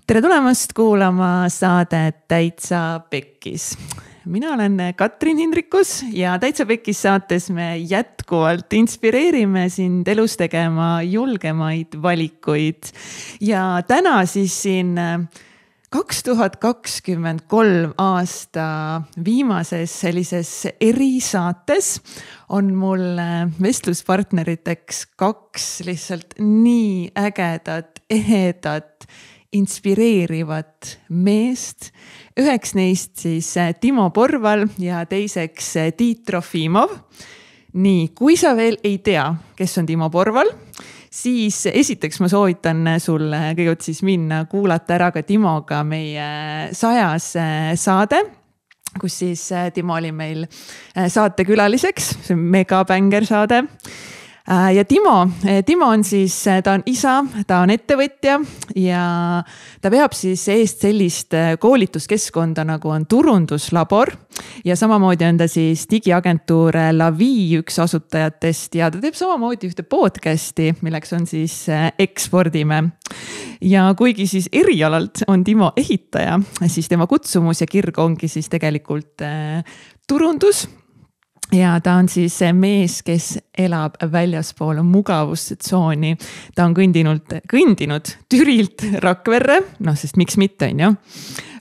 Tere tulemast kuulama saadet Täitsa Pekkis. Mina olen Katrin Hindrikus ja Täitsa Pekkis saates me jätkuvalt inspireerime sind elus tegema julgemaid valikuid. Ja täna siis siin 2023 aasta viimases sellises erisaates on mul vestluspartneriteks kaks lihtsalt nii ägedat, ehedat, inspireerivat meest. Üheks neist siis Timo Porval ja teiseks Tiit Trofimov. Nii, kui sa veel ei tea, kes on Timo Porval, siis esiteks ma soovitan sulle kõigepealt siis minna kuulata ära ka Timoga meie 100. saade, kus siis Timo oli meil saatekülaliseks, see on megabänger saade. Ja Timo on siis, ta on isa, ta on ettevõtja ja ta veab siis eest sellist koolituskeskkonda nagu on turunduslabor ja samamoodi on ta siis digiagentuur Lavi üks asutajatest ja ta teeb samamoodi ühte podcasti, milleks on siis Ekspordime. Ja kuigi siis erialalt on Timo ehitaja, siis tema kutsumus ja kirg ongi siis tegelikult turundus. Ja ta on siis see mees, kes elab väljaspool mugavustsooni. Ta on kõndinud Türilt Rakverre, sest miks mitte on ju.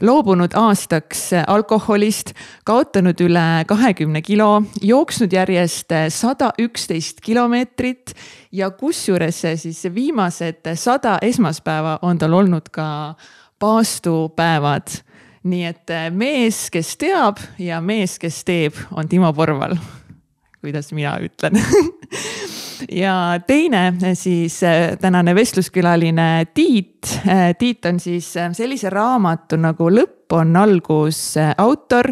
Loobunud aastaks alkoholist, kaotanud üle 20 kilo, jooksnud järjest 111 kilomeetrit ja kusjuures siis viimased 100 esmaspäeva on tal olnud ka paastupäevad. Nii et mees, kes teab ja mees, kes teeb, on Timo Porval, kuidas mina ütlen. Ja teine siis tänane vestluskülaline Tiit. Tiit on siis sellise raamatu nagu Lõpp on algus autor.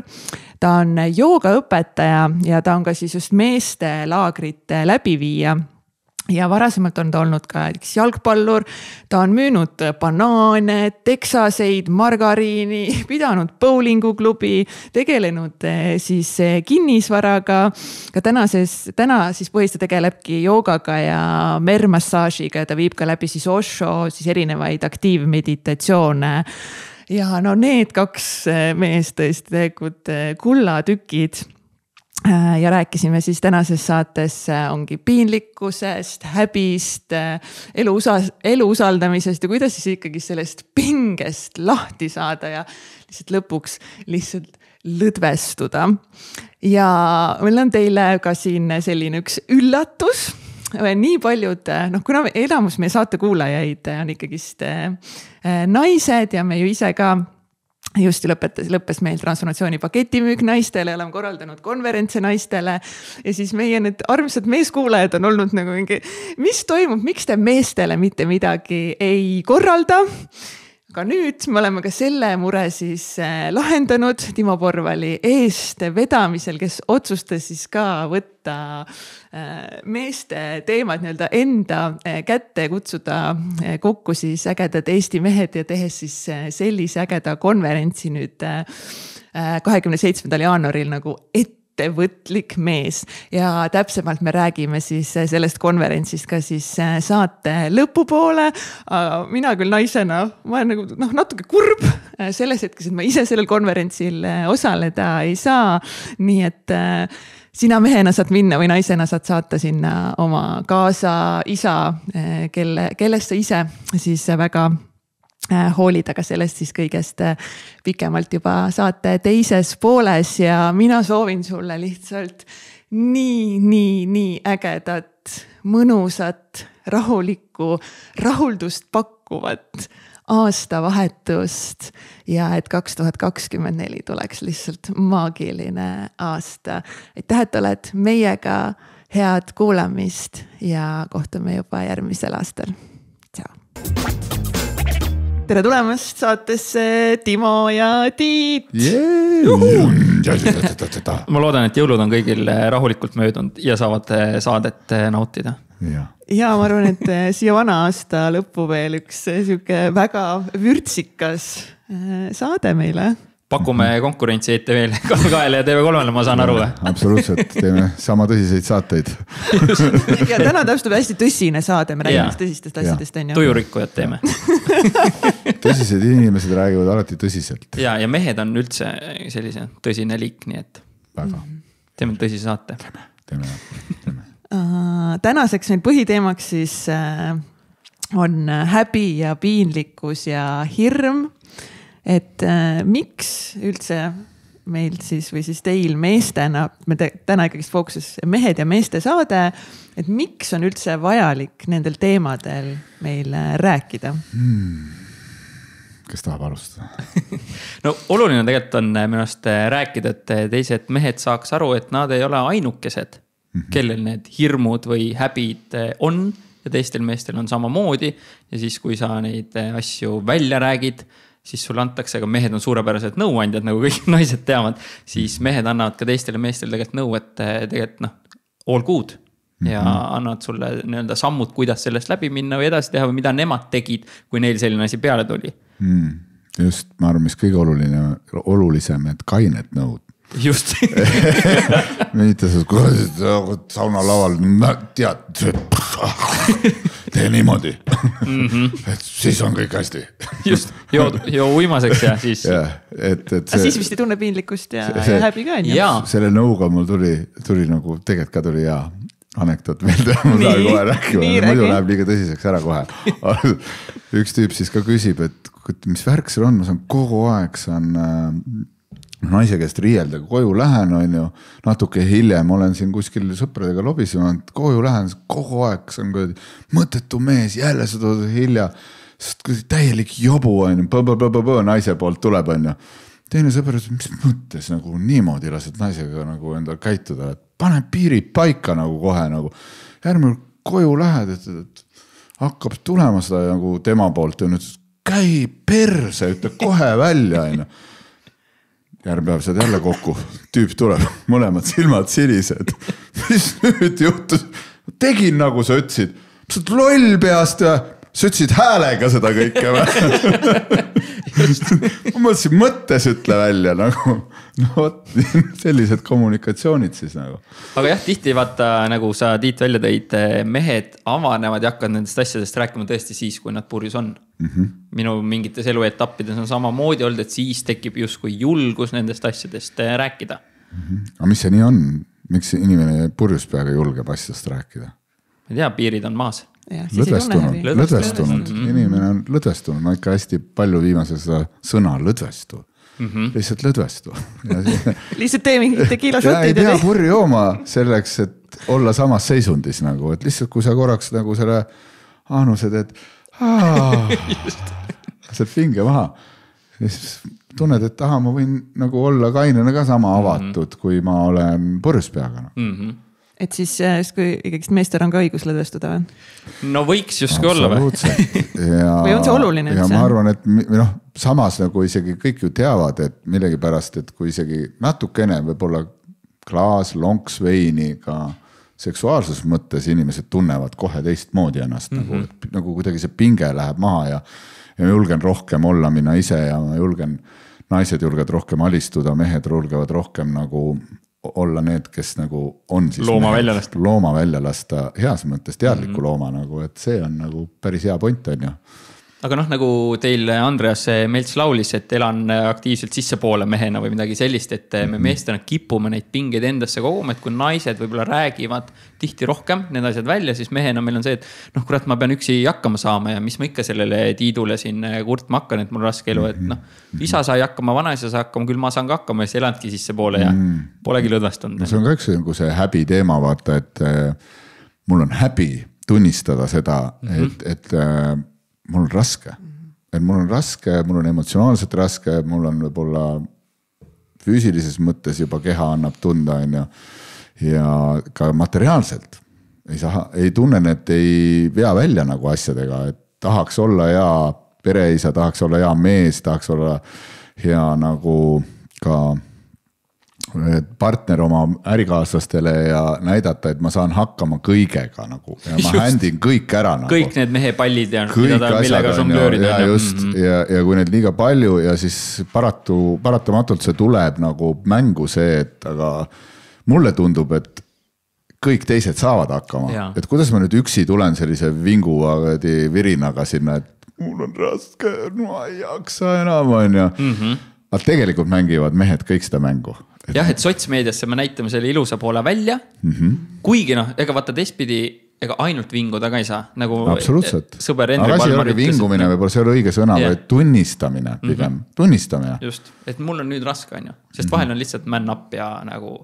Ta on joogaõpetaja ja ta on ka siis just meeste laagrite läbiviija. Ja varasemalt on ta olnud ka jalgpallur, ta on müünud banaane, teksaseid, margariini, pidanud bowlinguklubi, tegelenud siis kinnisvaraga, ka täna siis põhiliselt tegelebki joogaga ja mermassaažiga ja ta viib ka läbi siis Osho siis erinevaid aktiivmeditatsioone. Ja need kaks meest tõesti tegelikult kullatükid. Ja rääkisime siis tänases saates ongi piinlikkusest, häbist, elu usaldamisest ja kuidas siis ikkagi sellest pingest lahti saada ja lihtsalt lõpuks lihtsalt lõdvestuda. Ja meil on teile ka siin selline üks üllatus. Nii paljud, kuna enamus meie saate kuulajaid on ikkagist naised ja me ju ise ka just lõppes meil transformatsiooni paketimüük naistele, oleme korraldanud konverentse naistele ja siis meie need armsad meeskuulajad on olnud nagu mingi, mis toimub, miks te meestele mitte midagi ei korralda? Aga nüüd me oleme ka selle mure siis lahendanud Timo Porvali eest vedamisel, kes otsustas siis ka võtta meeste teemad enda kätte kutsuda kokku siis ägedad Eesti mehed ja tehes siis sellise ägeda konverentsi nüüd 27. jaanuaril nagu ettevõtlik mees ja täpsemalt me räägime siis sellest konverentsist ka siis saate lõpupoole. Mina küll naisena, ma olen nagu natuke kurb selles hetkes, et ma ise sellel konverentsil osaleda ei saa. Nii et sina mehena saad minna või naisena saad saata sinna oma kaasa isa, kellest sa ise siis väga hoolid, aga sellest siis kõigest pikemalt juba saate teises pooles ja mina soovin sulle lihtsalt nii ägedat, mõnusat, rahulikku, rahuldust pakkuvat aastavahetust ja et 2024 tuleks lihtsalt maagiline aasta. Aitäh, et oled meiega, head kuulamist ja kohtume juba järgmisel aastal. Ciao! Tere tulemast saatesse Timo ja Tiit. Ma loodan, et jõulud on kõigil rahulikult möödunud ja saavad saadet nautida. Ja ma arvan, et siia vana aasta lõppu veel üks väga vürtsikas saade meile. pakume konkurentsi ETV-le, Kanal2-le ja TV3-le, ma saan aru. Absoluutselt, teeme sama tõsiseid saateid. Ja täna täpselt hästi tõsine saade, me räägime tõsistest asjadest. Tujurikkujad teeme. Tõsised inimesed räägivad alati tõsiselt. Ja mehed on üldse sellise tõsine liik, nii et väga. Teeme tõsise saate. Teeme. Tänaseks meil põhiteemaks siis on häbi ja piinlikkus ja hirm. Et miks üldse meil siis või siis teil meestena, me täna ikkagi fookuses mehed ja meeste saade, et miks on üldse vajalik nendel teemadel meil rääkida? Kes tahab alustada? No oluline tegelikult on minu arust rääkida, et teised mehed saaks aru, et nad ei ole ainukesed, kellel need hirmud või häbid on ja teistel meestel on samamoodi ja siis kui sa neid asju välja räägid, siis sulle antakse, aga mehed on suurepärased nõuandjad, nagu kõik naised teavad, siis mehed annavad ka teistele meestele tegelikult nõu, et tegelikult all good ja annavad sulle nii-öelda sammud, kuidas sellest läbi minna või edasi teha või mida nemad tegid, kui neil selline asi peale tuli. Just, ma arvan, mis kõige olulisem, et kained nõud. Just. Mitte sauna laval, tead, tee niimoodi. Et siis on kõik hästi. Just, joo uimaseks ja siis. Siis vist ei tunne piinlikkust ja häbi ka. Selle nõuga mul tuli nagu, tegelikult ka tuli anekdoot meelde. Ma tahan kohe rääkima, muidu läheb liiga tõsiseks ära kohe. Üks tüüp siis ka küsib, et mis värk seal on, ma saan kogu aeg naise käest riielda, koju lähen on ju, natuke hiljem olen siin kuskil sõpradega lobisema, koju lähen, kogu aeg see on mõttetu mees, jälle sa tood hilja, sest täielik jobu on ju, naise poolt tuleb on ju. Teine sõber, mis mõttes nagu niimoodi lased naisega nagu endal käituda, et pane piirid paika nagu kohe nagu. Järgmine koju lähed, et hakkab tulema seda nagu tema poolt ja nüüd käi perse, ütle kohe välja on ju. Järgmine päev saad jälle kokku, tüüp tuleb, mõlemad silmad sinised. Mis nüüd juhtus? Tegin nagu sa ütlesid, sa oled loll peast ja sa ütlesid häälega seda kõike või? Ma mõtlesin, mõttes ütle välja nagu, sellised kommunikatsioonid siis nagu. Aga jah, tihti vaata, nagu sa Tiit välja tõid, mehed avanevad ja hakkavad nendest asjadest rääkima tõesti siis, kui nad purjus on. Minu mingites eluetappides on samamoodi olnud, et siis tekib justkui julgus nendest asjadest rääkida. Aga mis see nii on? Miks inimene purjus peaga julgeb asjast rääkida? Ma ei tea, piirid on maas. Lõdvestunud. Inimene on lõdvestunud. Ma ikka hästi palju viimase seda sõna lõdvestu. Lihtsalt lõdvestu. Lihtsalt tee mingit tekiilašotid. Ei pea purju jooma selleks, et olla samas seisundis nagu. Et lihtsalt kui sa korraks nagu selle aanused, et see pinge maha. Siis tunned, et ma võin nagu olla kainena ka sama avatud, kui ma olen purjus peaga. Et siis kui ikkagi meestel on ka õigus lõdvestuda või? No võiks justkui olla või? Või on see oluline? Ja ma arvan, et samas nagu isegi kõik ju teavad, et millegi pärast, et kui isegi natukene võib-olla klaas, lonks veini ka seksuaalsus mõttes inimesed tunnevad kohe teistmoodi ennast, nagu kuidagi see pinge läheb maha ja julgen rohkem olla mina ise ja naised julgevad rohkem alistuda, mehed julgevad rohkem nagu olla need, kes nagu on siis looma välja lasta heas mõttes teadliku looma nagu, et see on nagu päris hea point on ju. Aga nagu teil Andreas Melts laulis, et elan aktiivselt sissepoole mehena või midagi sellist, et me meestena kipume neid pingeid endasse koguma, et kui naised võib-olla räägivad tihti rohkem need asjad välja, siis mehena meil on see, et kurat, ma pean üksi hakkama saama ja mis ma ikka sellele Tiidule siin kurtma hakkan, et mul raske elu, et isa sai hakkama, vanaisa sai hakkama, küll ma saan ka hakkama ja siis elandki sissepoole ja polegi lõdvestunud. See on ka üks see häbi teema, vaata, et mul on häbi tunnistada seda, et mul on raske. Et mul on raske, mul on emotsionaalselt raske, mul on võib-olla füüsilises mõttes juba keha annab tunda ja ka materiaalselt. Ei tunnen, et ei vea välja nagu asjadega, et tahaks olla hea pereisa, tahaks olla hea mees, tahaks olla hea nagu ka partner oma ärikaaslastele ja näidata, et ma saan hakkama kõigega nagu ja ma händin kõik ära nagu. Kõik need mehepallid ja millega žonglöörid on. Ja kui need liiga palju ja siis paratamatult see tuleb nagu mängu see, et aga mulle tundub, et kõik teised saavad hakkama. Et kuidas ma nüüd üksi tulen sellise vinguva virinaga sinna, et mul on raske, ma ei jaksa enam on ja. Aga tegelikult mängivad mehed kõik seda mängu. Jah, et sotsmeediasse me näitame selle ilusa poole välja. Kuigi ega vaata teistpidi, ega ainult vinguda ka ei saa. Nagu absoluutselt. Sõber Endre Palmar ütles. Vingumine võib-olla see ole õige sõna, vaid tunnistamine pigem. Tunnistamine. Just, et mul on nüüd raske, on ju. Sest vahel on lihtsalt man up ja nagu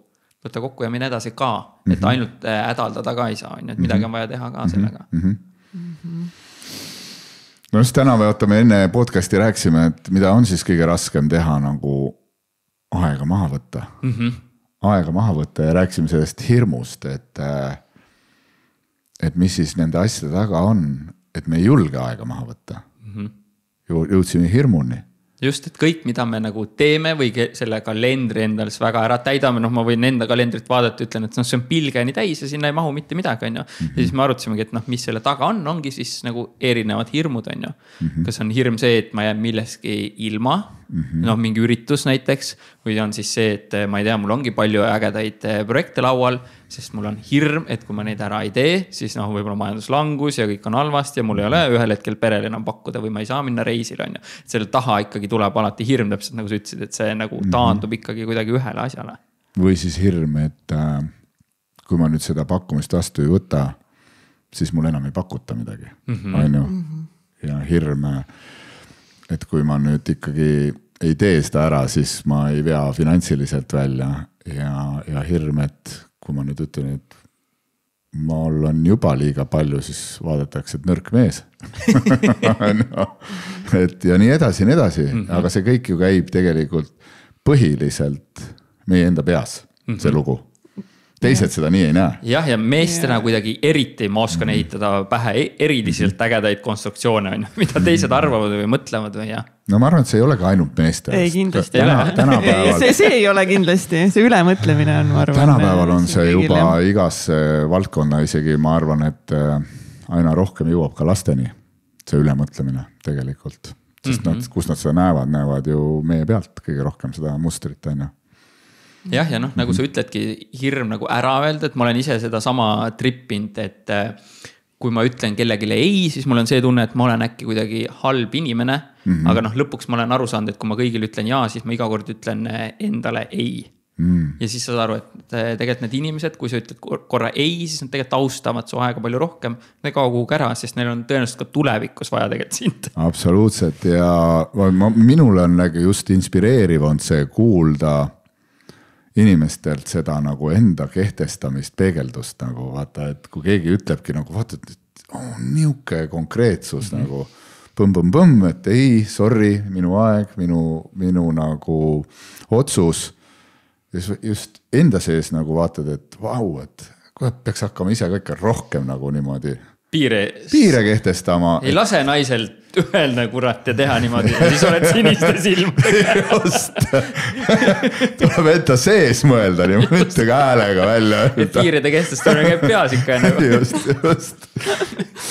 võtta kokku ja mine edasi ka. Et ainult hädaldada ka ei saa, on ju. Et midagi on vaja teha ka sellega. No just täna me enne podcasti rääksime, et mida on siis kõige raskem teha nagu aega maha võtta. Aega maha võtta ja rääksime sellest hirmust, et mis siis nende asjade taga on, et me ei julge aega maha võtta. Jõudsime hirmuni. Just, et kõik, mida me nagu teeme või selle kalendri endales väga ära täidame, ma võin enda kalendrit vaadata, ütlen, et see on pilgeni täis ja sinna ei mahu mitte midagi, on ju. Ja siis me arutasimegi, et mis selle taga ongi siis nagu erinevad hirmud, on ju. Kas on hirm see, et ma jään milleski ilma, mingi üritus näiteks, või on siis see, et ma ei tea, mul ongi palju ägedaid projekte laual, sest mul on hirm, et kui ma neid ära ei tee, siis võib-olla majanduslangus ja kõik on halvasti ja mul ei ole ühel hetkel perel enam pakkuda või ma ei saa minna reisile, on ju. Selle taha ikkagi tuleb alati hirm, täpselt nagu sa ütlesid, et see nagu taandub ikkagi kuidagi ühele asjale. Või siis hirm, et kui ma nüüd seda pakkumist vastu ei võta, siis mul enam ei pakuta midagi, on ju. Ja hirm, et kui ma nüüd ikkagi ei tee seda ära, siis ma ei vea finantsiliselt välja ja hirm, et kui ma nüüd ütlen, et mul on juba liiga palju, siis vaadatakse, et nõrk mees. Et ja nii edasi, aga see kõik ju käib tegelikult põhiliselt meie enda peas, see lugu. Teised seda nii ei näe. Jah, ja meestena kuidagi eriti ma oskan ehitada pähe eriliselt ägedaid konstruktsioone, mida teised arvavad või mõtlevad või jah. No ma arvan, et see ei ole ka ainult meeste. Ei, kindlasti. See ei ole kindlasti, see ülemõtlemine on, ma arvan. Tänapäeval on see juba igas valdkonna isegi, ma arvan, et aina rohkem jõuab ka lasteni see ülemõtlemine tegelikult. Sest kus nad seda näevad ju meie pealt kõige rohkem seda mustrit, on ju. Jah, ja nagu sa ütledki, hirm nagu ära öelda, et ma olen ise seda sama trippinud, et kui ma ütlen kellegile ei, siis mul on see tunne, et ma olen äkki kuidagi halb inimene, aga lõpuks ma olen aru saanud, et kui ma kõigile ütlen jaa, siis ma iga kord ütlen endale ei. Ja siis saad aru, et tegelikult need inimesed, kui sa ütled korra ei, siis nad tegelikult austavad su aega palju rohkem, ne kaua kuhugi ära, sest neil on tõenäoliselt ka tulevikus vaja tegelikult sind. Absoluutselt ja minule on just inspireeriv on see kuulda inimestelt seda nagu enda kehtestamist, peegeldust nagu vaata, et kui keegi ütlebki nagu vaata, et niuke konkreetsus nagu põmm, et ei, sorry, minu aeg, minu nagu otsus. Just enda sees nagu vaatad, et vau, et kohe peaks hakkama ise kõik rohkem nagu niimoodi piire kehtestama. Ei lase naiselt öelda kurat ja teha niimoodi ja siis oled siniste silmadega. Just. Tuleb enda sees mõelda, mitte ka häälega välja. Et piiride kehtestamine käib peas ikka. Just.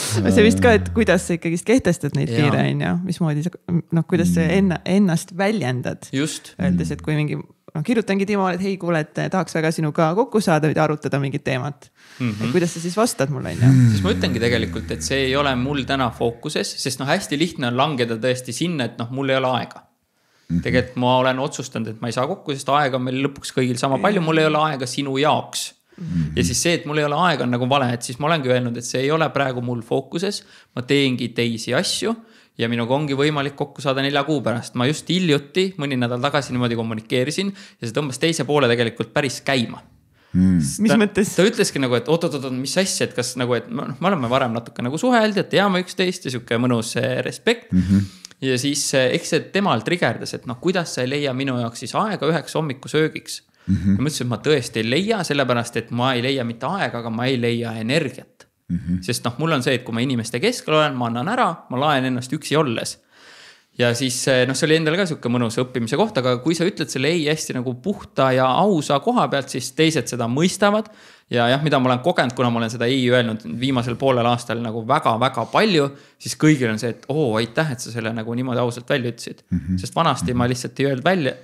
See vist ka, et kuidas sa ikkagi kehtestad neid piire, mismoodi sa, kuidas sa ennast väljendad. Just. Öeldes, et kui mingi kirjutangi Timole, et hei, kuule, et tahaks väga sinuga kokku saada või arutada mingit teemat. Kuidas sa siis vastad mulle? Siis ma ütlengi tegelikult, et see ei ole mul täna fookuses, sest hästi lihtne on langeda tõesti sinna, et mul ei ole aega. Tegelikult ma olen otsustanud, et ma ei saa kokku, sest aega on meil lõpuks kõigil sama palju, mul ei ole aega sinu jaoks. Ja siis see, et mul ei ole aega on nagu vale, et siis ma olengi öelnud, et see ei ole praegu mul fookuses, ma teengi teisi asju ja minuga ongi võimalik kokku saada 4 kuu pärast. Ma just hiljuti, mõni nädal tagasi niimoodi kommunikeerisin ja see tõmbas teise poole tegelikult päris käima. Mis mõttes? Ta ütleski nagu, et oot, mis asja, et kas nagu, et me oleme varem natuke nagu suheld ja teame üksteist ja siuke mõnus respekt. Ja siis eks see temal trigerdas, et kuidas sa ei leia minu jaoks siis aega 9 hommiku söögiks. Ja ma ütlesin, et ma tõesti ei leia, sellepärast, et ma ei leia mitte aega, aga ma ei leia energiat. Sest mul on see, et kui ma inimeste keskel olen, ma annan ära, ma laen ennast üksi olles. ja siis noh, see oli endale ka siuke mõnus õppimise koht, aga kui sa ütled selle ei hästi nagu puhta ja ausa koha pealt, siis teised seda mõistavad. Ja jah, mida ma olen kogenud, kuna ma olen seda ei öelnud viimasel poolel aastal nagu väga-väga palju, siis kõigil on see, et aitäh, et sa selle nagu niimoodi ausalt välja ütlesid. Sest vanasti ma lihtsalt ei öelnud välja,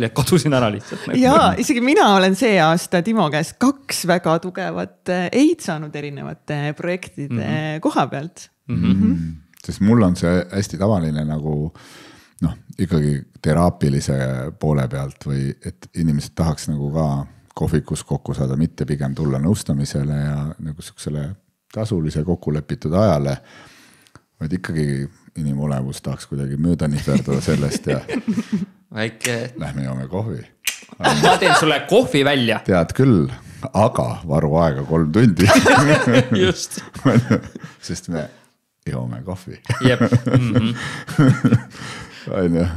et kadusin ära lihtsalt. Nagu. Ja isegi mina olen see aasta Timo käest 2 väga tugevat eid saanud erinevate projektide koha pealt. Sest mul on see hästi tavaline nagu noh, ikkagi teraapilise poole pealt või et inimesed tahaks nagu ka kohvikus kokku saada, mitte pigem tulla nõustamisele ja nagu sellisele tasulise kokkulepitud ajale, vaid ikkagi inimolevus tahaks kuidagi mööda nihverdada sellest ja väike... lähme joome kohvi. Ma teen sulle kohvi välja. Tead küll, aga varu aega 3 tundi. Just. Sest me joome kohvi. Jep.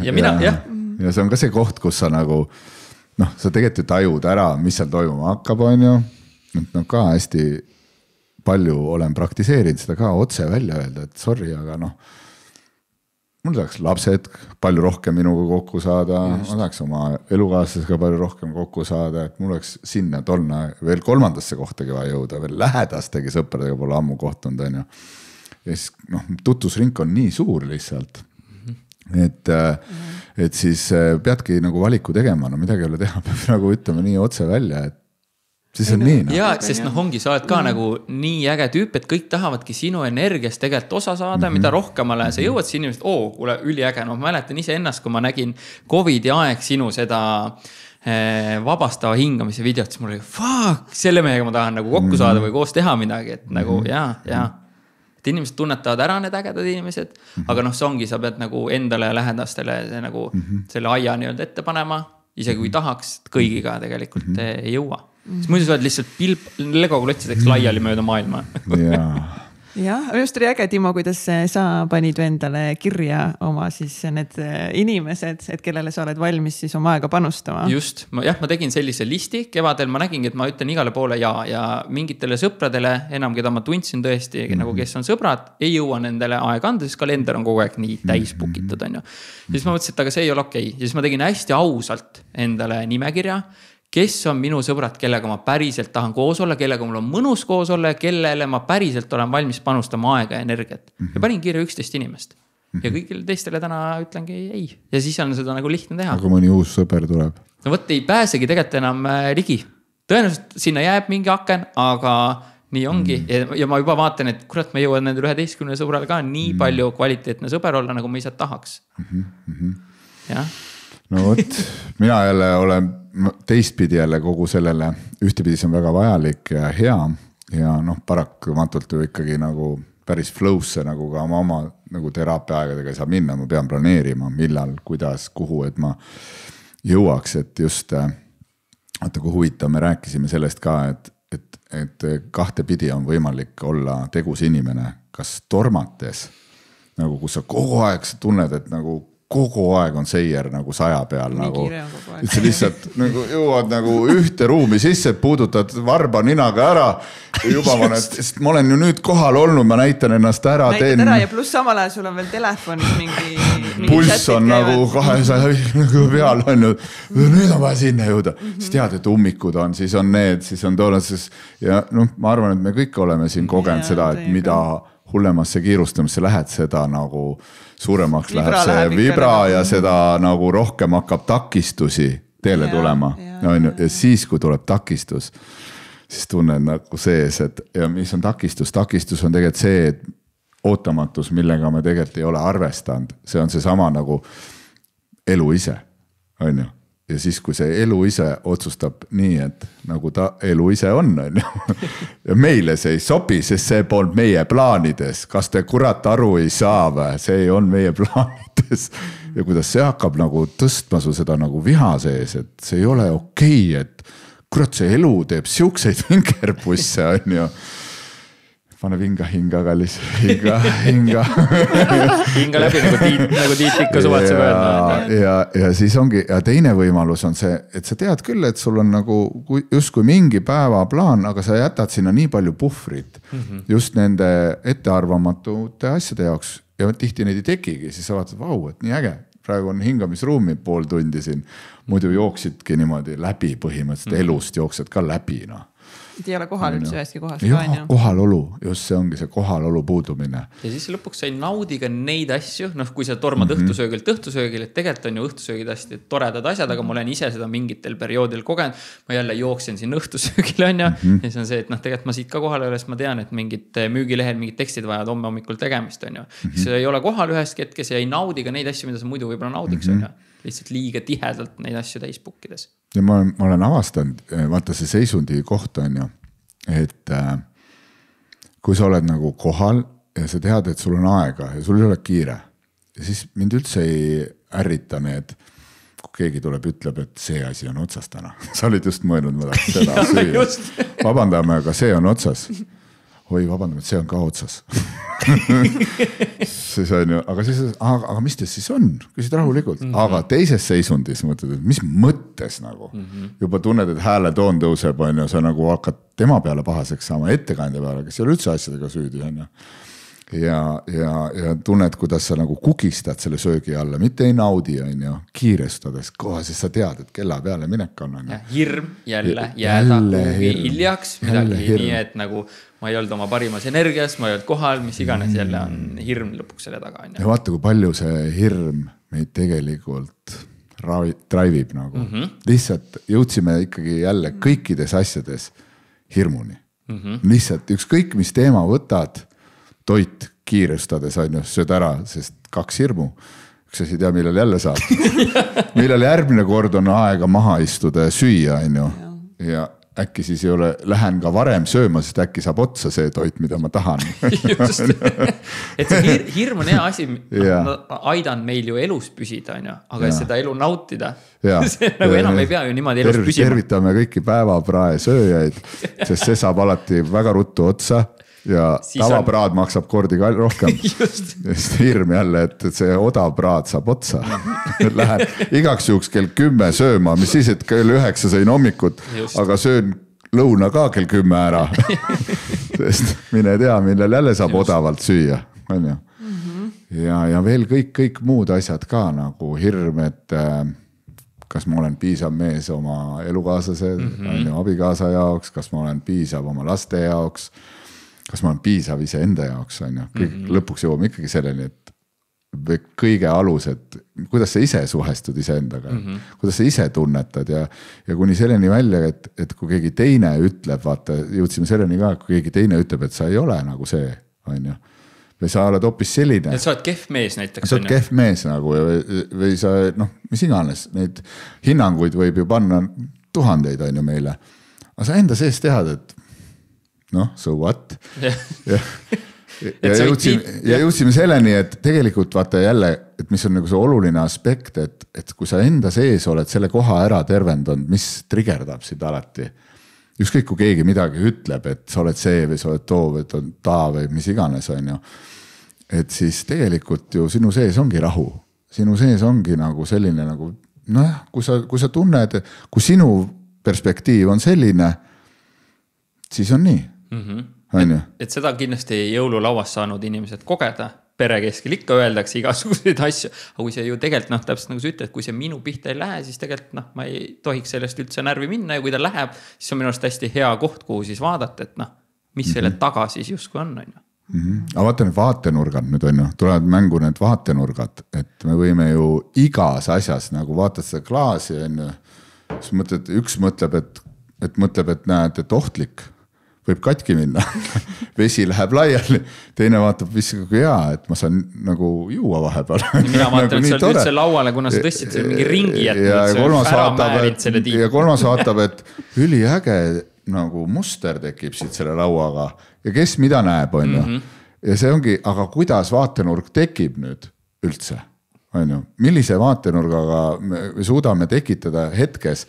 Ja mina, jah. Ja see on ka see koht, kus sa nagu noh, sa tegelikult tajud ära, mis seal toimuma hakkab, on ju. No ka hästi palju olen praktiseerinud seda ka otse välja öelda, et sorry, aga noh, mul tahaks lapsed palju rohkem minuga kokku saada, ma tahaks oma elukaaslasega palju rohkem kokku saada, et mul oleks sinna tolna veel 3. kohtagi vaja jõuda, veel lähedastegi sõpradega pole ammu kohtunud, on ju. Ja siis noh, tutvusrink on nii suur lihtsalt, et siis peadki nagu valiku tegema, no midagi ei ole teha, peab nagu ütlema nii otse välja, et siis on nii. Ja, sest noh, ongi, sa oled ka nagu nii äge tüüp, et kõik tahavadki sinu energiast tegelikult osa saada, mida rohkemale sa jõuad, siis inimesed, kuule, üliäge, no ma mäletan ise ennast, kui ma nägin COVID-i aeg sinu seda vabastava hingamise videot, siis mul oli, fuck, selle mehega ma tahan nagu kokku saada või koos teha midagi, et nagu ja. Et inimesed tunnetavad ära need ägedad inimesed, aga noh, see ongi, sa pead nagu endale ja lähedastele nagu selle aia nii-öelda ette panema, isegi kui tahaks, kõigiga tegelikult ei jõua. Siis muidu sa oled lihtsalt legoklotsideks laiali mööda maailma. Jah, just oli äge, Timo, kuidas sa panid endale kirja oma siis need inimesed, et kellele sa oled valmis siis oma aega panustama. Just, ma tegin sellise listi, kevadel ma nägingi, et ma ütlen igale poole ja mingitele sõpradele, enam keda ma tundsin tõesti, nagu kes on sõbrad, ei jõua nendele aega anda, siis kalender on kogu aeg nii täispukitud, on ju. Ja siis ma mõtlesin, et aga see ei ole okei. Ja siis ma tegin hästi ausalt endale nimekirja, kes on minu sõbrad, kellega ma päriselt tahan koos olla, kellega mul on mõnus koos olla ja kellele ma päriselt olen valmis panustama aega ja energiat. Ja panin kirja 11 inimest. Ja kõigile teistele täna ütlengi ei. Ja siis on seda nagu lihtne teha. Aga mõni uus sõber tuleb. No võt ei pääsegi tegelikult enam ligi. Tõenäoliselt sinna jääb mingi aken, aga nii ongi. Ja ma juba vaatan, et kurat, ma jõuan nendel 11 sõbrale ka nii palju kvaliteetne sõber olla, nagu ma ise tahaks. Jah. No võt, mina jälle olen teistpidi jälle kogu sellele, ühtepidi see on väga vajalik ja hea ja noh, parakumatult ju ikkagi nagu päris flow'sse nagu ka oma nagu teraapia aegadega ei saa minna, ma pean planeerima, millal, kuidas, kuhu, et ma jõuaks, et just vaata kui huvitav, me rääkisime sellest ka, et 2 pidi on võimalik olla tegus inimene, kas tormates, nagu kus sa kogu aeg sa tunned, et nagu kogu aeg on seier nagu 100 peal nagu, et sa lihtsalt nagu jõuad nagu ühte ruumi sisse, puudutad varba ninaga ära ja juba ma olen ju nüüd kohal olnud, ma näitan ennast ära. Näitad ära ja pluss samal ajal sul on veel telefonis mingi pulss on nagu 200 peal on ju, nüüd on vaja sinna jõuda, siis tead, et ummikuid on, siis on need, siis on toonad, ja noh, ma arvan, et me kõik oleme siin kogenud seda, et mida hullemasse kiirustamisse lähed, seda nagu suuremaks läheb see vibra ja seda nagu rohkem hakkab takistusi teele tulema. Ja siis, kui tuleb takistus, siis tunned nagu sees, et ja mis on takistus? Takistus on tegelikult see, et ootamatus, millega me tegelikult ei ole arvestanud. See on see sama nagu elu ise, on ju. Ja siis, kui see elu ise otsustab nii, et nagu ta elu ise on, ja meile see ei sobi, sest see polnud meie plaanides. Kas te kurat aru ei saa või? See ei on meie plaanides. Ja kuidas see hakkab nagu tõstma su seda nagu viha sees, et see ei ole okei, et kurat see elu teeb siukseid vinkerpusse, on ju. Pane hinga, kallis. Hinga. Hinga läbi, nagu Tiit ikka suvatseb öelda. Ja siis ongi, ja teine võimalus on see, et sa tead küll, et sul on nagu just kui mingi päeva plaan, aga sa jätad sinna nii palju puhvrit just nende ettearvamatute asjade jaoks ja tihti neid ei tekigi, siis sa vaatad, vau, et nii äge. Praegu on hingamisruumi pool tundi siin. Muidu jooksidki niimoodi läbi põhimõtteliselt elust jooksed ka läbi, noh. Ei ole kohal üldse üheski kohas. Kohalolu, just see ongi see kohalolu puudumine. Ja siis lõpuks sa ei naudi ka neid asju, noh kui sa tormad õhtusöögilt, et tegelikult on ju õhtusöögid hästi toredad asjad, aga ma olen ise seda mingitel perioodil kogenud. Ma jälle jooksen siin õhtusöögile on ja see on see, et tegelikult ma siit ka kohal üles, ma tean, et mingid müügilehel, mingid tekstid vajavad homme hommikul tegemist on ju. Sa ei ole kohal üheski hetkes ja ei naudi ka neid asju, mida sa muidu võib-olla naudiks on ju. Lihtsalt liiga tihedalt neid asju täis pukkides. Ja ma olen avastanud, vaata see seisundi koht on ju, et kui sa oled nagu kohal ja sa tead, et sul on aega ja sul ei ole kiire ja siis mind üldse ei ärrita need, kui keegi tuleb, ütleb, et see asi on otsas täna. Sa olid just mõelnud, ma tahaks seda süüa. Vabandame, aga see on otsas. Oi, vabandame, et see on ka otsas. siis on ju, aga mis te siis on? Küsid rahulikult. Aga teises seisundis mõtled, et mis mõttes nagu. Juba tunned, et hääletoon tõuseb, on ju, sa nagu hakkad tema peale pahaseks saama, ettekandja peale, kes ei ole üldse asjadega süüdi, on ju. Ja tunned, kuidas sa nagu kukistad selle söögi alla, mitte ei naudi, on ju, kiirestades kohe, siis sa tead, et kella peale minek on. Ja hirm jälle jääda hiljaks, midagi nii, et nagu ma ei olnud oma parimas energias, ma ei olnud kohal, mis iganes jälle on hirm lõpuks selle taga. Ja vaata, kui palju see hirm meid tegelikult drive'ib nagu. Lihtsalt jõudsime ikkagi jälle kõikides asjades hirmuni. Lihtsalt ükskõik, mis teema võtad, toit kiirustades on ju, sööd ära, sest 2 hirmu. Üks asi ei tea, millal jälle saab. Millal järgmine kord on aega maha istuda ja süüa on ju. Ja äkki siis ei ole, lähen ka varem sööma, sest äkki saab otsa see toit, mida ma tahan. Just. Et see hirm on hea asi, aidan meil ju elus püsida, on ju, aga seda elu nautida. See nagu enam ei pea ju niimoodi elus püsima. Tervitame kõiki päevaprae sööjaid, sest see saab alati väga ruttu otsa. Ja tavapraad maksab kordi rohkem. Just hirm jälle, et see odav praad saab otsa. Lähen igaks juhuks kell 10 sööma, mis siis, et kell 9 sõin hommikut, aga söön lõuna ka kell 10 ära. Sest mine tea, millal jälle saab odavalt süüa. On ju? Ja veel kõik muud asjad ka nagu hirm, et kas ma olen piisav mees oma elukaaslase, abikaasa jaoks, kas ma olen piisav oma laste jaoks, kas ma olen piisav ise enda jaoks, on ju. Lõpuks jõuame ikkagi selleni, et kõige alused, kuidas sa ise suhestud ise endaga, kuidas sa ise tunnetad ja kuni selleni välja, et kui keegi teine ütleb, vaata, jõudsime selleni ka, kui keegi teine ütleb, et sa ei ole nagu see, on ju. Või sa oled hoopis selline. Et sa oled kehv mees näiteks. Sa oled kehv mees nagu või sa, mis iganes, neid hinnanguid võib ju panna 1000, on ju meile. Aga sa enda sees tead, et so what? Ja jõudsime selleni, et tegelikult vaata jälle, et mis on nagu see oluline aspekt, et kui sa enda sees oled selle koha ära tervendanud, mis triggerdab sind alati. Ükskõik kui keegi midagi ütleb, et sa oled see või sa oled too või ta või mis iganes on ju. Et siis tegelikult ju sinu sees ongi rahu. Sinu sees ongi nagu selline nagu, kui sa tunned, kui sinu perspektiiv on selline, siis on nii. Et seda kindlasti jõululauas saanud inimesed kogeda, pere keskel ikka öeldakse igasuguseid asju, aga kui see ju tegelikult, täpselt nagu sa ütled, kui see minu pihta ei lähe, siis tegelikult ma ei tohiks sellest üldse närvi minna ja kui ta läheb, siis on minu arust hästi hea koht, kuhu siis vaadata, et mis selle taga siis justkui on ju. Aga vaata need vaatenurgad nüüd on ju, tulevad mängu need vaatenurgad, et me võime ju igas asjas nagu vaatad seda klaasi on ju, siis mõtled, üks mõtleb, et näed, et ohtlik võib katki minna. Vesi läheb laiali, teine vaatab vissaga et ma saan nagu juua vahepeal. Mina vaatan, et sa oled üldse lauale, kuna sa tõstsid selle mingi ringi jätnud. Ja kolmas vaatab, et üliäge nagu muster tekib siit selle lauaga ja kes mida näeb, on ju. Ja see ongi, aga kuidas vaatenurg tekib nüüd üldse? On ju? Millise vaatenurgaga me suudame tekitada hetkes,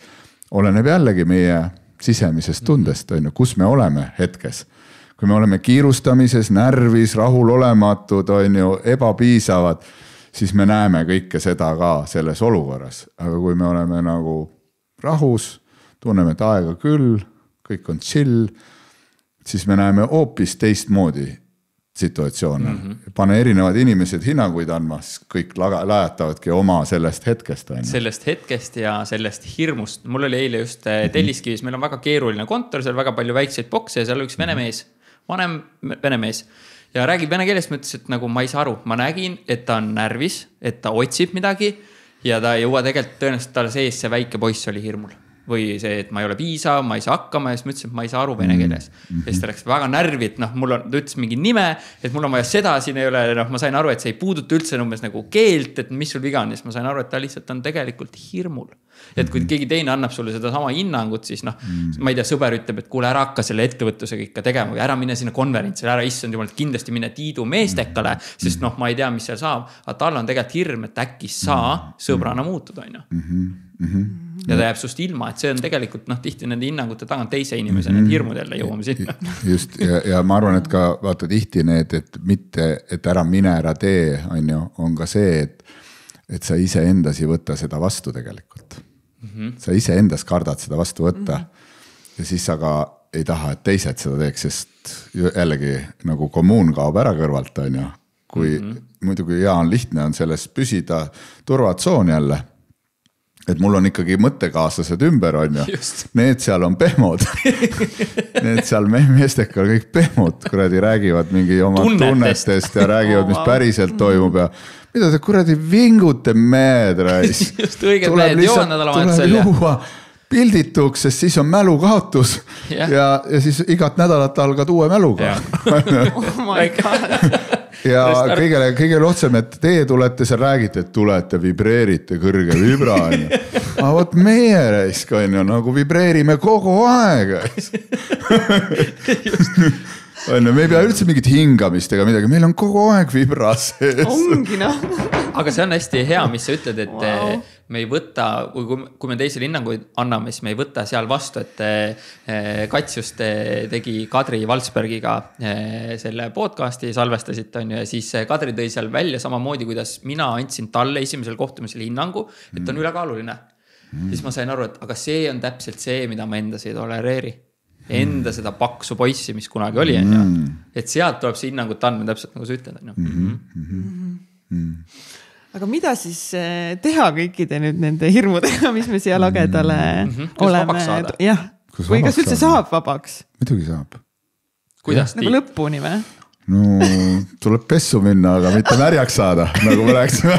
oleneb jällegi meie sisemisest tundest, on ju, kus me oleme hetkes. Kui me oleme kiirustamises, närvis, rahulolematud, on ju, ebapiisavad, siis me näeme kõike seda ka selles olukorras. Aga kui me oleme nagu rahus, tunneme, et aega küll, kõik on chill, siis me näeme hoopis teistmoodi situatsioone. Pane erinevad inimesed hinnanguid andma, siis kõik lajatavadki oma sellest hetkest. Sellest hetkest ja sellest hirmust. Mul oli eile just Telliskivis, meil on väga keeruline kontor, seal väga palju väikseid bokse ja seal üks vene mees, vanem vene mees. Ja räägib vene keeles, mõtles, et nagu ma ei saa aru. Ma nägin, et ta on närvis, et ta otsib midagi ja ta ei jõua tegelikult tõenäoliselt tal sees see väike poiss oli hirmul. Või see, et ma ei ole piisav, ma ei saa hakkama ja siis ma ütlesin, et ma ei saa aru vene keeles. Ja siis ta läks väga närvi, et mul on, ta ütles mingi nime, et mul on vaja seda, siin ei ole, ma sain aru, et see ei puuduta üldse umbes nagu keelt, et mis sul viga on, siis ma sain aru, et ta lihtsalt on tegelikult hirmul. Et kui keegi teine annab sulle seda sama hinnangut, siis ma ei tea, sõber ütleb, et kuule ära hakka selle ettevõtlusega ikka tegema või ära minna sinna konverentsile, ära issand jumal, kindlasti minna Tiidu meestekale, sest ma ei tea, mis seal saab, aga tal on tegelikult hirm, et äkki saa sõbrana muutuda, on ju. Ja ta jääb sust ilma, et see on tegelikult tihti nende hinnangute tagant teise inimese, need hirmud jälle jõuame sinna. Just, ja ma arvan, et ka vaata tihti need, et mitte, et ära mine, ära tee, on ka see, et sa ise endas ei võta seda vastu tegelikult. Sa ise endas kardad seda vastu võtta ja siis aga ei taha, et teised seda teeks, sest jällegi nagu kommuun kaob ära kõrvalt, on ju. Kui muidugi hea on lihtne on sellest püsida turvatsoon jälle, et mul on ikkagi mõttekaaslased ümber, on ju. Need seal on pehmod. Need seal meestekal kõik pehmod, kuradi räägivad mingi oma tunnetest ja räägivad, mis päriselt toimub ja mida te kuradi vingute mehed rais. Just õiged mehed, joovad nädalavahetusel. Tuleb juua pildituks, sest siis on mälukaotus ja siis igat nädalat algad uue mäluga. Oh my God. Ja kõigele otsem, et teie tulete, sa räägite, et tulete, vibreerite kõrge vibra. Aga võt meie reisk on ju, nagu vibreerime kogu aeg. Me ei pea üldse mingit hingamist ega midagi, meil on kogu aeg vibras. Ongi Aga see on hästi hea, mis sa ütled, et me ei võta, kui me teisele hinnanguid anname, siis me ei võta seal vastu, et Kats just tegi Kadri Valsbergiga selle podcasti, salvestasid on ju, ja siis Kadri tõi seal välja samamoodi, kuidas mina andsin talle esimesel kohtumisel hinnangu, et on ülekaaluline. Siis ma sain aru, et aga see on täpselt see, mida ma endas ei tolereeri. Enda seda paksu poissi, mis kunagi oli, on ju. Et sealt tuleb see hinnangut andma täpselt nagu sa ütled, on ju. Aga mida siis teha kõikide nüüd nende hirmudega, mis me siia lagedale oleme? Jah. Või kas üldse saab vabaks? Muidugi saab. Kuidas nagu lõpuni või? No tuleb pessu minna, aga mitte märjaks saada, nagu me rääksime.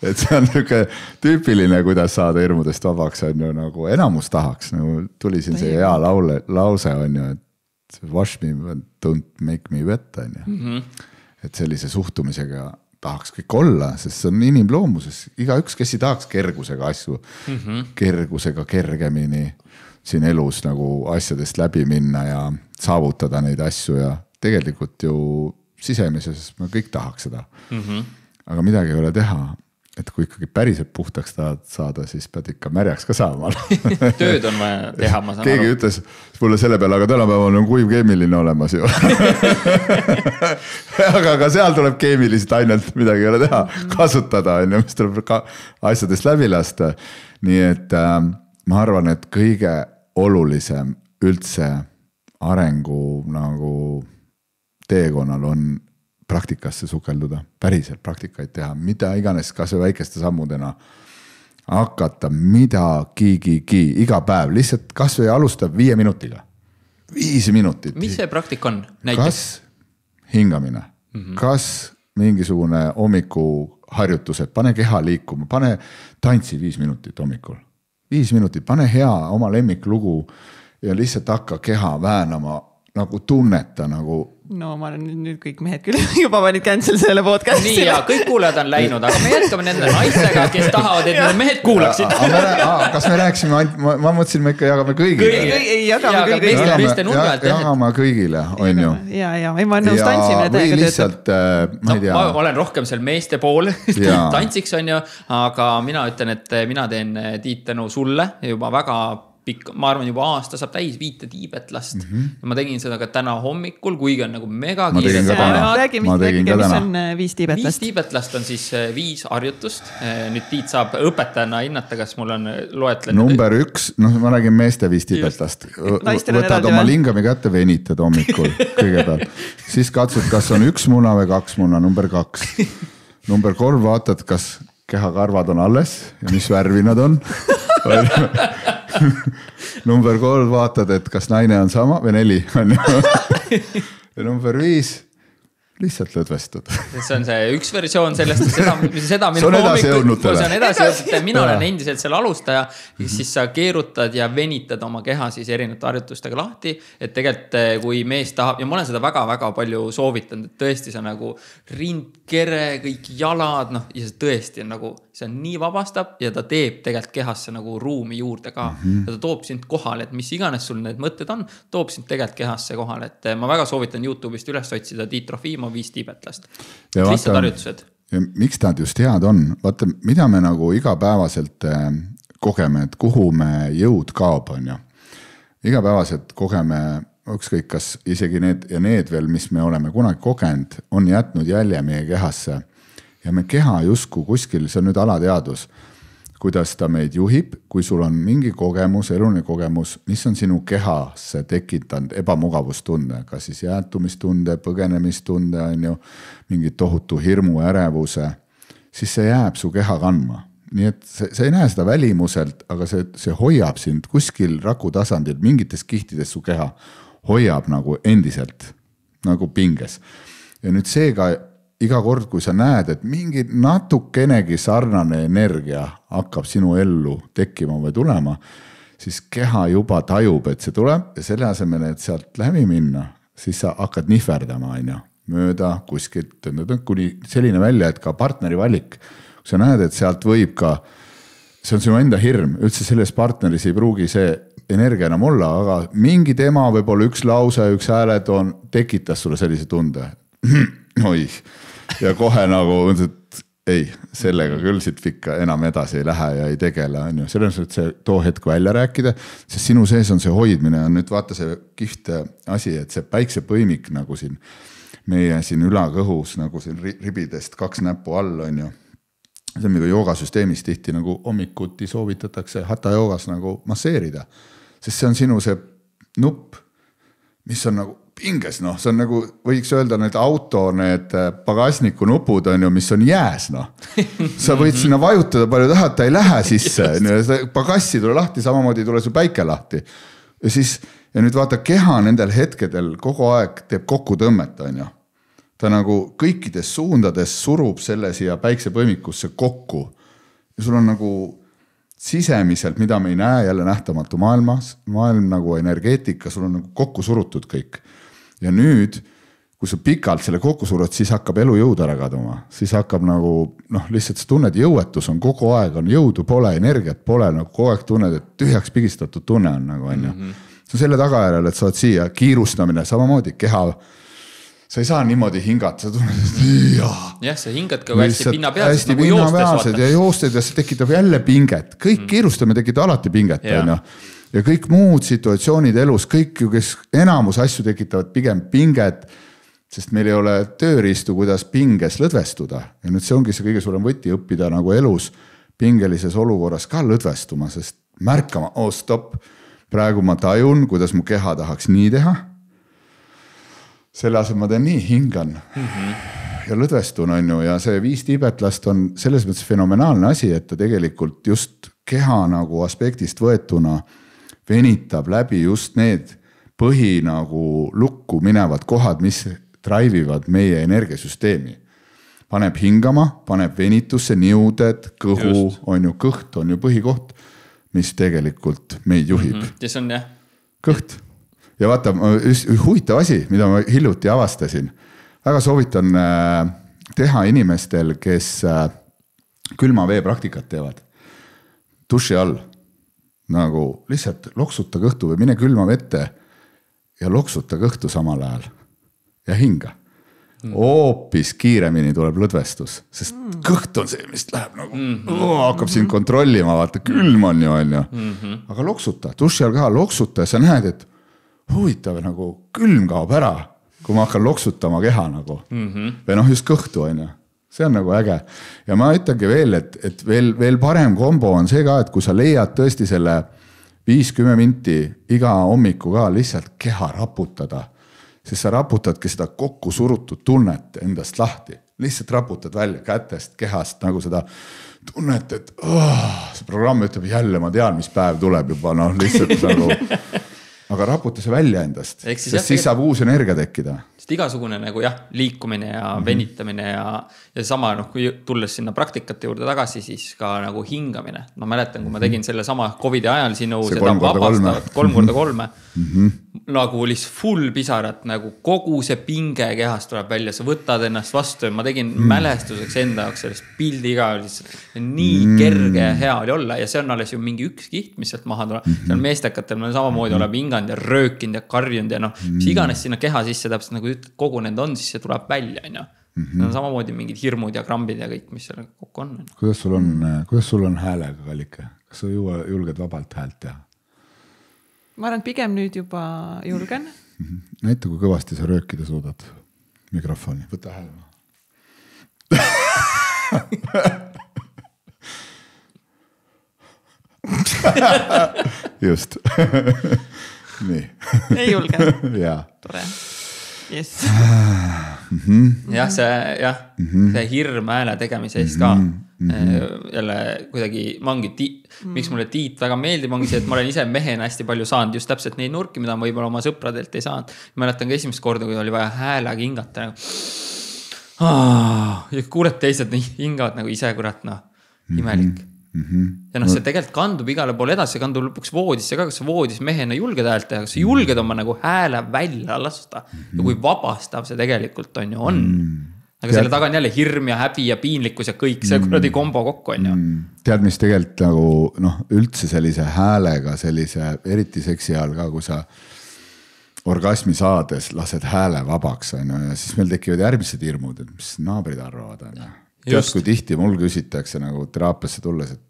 Et see on niisugune tüüpiline, kuidas saada hirmudest vabaks, on ju, nagu enamus tahaks. Nagu tuli siin see hea lause, on ju, et wash me, don't make me wet, on ju. Et sellise suhtumisega tahaks kõik olla, sest see on inimloomuses. Iga üks, kes ei tahaks kergusega asju, kergusega kergemini siin elus nagu asjadest läbi minna ja saavutada neid asju ja tegelikult ju sisemises me kõik tahaks seda. Aga midagi ei ole teha, et kui ikkagi päriselt puhtaks tahad saada, siis pead ikka märjaks ka saama. Tööd on vaja teha, ma saan Keegi aru. Ütles mulle selle peale, aga tänapäeval on kuiv keemiline olemas ju. Aga ka seal tuleb keemilist ainult midagi ei ole teha, kasutada, mis tuleb ka asjadest läbi lasta. Nii et ma arvan, et kõige olulisem üldse arengu nagu teekonnal on praktikasse sukelduda, päriselt praktikaid teha, mida iganes kas või väikeste sammudena hakata midagigi iga päev, lihtsalt kas või alustab 5 minutiga. 5 minutit. Mis see praktik on? Näiteks? Kas hingamine, kas mingisugune hommikuharjutused, pane keha liikuma, pane tantsi 5 minutit hommikul. 5 minutit, pane hea oma lemmiklugu ja lihtsalt hakka keha väänama, nagu tunneta nagu. No ma olen nüüd kõik mehed küll juba panid cancel selle podcastile. Nii ja kõik kuulajad on läinud, aga me jätkame nende naistega, kes tahavad, et need mehed kuulaksid. Kas me rääksime, ma mõtlesin, me ikka jagame kõigile. Jagame kõigile, on ju. Ja ma nõus tantsimine või lihtsalt, ma ei tea. Ma olen rohkem seal meeste pool, tantsiks on ju, aga mina ütlen, et mina teen Tiit tänu sulle juba väga pikk, ma arvan juba aasta saab täis 5 tiibetlast. Ja ma tegin seda ka täna hommikul, kuigi on nagu mega kiire. Räägi, mis on 5 tiibetlast? 5 tiibetlast on siis 5 harjutust. Nüüd Tiit saab õpetajana hinnata, kas mul on loetlenud. Number 1, ma räägin meeste 5 tiibetlast. Võtad oma lingami kätte, venitad hommikul kõigepealt. Siis katsud, kas on 1 muna või 2 muna, number 2. Number 3 vaatad, kas kehakarvad on alles ja mis värvi nad on. Number 3 vaatad, et kas naine on sama või 4 on ju. Ja number 5 lihtsalt lõdvestud. See on see üks versioon sellest, seda see on edasi jõudnutele. Mina olen endiselt seal alustaja, siis sa keerutad ja venitad oma keha siis erinevate harjutustega lahti, et tegelikult kui mees tahab, ja ma olen seda väga-väga palju soovitanud, et tõesti see nagu rindkere, kõik jalad, ja see tõesti on nagu, see on nii vabastab ja ta teeb tegelikult kehasse nagu ruumi juurde ka. Ja ta toob sind kohale, et mis iganes sul need mõtted on, toob sind tegelikult kehasse kohale, et ma väga soovitan YouTube'ist üles otsida Tiit Trofimov 5 tiibetlast. Lihtsalt harjutused. Miks nad just head on? Vaata, mida me nagu igapäevaselt kogeme, et kuhu me jõud kaob on ju. Igapäevaselt kogeme, ükskõik kas isegi need ja need veel, mis me oleme kunagi kogenud, on jätnud jälje meie kehasse. Ja me keha justkui kuskil, see on nüüd alateadus, kuidas ta meid juhib, kui sul on mingi kogemus, eluline kogemus, mis on sinu kehasse tekitanud ebamugavustunde, kas siis jäätumistunde, põgenemistunde on ju, mingi tohutu hirmu, ärevuse, siis see jääb su keha kandma. Nii et see ei näe seda välimuselt, aga see hoiab sind kuskil raku tasandil, mingites kihtides su keha hoiab nagu endiselt, nagu pinges. Ja nüüd seega iga kord, kui sa näed, et mingi natukenegi sarnane energia hakkab sinu ellu tekkima või tulema, siis keha juba tajub, et see tuleb ja selle asemel, et sealt läbi minna, siis sa hakkad nihverdama, mööda kuskilt, kuni selline välja, et ka partneri valik, kui sa näed, et sealt võib ka, see on sinu enda hirm, üldse selles partneris ei pruugi see energia enam olla, aga mingi tema võib-olla üks lause, üks hääletoon tekitas sulle sellise tunde. Oih. Ja kohe nagu, et ei, sellega küll siit pikka enam edasi ei lähe ja ei tegele. Selles on see too hetk välja rääkida, sest sinu sees on see hoidmine. Ja nüüd vaata see kiht asi, et see päiksepõimik nagu siin meie siin ülakõhus nagu siin ribidest 2 näppu all on ju. See on mida joogasüsteemis tihti nagu hommikuti soovitatakse hatha joogas nagu masseerida. Sest see on sinu see nupp, mis on nagu pinges, see on nagu, võiks öelda need auto, need pagasniku nupud on ju, mis on jääs, Sa võid sinna vajutada palju tahad, ta ei lähe sisse, pagassi tule lahti, samamoodi tule su päike lahti. Ja nüüd vaata, keha nendel hetkedel kogu aeg teeb kokku tõmmet, on ju. Ta nagu kõikides suundades surub selle siia päiksepõimikusse kokku. Ja sul on nagu sisemiselt, mida me ei näe jälle nähtamatu maailm nagu energeetika, sul on nagu kokku surutud kõik. Ja nüüd, kui sa pikalt selle kokku surud, siis hakkab elu jõud ära kaduma. Siis hakkab nagu, lihtsalt see tunned jõuetus on kogu aeg, on jõudu pole, energiat pole, nagu kogu aeg tunned, et tühjaks pigistatud tunne on nagu on ju. See on selle tagajärjel, et sa oled siia kiirustamine, samamoodi keha, sa ei saa niimoodi hingata, sa tunned, et jah, sa hingad ka hästi pinnapealsed, nagu joostes ja joosted ja see tekitab jälle pinget. Kõik kiirustamine tekitab alati pinget, on ju. Ja kõik muud situatsioonid elus, kõik ju, kes enamus asju tekitavad pigem pinget, sest meil ei ole tööriistu, kuidas pinges lõdvestuda. Ja nüüd see ongi see kõige suurem võti õppida nagu elus pingelises olukorras ka lõdvestuma, sest märkama, stopp, praegu ma tajun, kuidas mu keha tahaks nii teha. Selle asemel ma teen nii, hingan ja lõdvestun on ju ja see 5 tiibetlast on selles mõttes fenomenaalne asi, et ta tegelikult just keha nagu aspektist võetuna venitab läbi just need põhi nagu lukku minevad kohad, mis drive'ivad meie energiasüsteemi. Paneb hingama, paneb venitusse, niuded, kõhu, on ju kõht, on ju põhikoht, mis tegelikult meid juhib. See on jah. Kõht. Ja vaata, huvitav asi, mida ma hiljuti avastasin. Väga soovitan teha inimestel, kes külma vee praktikat teevad. Duši all. Nagu lihtsalt loksuta kõhtu või mine külma vette ja loksuta kõhtu samal ajal ja hinga. hoopis kiiremini tuleb lõdvestus, sest kõht on see, mis läheb nagu, hakkab sind kontrollima, vaata, külm on ju, aga loksuta, duši all ka loksuta ja sa näed, et huvitav nagu külm kaob ära, kui ma hakkan loksutama keha nagu, või noh, just kõhtu on ju, see on nagu äge. Ja ma ütlengi veel, et veel parem kombo on see ka, et kui sa leiad tõesti selle 5-10 minti iga hommiku ka lihtsalt keha raputada, siis sa raputadki seda kokku surutud tunnet endast lahti. Lihtsalt raputad välja kätest, kehast nagu seda tunnet, et see programm ütleb jälle, ma tean, mis päev tuleb juba, noh lihtsalt nagu, aga raputa see välja endast, sest siis saab uus energia tekkida. Sest igasugune nagu liikumine ja venitamine ja sama, kui tulles sinna praktikate juurde tagasi, siis ka nagu hingamine. Ma mäletan, kui ma tegin selle sama COVID ajal sinu seda vabastavat 3x3, nagu oli full pisarat, nagu kogu see pinge kehast tuleb välja, sa võtad ennast vastu ja ma tegin mälestuseks enda jaoks sellest pildi iga nii kerge ja hea oli olla ja see on alles ju mingi üks kiht, mis sealt maha tuleb. Seal meestekatel me samamoodi oleme hinganud ja röökinud ja karjunud ja mis iganes sinna keha sisse täpselt nagu kogunenud on, siis see tuleb välja. See on samamoodi mingid hirmud ja krambid ja kõik, mis selle kokku on. Kuidas sul on häälega, Kallike? Kas sa julged vabalt häält teha? Ma arvan, pigem nüüd juba julgen. Näita, kui kõvasti sa röökida suudad mikrofoni. Võta hääle. Just. Nii. Ei julge. Jaa. Tore. Yes. Jah, see hirm hääle tegemise eest ka. Jälle kuidagi miks mulle Tiit väga meeldib, ongi see, et ma olen ise mehena hästi palju saanud just täpselt neid nurki, mida ma võib-olla oma sõpradelt ei saanud. Ma mäletan ka esimest korda, kui oli vaja häälega hingata. Ja kuuled teised hingavad nagu ise kurat, imelik. Ja see tegelikult kandub igale poole edasi, see kandub lõpuks voodisse ka, kas sa voodis mehena julged häält teha, kas sa julged oma nagu hääle välja lasta ja kui vabastav see tegelikult on ju on. Aga selle taga on jälle hirm ja häbi ja piinlikkus ja kõik see kuradi kombo kokku on ju. Tead, mis tegelikult nagu üldse sellise häälega, sellise eriti seksi ajal ka, kui sa orgasmi saades lased hääle vabaks on ju, ja siis meil tekivad järgmised hirmud, et mis naabrid arvavad on ju. Tead, kui tihti mul küsitakse nagu teraapiasse tulles, et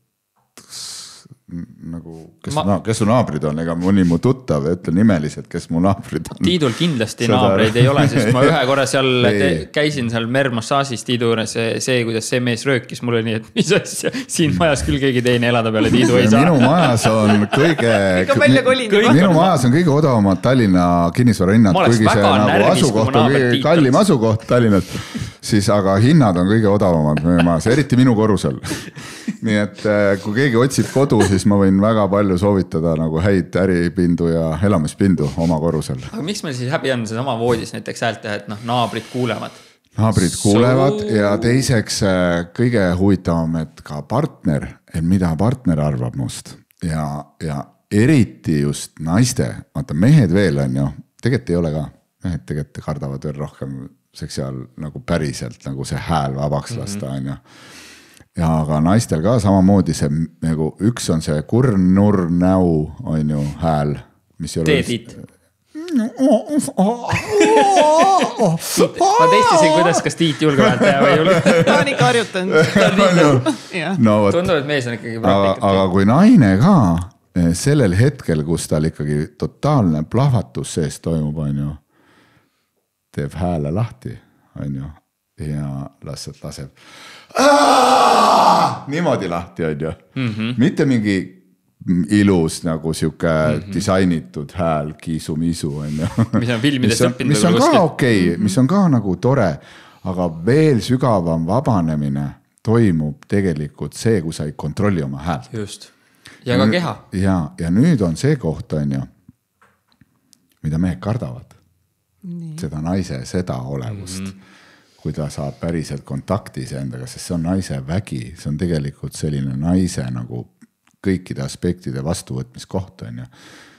nagu, kes su naabrid on, ega mõni mu tuttav ütlen nimeliselt, kes mu naabrid on. Tiidul kindlasti naabreid ei ole, sest ma ühe korra seal käisin seal mermassaasis Tiidu juures, see, kuidas see mees röökis mulle nii, et mis asja, siin majas küll keegi teine elada peale Tiidu ei saa. Minu majas on kõige odavamad Tallinna kinnisvarahinnad, kuigi see nagu asukoht on kõige kallim asukoht Tallinnat, siis aga hinnad on kõige odavamad meie majas, eriti minu korrusel. Nii et kui keegi otsib kodu, siis ma võin väga palju soovitada nagu häid äripindu ja elamispindu oma korrusel. Aga miks meil siis häbi on see sama voodis näiteks häält teha, et naabrid kuulevad? Naabrid kuulevad ja teiseks kõige huvitavam, et ka partner, et mida partner arvab must. Ja eriti just naiste, vaata mehed veel on ju, tegelikult ei ole ka, mehed tegelikult kardavad veel rohkem seksiaal nagu päriselt nagu see hääl vabaks lasta on ju. Ja aga naistel ka samamoodi see nagu üks on see kurnur näu on ju hääl, mis ei ole... Tiit. Ma testisin, kuidas kas Tiit julge häält teha või julge. Ta on ikka harjutanud. Tundub, et mees on ikkagi praktikat. Aga kui naine ka sellel hetkel, kus tal ikkagi totaalne plahvatus sees toimub on ju, teeb hääle lahti on ju ja laseb niimoodi lahti on ju. Mitte mingi ilus nagu siuke disainitud hääl, kiisu-miisu on ju. Mis on filmides õppinud. Mis on ka okei, mis on ka nagu tore, aga veel sügavam vabanemine toimub tegelikult see, kui sa ei kontrolli oma häält. Just. Ja ka keha. Ja nüüd on see koht on ju, mida mehed kardavad. Seda naise, seda olevust. Kui ta saab päriselt kontakti iseendaga, sest see on naise vägi, see on tegelikult selline naise nagu kõikide aspektide vastuvõtmiskoht on ju.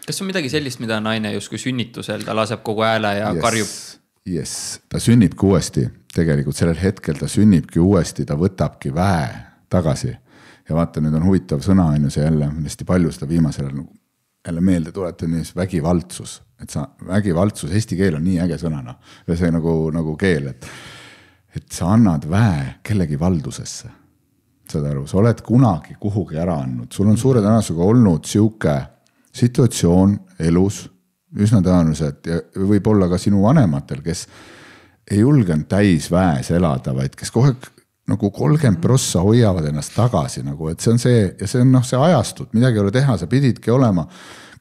Kas on midagi sellist, mida naine justkui sünnitusel, ta laseb kogu hääle ja karjub? Yes, ta sünnibki uuesti, tegelikult sellel hetkel ta sünnibki uuesti, ta võtabki väe tagasi ja vaata, nüüd on huvitav sõna on ju see jälle, hästi palju seda viimasel nagu jälle meelde tuletan vägivaldsus, et sa vägivaldsus, eesti keel on nii äge sõnana ja see nagu keel, et et sa annad väe kellegi valdusesse. Saad aru, sa oled kunagi kuhugi ära andnud, sul on suure tõenäosusega olnud siuke situatsioon elus, üsna tõenäoliselt ja võib olla ka sinu vanematel, kes ei julgenud täis väes elada, vaid kes kohe nagu 30% hoiavad ennast tagasi, nagu, et see on see, ja see on see ajastud, midagi ei ole teha, sa pididki olema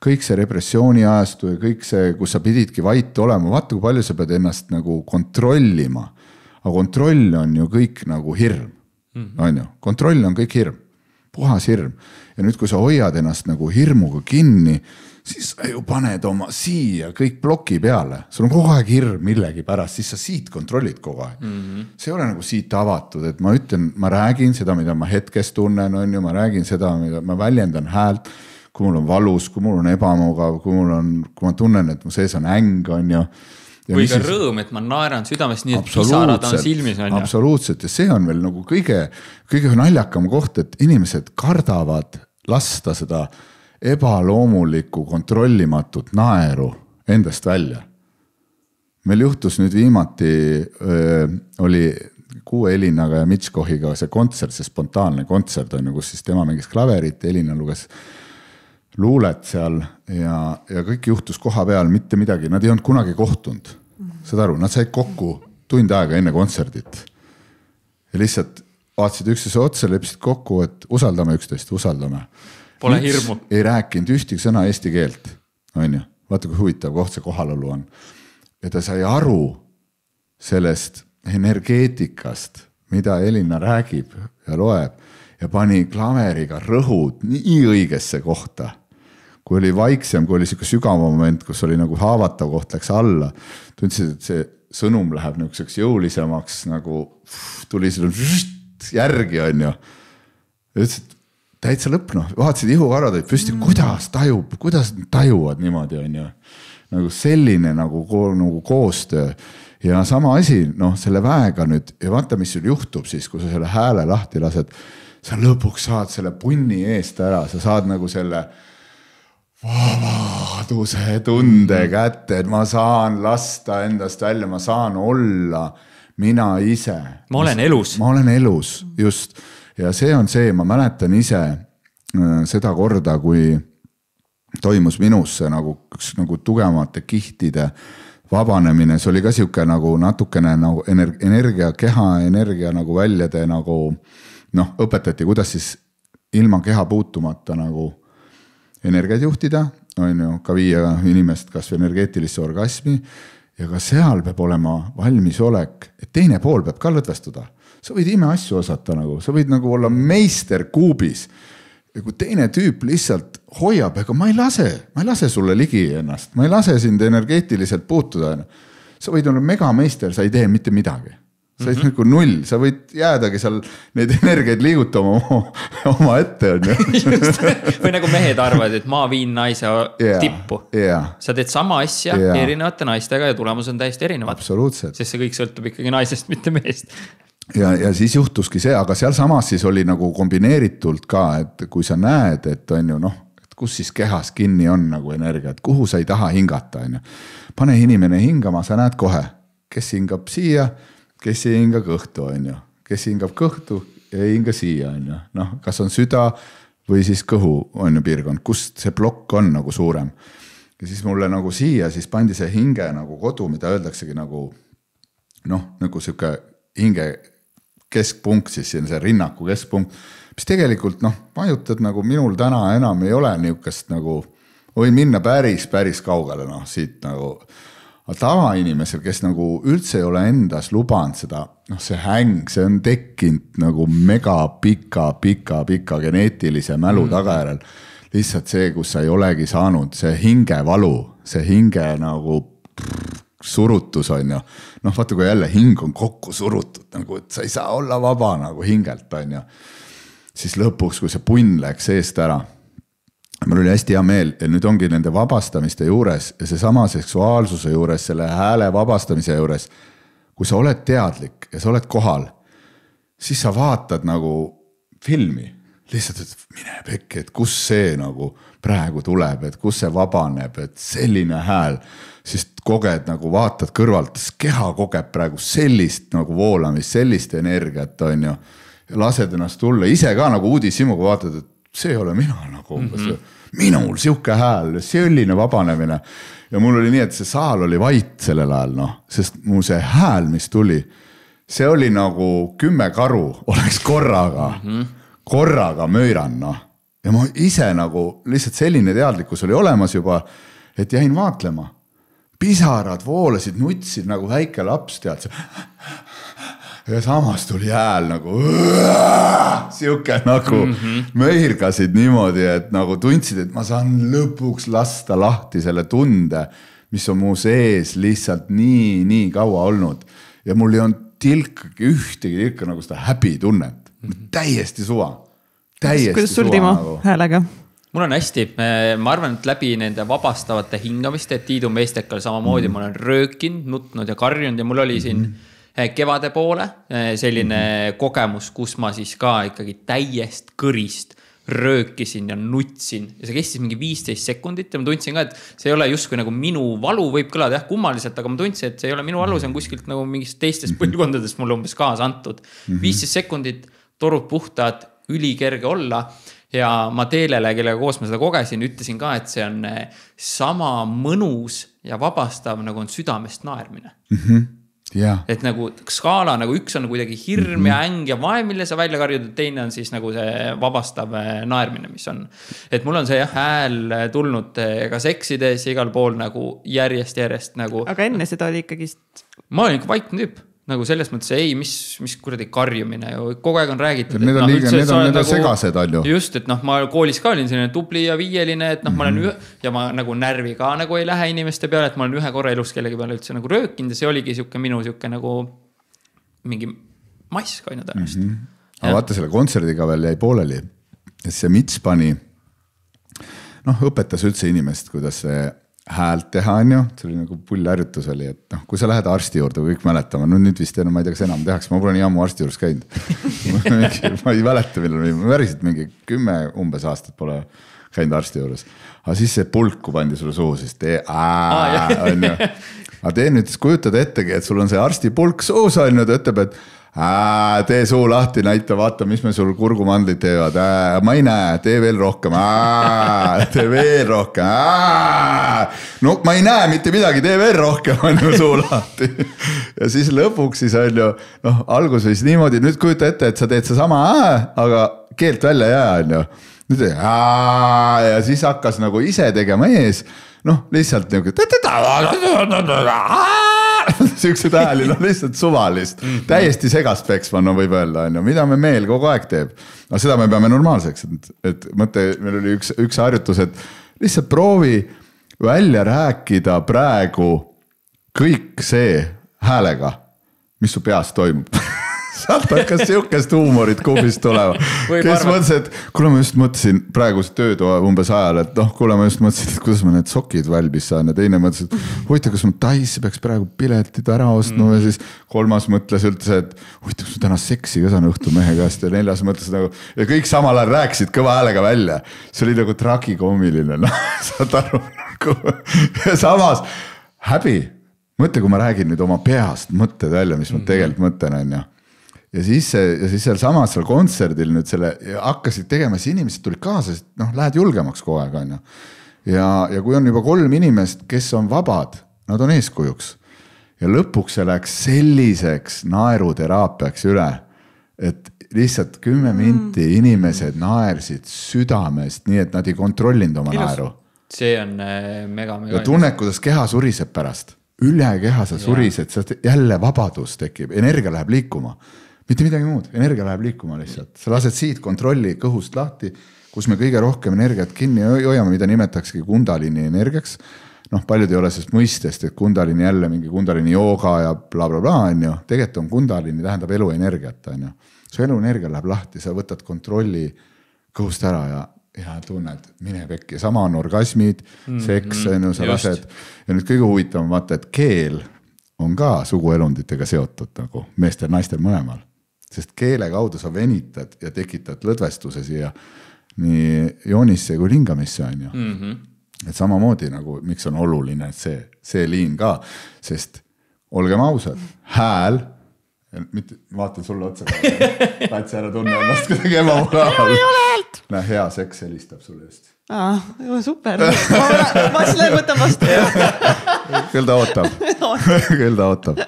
kõik see repressiooni ajastu ja kõik see, kus sa pididki vait olema, vaata kui palju sa pead ennast nagu kontrollima, aga kontroll on ju kõik nagu hirm, on ju, kontroll on kõik hirm, puhas hirm ja nüüd, kui sa hoiad ennast nagu hirmuga kinni, siis sa ju paned oma siia kõik ploki peale, sul on kogu aeg hirm millegi pärast, siis sa siit kontrollid kogu aeg. See ei ole nagu siit avatud, et ma ütlen, ma räägin seda, mida ma hetkes tunnen, on ju, ma räägin seda, mida ma väljendan häält, kui mul on valus, kui mul on ebamugav, kui ma tunnen, et mu sees on äng, on ju. Või ka rõõm, et ma naeran südamest nii, et pisarad on silmis. On absoluutselt, ja see on veel nagu kõige naljakam koht, et inimesed kardavad lasta seda ebaloomulikku kontrollimatut naeru endast välja. Meil juhtus nüüd viimati, oli Kuue Elinaga ja Mitchkohiga see kontsert, see spontaanne kontsert on ju, kus siis tema mängis klaverit, Elina luges luulet seal ja kõik juhtus koha peal, mitte midagi, nad ei olnud kunagi kohtunud. Saad aru, nad said kokku tund aega enne kontserdit ja lihtsalt vaatasid üksteise otsa, leppisid kokku, et usaldame üksteist, usaldame. Pole hirmu. Ei rääkinud ühtegi sõna eesti keelt, on ju, vaata kui huvitav koht see kohalolu on. Ja ta sai aru sellest energeetikast, mida Elina räägib ja loeb ja pani klaveriga rõhud nii õigesse kohta. Kui oli vaiksem, kui oli siuke sügav moment, kus oli nagu haavatav koht läks alla, tundsid, et see sõnum läheb niiseks jõulisemaks, nagu tuli selle järgi, on ju. Ja ütlesid, täitsa lõpno, vaatasid ihukarvad, et püsti, kuidas tajuvad niimoodi, on ju. Nagu selline nagu koostöö. Ja sama asi, selle väega nüüd, ja vaata, mis sul juhtub siis, kui sa selle hääle lahti lased, sa lõpuks saad selle punni eest ära, sa saad nagu selle vabaduse tunde kätte, et ma saan lasta endast välja, ma saan olla mina ise. Ma olen elus. Ma olen elus, just. Ja see on see, ma mäletan ise seda korda, kui toimus minusse nagu tugevamate kihtide vabanemine, see oli ka siuke nagu natukene nagu energia, keha energia nagu väljade nagu õpetati, kuidas siis ilma keha puutumata nagu energiat juhtida, on ju, ka viia inimest kas energeetilisse orgasmi ja ka seal peab olema valmisolek, et teine pool peab ka lõdvestuda. Sa võid ime asju osata nagu, sa võid nagu olla meister kuubis ja kui teine tüüp lihtsalt hoiab, ega ma ei lase sulle ligi ennast, ma ei lase sind energeetiliselt puutuda. Sa võid olla megameister, sa ei tee mitte midagi. Sa oled nagu null, sa võid jäädagi seal neid energiaid liigutama oma ette. On ju. Või nagu mehed arvad, et ma viin naise tippu. Sa teed sama asja erinevate naistega ja tulemus on täiesti erinevad. Absoluutselt. Sest see kõik sõltub ikkagi naisest, mitte meest. Ja siis juhtuski see, aga seal samas siis oli nagu kombineeritult ka, et kui sa näed, et on ju et kus siis kehas kinni on nagu energia, et kuhu sa ei taha hingata, on ju. Pane inimene hingama, sa näed kohe, kes hingab siia, kes ei hinga kõhtu, on ju. Kes hingab kõhtu ja ei hinga siia, on ju. Kas on süda või siis kõhu on ju piirkond, kust see plokk on nagu suurem. Ja siis mulle nagu siia siis pandi see hinge nagu kodu, mida öeldaksegi nagu nagu siuke hinge keskpunkt, siis see rinnaku keskpunkt, mis tegelikult vajutad nagu minul täna enam ei ole niukest nagu, võin minna päris kaugele siit nagu tavainimesel, kes nagu üldse ei ole endas lubanud seda, see häng, see on tekkinud nagu mega pika geneetilise mälu tagajärel. Lihtsalt see, kus sa ei olegi saanud, see hingevalu, see hinge nagu surutus on ju. Vaata, kui jälle hing on kokku surutud, nagu, et sa ei saa olla vaba nagu hingelt on ju. Siis lõpuks, kui see punn läks eest ära, mul oli hästi hea meel, et nüüd ongi nende vabastamiste juures ja see sama seksuaalsuse juures, selle hääle vabastamise juures, kui sa oled teadlik ja sa oled kohal, siis sa vaatad nagu filmi. lihtsalt, et mine pekki, et kus see nagu praegu tuleb, et kus see vabaneb, et selline hääl, siis koged nagu vaatad kõrvalt, keha kogeb praegu sellist nagu voolamist, sellist energiat on ju, ja lased ennast tulla, ise ka nagu uudishimuga vaatad, et see ei ole mina nagu minul siuke hääl, selline vabanemine ja mul oli nii, et see saal oli vait sellel ajal, noh, sest mu see hääl, mis tuli, see oli nagu 10 karu oleks korraga möiran, noh. Ja ma ise nagu lihtsalt selline teadlikkus oli olemas juba, et jäin vaatlema. Pisarad voolasid, nutsid nagu väike laps, tead see. Ja samas tuli hääl nagu siuke nagu möirgasid niimoodi, et nagu tundsid, et ma saan lõpuks lasta lahti selle tunde, mis on mu sees lihtsalt nii kaua olnud. Ja mul ei olnud ühtegi nagu seda häbi tunnet. Täiesti suva. Kuidas sul Timo häälega? Mul on hästi, ma arvan, et läbi nende vabastavate hingamiste, et Tiidu meestekal samamoodi ma olen röökinud, nutnud ja karjunud ja mul oli siin kevade poole selline kogemus, kus ma siis ka ikkagi täiest kõrist röökisin ja nutsin ja see kestis mingi 15 sekundit ja ma tundsin ka, et see ei ole justkui nagu minu valu, võib kõlada jah kummaliselt, aga ma tundsin, et see ei ole minu valu, see on kuskilt nagu mingist teistest põlvkondadest mulle umbes kaasa antud. 15 sekundit, torud puhtad, ülikerge olla ja ma Teelele, kellega koos ma seda kogesin, ütlesin ka, et see on sama mõnus ja vabastav, nagu on südamest naermine. Yeah. Et nagu skaala, nagu üks on kuidagi hirm ja äng ja vaev, mille sa välja karjud, teine on siis nagu see vabastav naermine, mis on. Et mul on see hääl tulnud ka seksides igal pool nagu järjest nagu. Aga enne seda oli ikkagi... Ma olin ikka vaikne tüüp. Nagu selles mõttes ei, mis kuradi karjumine ju kogu aeg on räägitud. Need on nagu, segased on ju. Just, et ma koolis ka olin selline tubli ja viieline, et ma olen ja ma nagu närvi ka nagu ei lähe inimeste peale, et ma olen ühe korra elus kellegi peale üldse nagu röökinud ja see oligi minu nagu mingi mask ainu tõenäoliselt. Aga vaata selle kontserdiga veel jäi pooleli, et see Mits pani, õpetas üldse inimest, kuidas see häält teha on ju, see oli nagu pullärjutus oli, et kui sa lähed arsti juurde, kõik mäletama, nüüd vist enam, ma ei tea, kas enam tehaks, ma pole nii ammu arsti juures käinud. Ma ei mäleta, millal ma väriselt mingi 10 umbes aastat pole käinud arsti juures. Aga siis see pulku pandi sulle suhu, siis tee on ju. Aga tee nüüd, kujutad ettegi, et sul on see arsti pulk suus on ju, ta ütleb, et tee suu lahti, näita, vaata, mis me sul kurgumandlid teevad. Ma ei näe, tee veel rohkem. Tee veel rohkem. No ma ei näe mitte midagi, tee veel rohkem on ju suu lahti. Ja siis lõpuks siis on ju, algus võis niimoodi, nüüd kujuta ette, et sa teed see sama, aga keelt välja jää on ju. Nüüd ja siis hakkas nagu ise tegema ees, lihtsalt nagu siuksed hääli, lihtsalt suvalist, täiesti segast peksma, võib öelda, mida me meel kogu aeg teeb. No seda me peame normaalseks, et mõte, meil oli üks harjutus, et lihtsalt proovi välja rääkida praegu kõik see häälega, mis su peas toimub. Saalt hakkas siukest huumorit kuubist tulema. Kes mõtles, et kuule ma just mõtlesin praegu tööd umbes ajal, et kuule ma just mõtlesin, et kuidas ma need sokid valmis saan ja teine mõtles, et huvita, kas ma Taisse peaks praegu piletid ära ostnu ja siis kolmas mõtles üldse, et huvita, kas ma täna seksi ka saan õhtu mehe käest ja neljas mõtles nagu ja kõik samal ajal rääkisid kõva häälega välja. See oli nagu tragikoomiline, saad aru nagu ja samas häbi, mõtle, kui ma räägin nüüd oma peast mõtted välja, mis ma tegelikult mõtlen on ju. Ja siis seal samas seal kontserdil nüüd selle hakkasid tegema, siis inimesed tulid kaasa, sest lähed julgemaks kogu aeg on ju. Ja kui on juba 3 inimest, kes on vabad, nad on eeskujuks. Ja lõpuks see läks selliseks naeruteraapiaks üle, et lihtsalt 10 minti inimesed naersid südamest, nii et nad ei kontrollinud oma naeru. See on mega. Ja tunned, kuidas keha suriseb pärast. Üle keha sa surised, jälle vabadus tekib, energia läheb liikuma. Mitte midagi muud, energia läheb liikuma lihtsalt. Sa lased siit kontrolli kõhust lahti, kus me kõige rohkem energiat kinni hoiame, mida nimetakski kundalini energiaks. Paljud ei ole sest mõistest, et kundalini jälle mingi kundalini jooga ja bla bla bla on ju. Tegelikult on kundalini, tähendab eluenergiat on ju. Su eluenergia läheb lahti, sa võtad kontrolli kõhust ära ja tunned, mine pekki. Sama on orgasmid, seks, sa lased. Ja nüüd kõige huvitavam vaata, et keel on ka suguelunditega seotud nagu meestel, naistel mõlemal. sest keele kaudu sa venitad ja tekitad lõdvestuse siia nii joonisse kui lingamisse on ju. Et samamoodi nagu, miks on oluline see liin ka, sest olgem ausad, hääl, mitte, vaatan sulle otsa, Katsi ära tunne ennast kuidagi ebamoraalne. Näe, hea seks helistab sulle just. Super, ma selle võtan vastu. Küll ta ootab.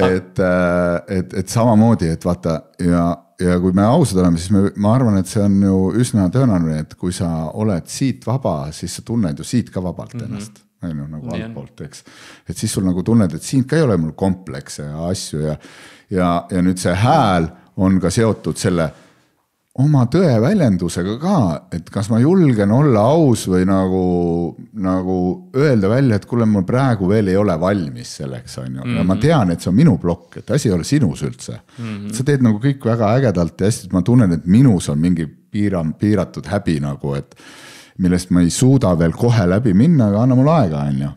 Et samamoodi, et vaata ja kui me ausad oleme, siis ma arvan, et see on ju üsna tõenäoline, et kui sa oled siit vaba, siis sa tunned ju siit ka vabalt ennast. Nagu altpoolt, eks. Et siis sul nagu tunned, et siin ka ei ole mul komplekse ja asju ja nüüd see hääl on ka seotud selle oma tõe väljendusega ka, et kas ma julgen olla aus või nagu öelda välja, et kuule, mul praegu veel ei ole valmis selleks, on ju. Ja ma tean, et see on minu blokk, et asi ei ole sinus üldse. Sa teed nagu kõik väga ägedalt ja hästi, et ma tunnen, et minus on mingi piiratud häbi nagu, et millest ma ei suuda veel kohe läbi minna, aga anna mul aega, on ju.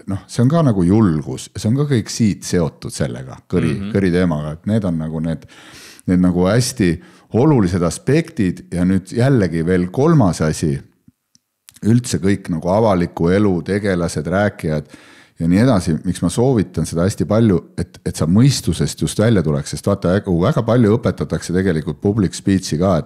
Noh, see on ka nagu julgus, see on ka kõik siit seotud sellega, kõri teemaga, et need on nagu need nagu hästi olulised aspektid ja nüüd jällegi veel kolmas asi, üldse kõik nagu avaliku elu, tegelased, rääkijad ja nii edasi, miks ma soovitan seda hästi palju, et sa mõistusest just välja tuleks, sest vaata, väga palju õpetatakse tegelikult public speech'i ka,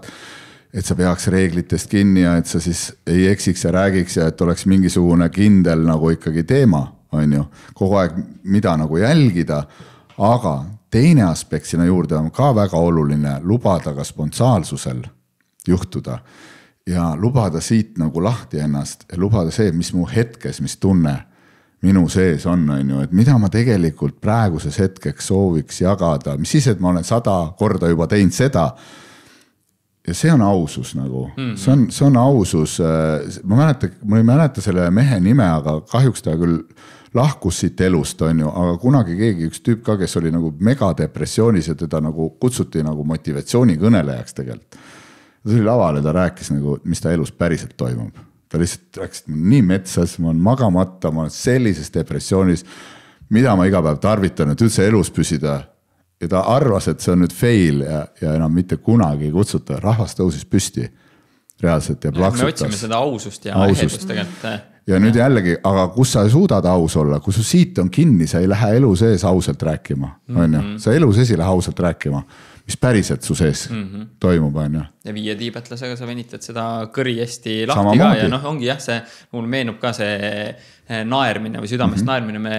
et sa peaks reeglitest kinni ja et sa siis ei eksiks ja räägiks ja et oleks mingisugune kindel nagu ikkagi teema, on ju, kogu aeg mida nagu jälgida, aga teine aspekt sinna juurde on ka väga oluline lubada ka spontaansusel juhtuda ja lubada siit nagu lahti ennast ja lubada see, mis mu hetkes, mis tunne minu sees on ju, et mida ma tegelikult praeguses hetkeks sooviks jagada, mis siis, et ma olen 100 korda juba teinud seda. Ja see on ausus nagu, see on ausus, ma ei mäleta selle mehe nime, aga kahjuks ta küll lahkus siit elust, on ju, aga kunagi keegi üks tüüp ka, kes oli nagu megadepressioonis ja teda nagu kutsuti nagu motivatsiooni kõnelejaks tegelikult. Ta tuli lavale, ta rääkis nagu, mis ta elus päriselt toimub. Ta lihtsalt rääkis, et ma nii metsas, ma olen magamata, ma olen sellises depressioonis, mida ma iga päev tarvitan, et üldse elus püsida. Ja ta arvas, et see on nüüd fail ja enam mitte kunagi kutsuta. Rahvas tõusis püsti reaalselt ja plaksutas. Me otsime seda ausust ja ehedust tegelikult. Ja nüüd jällegi, aga kus sa suudad aus olla, kui su siit on kinni, sa ei lähe elu sees ausalt rääkima. Sa elu sees ei lähe ausalt rääkima, mis päriselt su sees toimub. Ja 5 tiibetlasega sa venitad seda kõri hästi lahti ka ja ongi jah, see mul meenub ka see naermine või südamest naermine. Me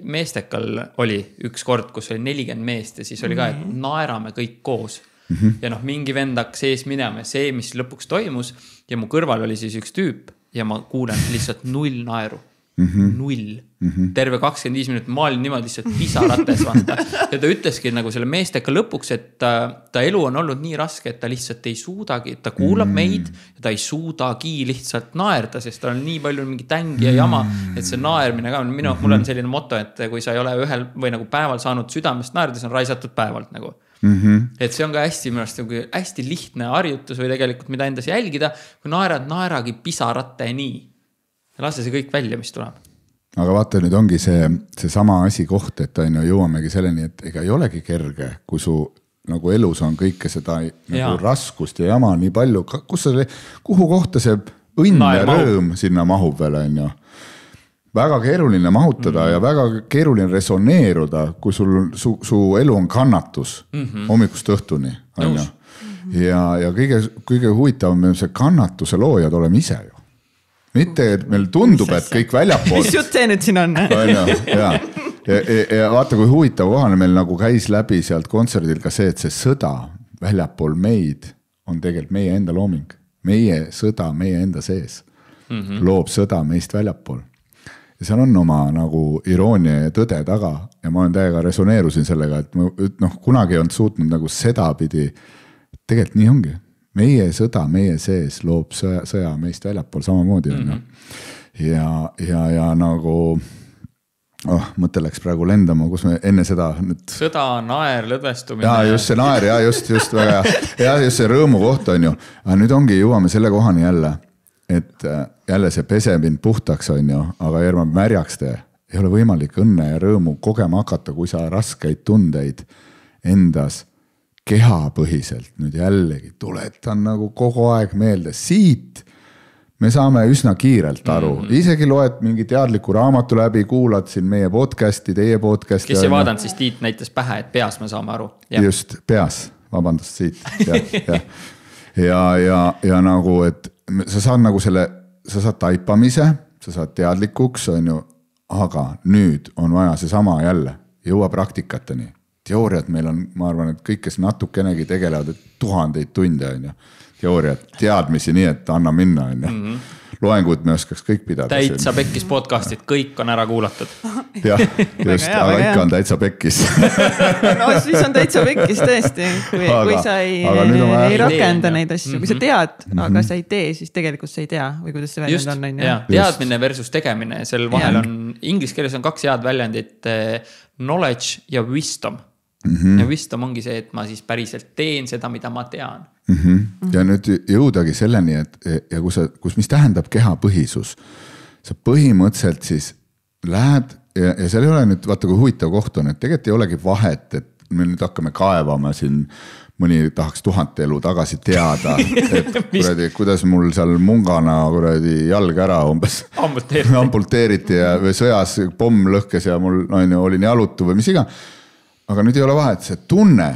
meestekal oli üks kord, kus oli 40 meest ja siis oli ka, et naerame kõik koos. Ja mingi vend hakkas ees minema ja see, mis lõpuks toimus ja mu kõrval oli siis üks tüüp ja ma kuulen lihtsalt 0 naeru. 0. Terve 25 minutit, ma olin niimoodi lihtsalt pisarates vaata. Ja ta ütleski nagu selle meesteka lõpuks, et ta elu on olnud nii raske, et ta lihtsalt ei suudagi, ta kuulab meid ja ta ei suudagi lihtsalt naerda, sest ta on nii palju mingi tängi ja jama, et see naermine ka, mul on selline motto, et kui sa ei ole ühel või nagu päeval saanud südamest naerda, see on raisatud päevalt nagu. Et see on ka hästi, minu arust, hästi lihtne harjutus või tegelikult mida endas jälgida, kui naeragi pisarate nii. Ja lase see kõik välja, mis tuleb. Aga vaata, nüüd ongi see sama asi koht, et jõuamegi selleni, et ega ei olegi kerge, kui su nagu elus on kõike seda nagu raskust ja jama nii palju. Kuhu kohta see õnn ja rõõm sinna mahub veel, on ju? Väga keeruline mahutada ja väga keeruline resoneeruda, kui su elu on kannatus hommikust õhtuni. Ja kõige huvitavam see kannatuse loojad oleme ise ju. Mitte, et meil tundub, et kõik väljapool. Mis jutt see nüüd siin on? Ja vaata, kui huvitav kohane meil nagu käis läbi sealt kontserdil ka see, et see sõda väljapool meid on tegelikult meie enda looming. Meie sõda meie enda sees loob sõda meist väljapool. Ja seal on oma nagu iroonia ja tõde taga ja ma olen täiega resoneerusin sellega, et kunagi on suutnud nagu seda pidi, tegelikult nii ongi. Meie sõda meie sees loob sõja meist väljapool samamoodi. Ja nagu mõte läks praegu lendama, kus me enne seda nüüd... Sõda, naer, lõdvestumine. Ja just see naer, ja just väga ja just see rõõmu koht on ju. Aga nüüd ongi jõuame selle kohani jälle, et jälle see pese mind puhtaks on ju, aga järma märjaks tee. Ei ole võimalik õnne ja rõõmu kogema hakata, kui sa raskeid tundeid endas kehapõhiselt nüüd jällegi tuletan nagu kogu aeg meelde, siit me saame üsna kiirelt aru, isegi loed mingi teadliku raamatu läbi, kuulad siin meie podcasti, teie podcasti. Kes ei vaadanud, siis Tiit näitas pähe, et peas me saame aru. Ja. Just, peas, vabandust siit. Ja nagu, et sa saad nagu selle, sa saad taipamise, sa saad teadlikuks, on ju, aga nüüd on vaja see sama jälle, jõua praktikateni. Teooriad meil on, ma arvan, et kõik, kes natukenegi tegelevad, et 1000 tunde on ju. Teooriad, teadmisi nii, et anna minna. Loengud me oskaks kõik pidada. Täitsa pekkis podcastit, kõik on ära kuulatud. Jah, just, aga ikka on täitsa pekkis. No siis on täitsa pekkis tõesti, kui sa ei rakenda neid asju, kui sa tead, aga sa ei tee, siis tegelikult sa ei tea või kuidas see väljend on. Teadmine versus tegemine, sel vahel on, inglise keeles on 2 head väljendit, knowledge ja wisdom. Ja wisdom ongi see, et ma siis päriselt teen seda, mida ma tean. Ja nüüd jõudagi selleni, et ja mis tähendab kehapõhisus, sa põhimõtteliselt siis lähed ja seal ei ole nüüd, vaata kui huvitav koht on, et tegelikult ei olegi vahet, et me nüüd hakkame kaevama siin, mõni tahaks 1000 elu tagasi teada, et kuradi, kuidas mul seal mungana kuradi jalg ära umbes ampulteeriti ja või sõjas pomm lõhkes ja mul olin jalutu või mis iga. Aga nüüd ei ole vahet, see tunne,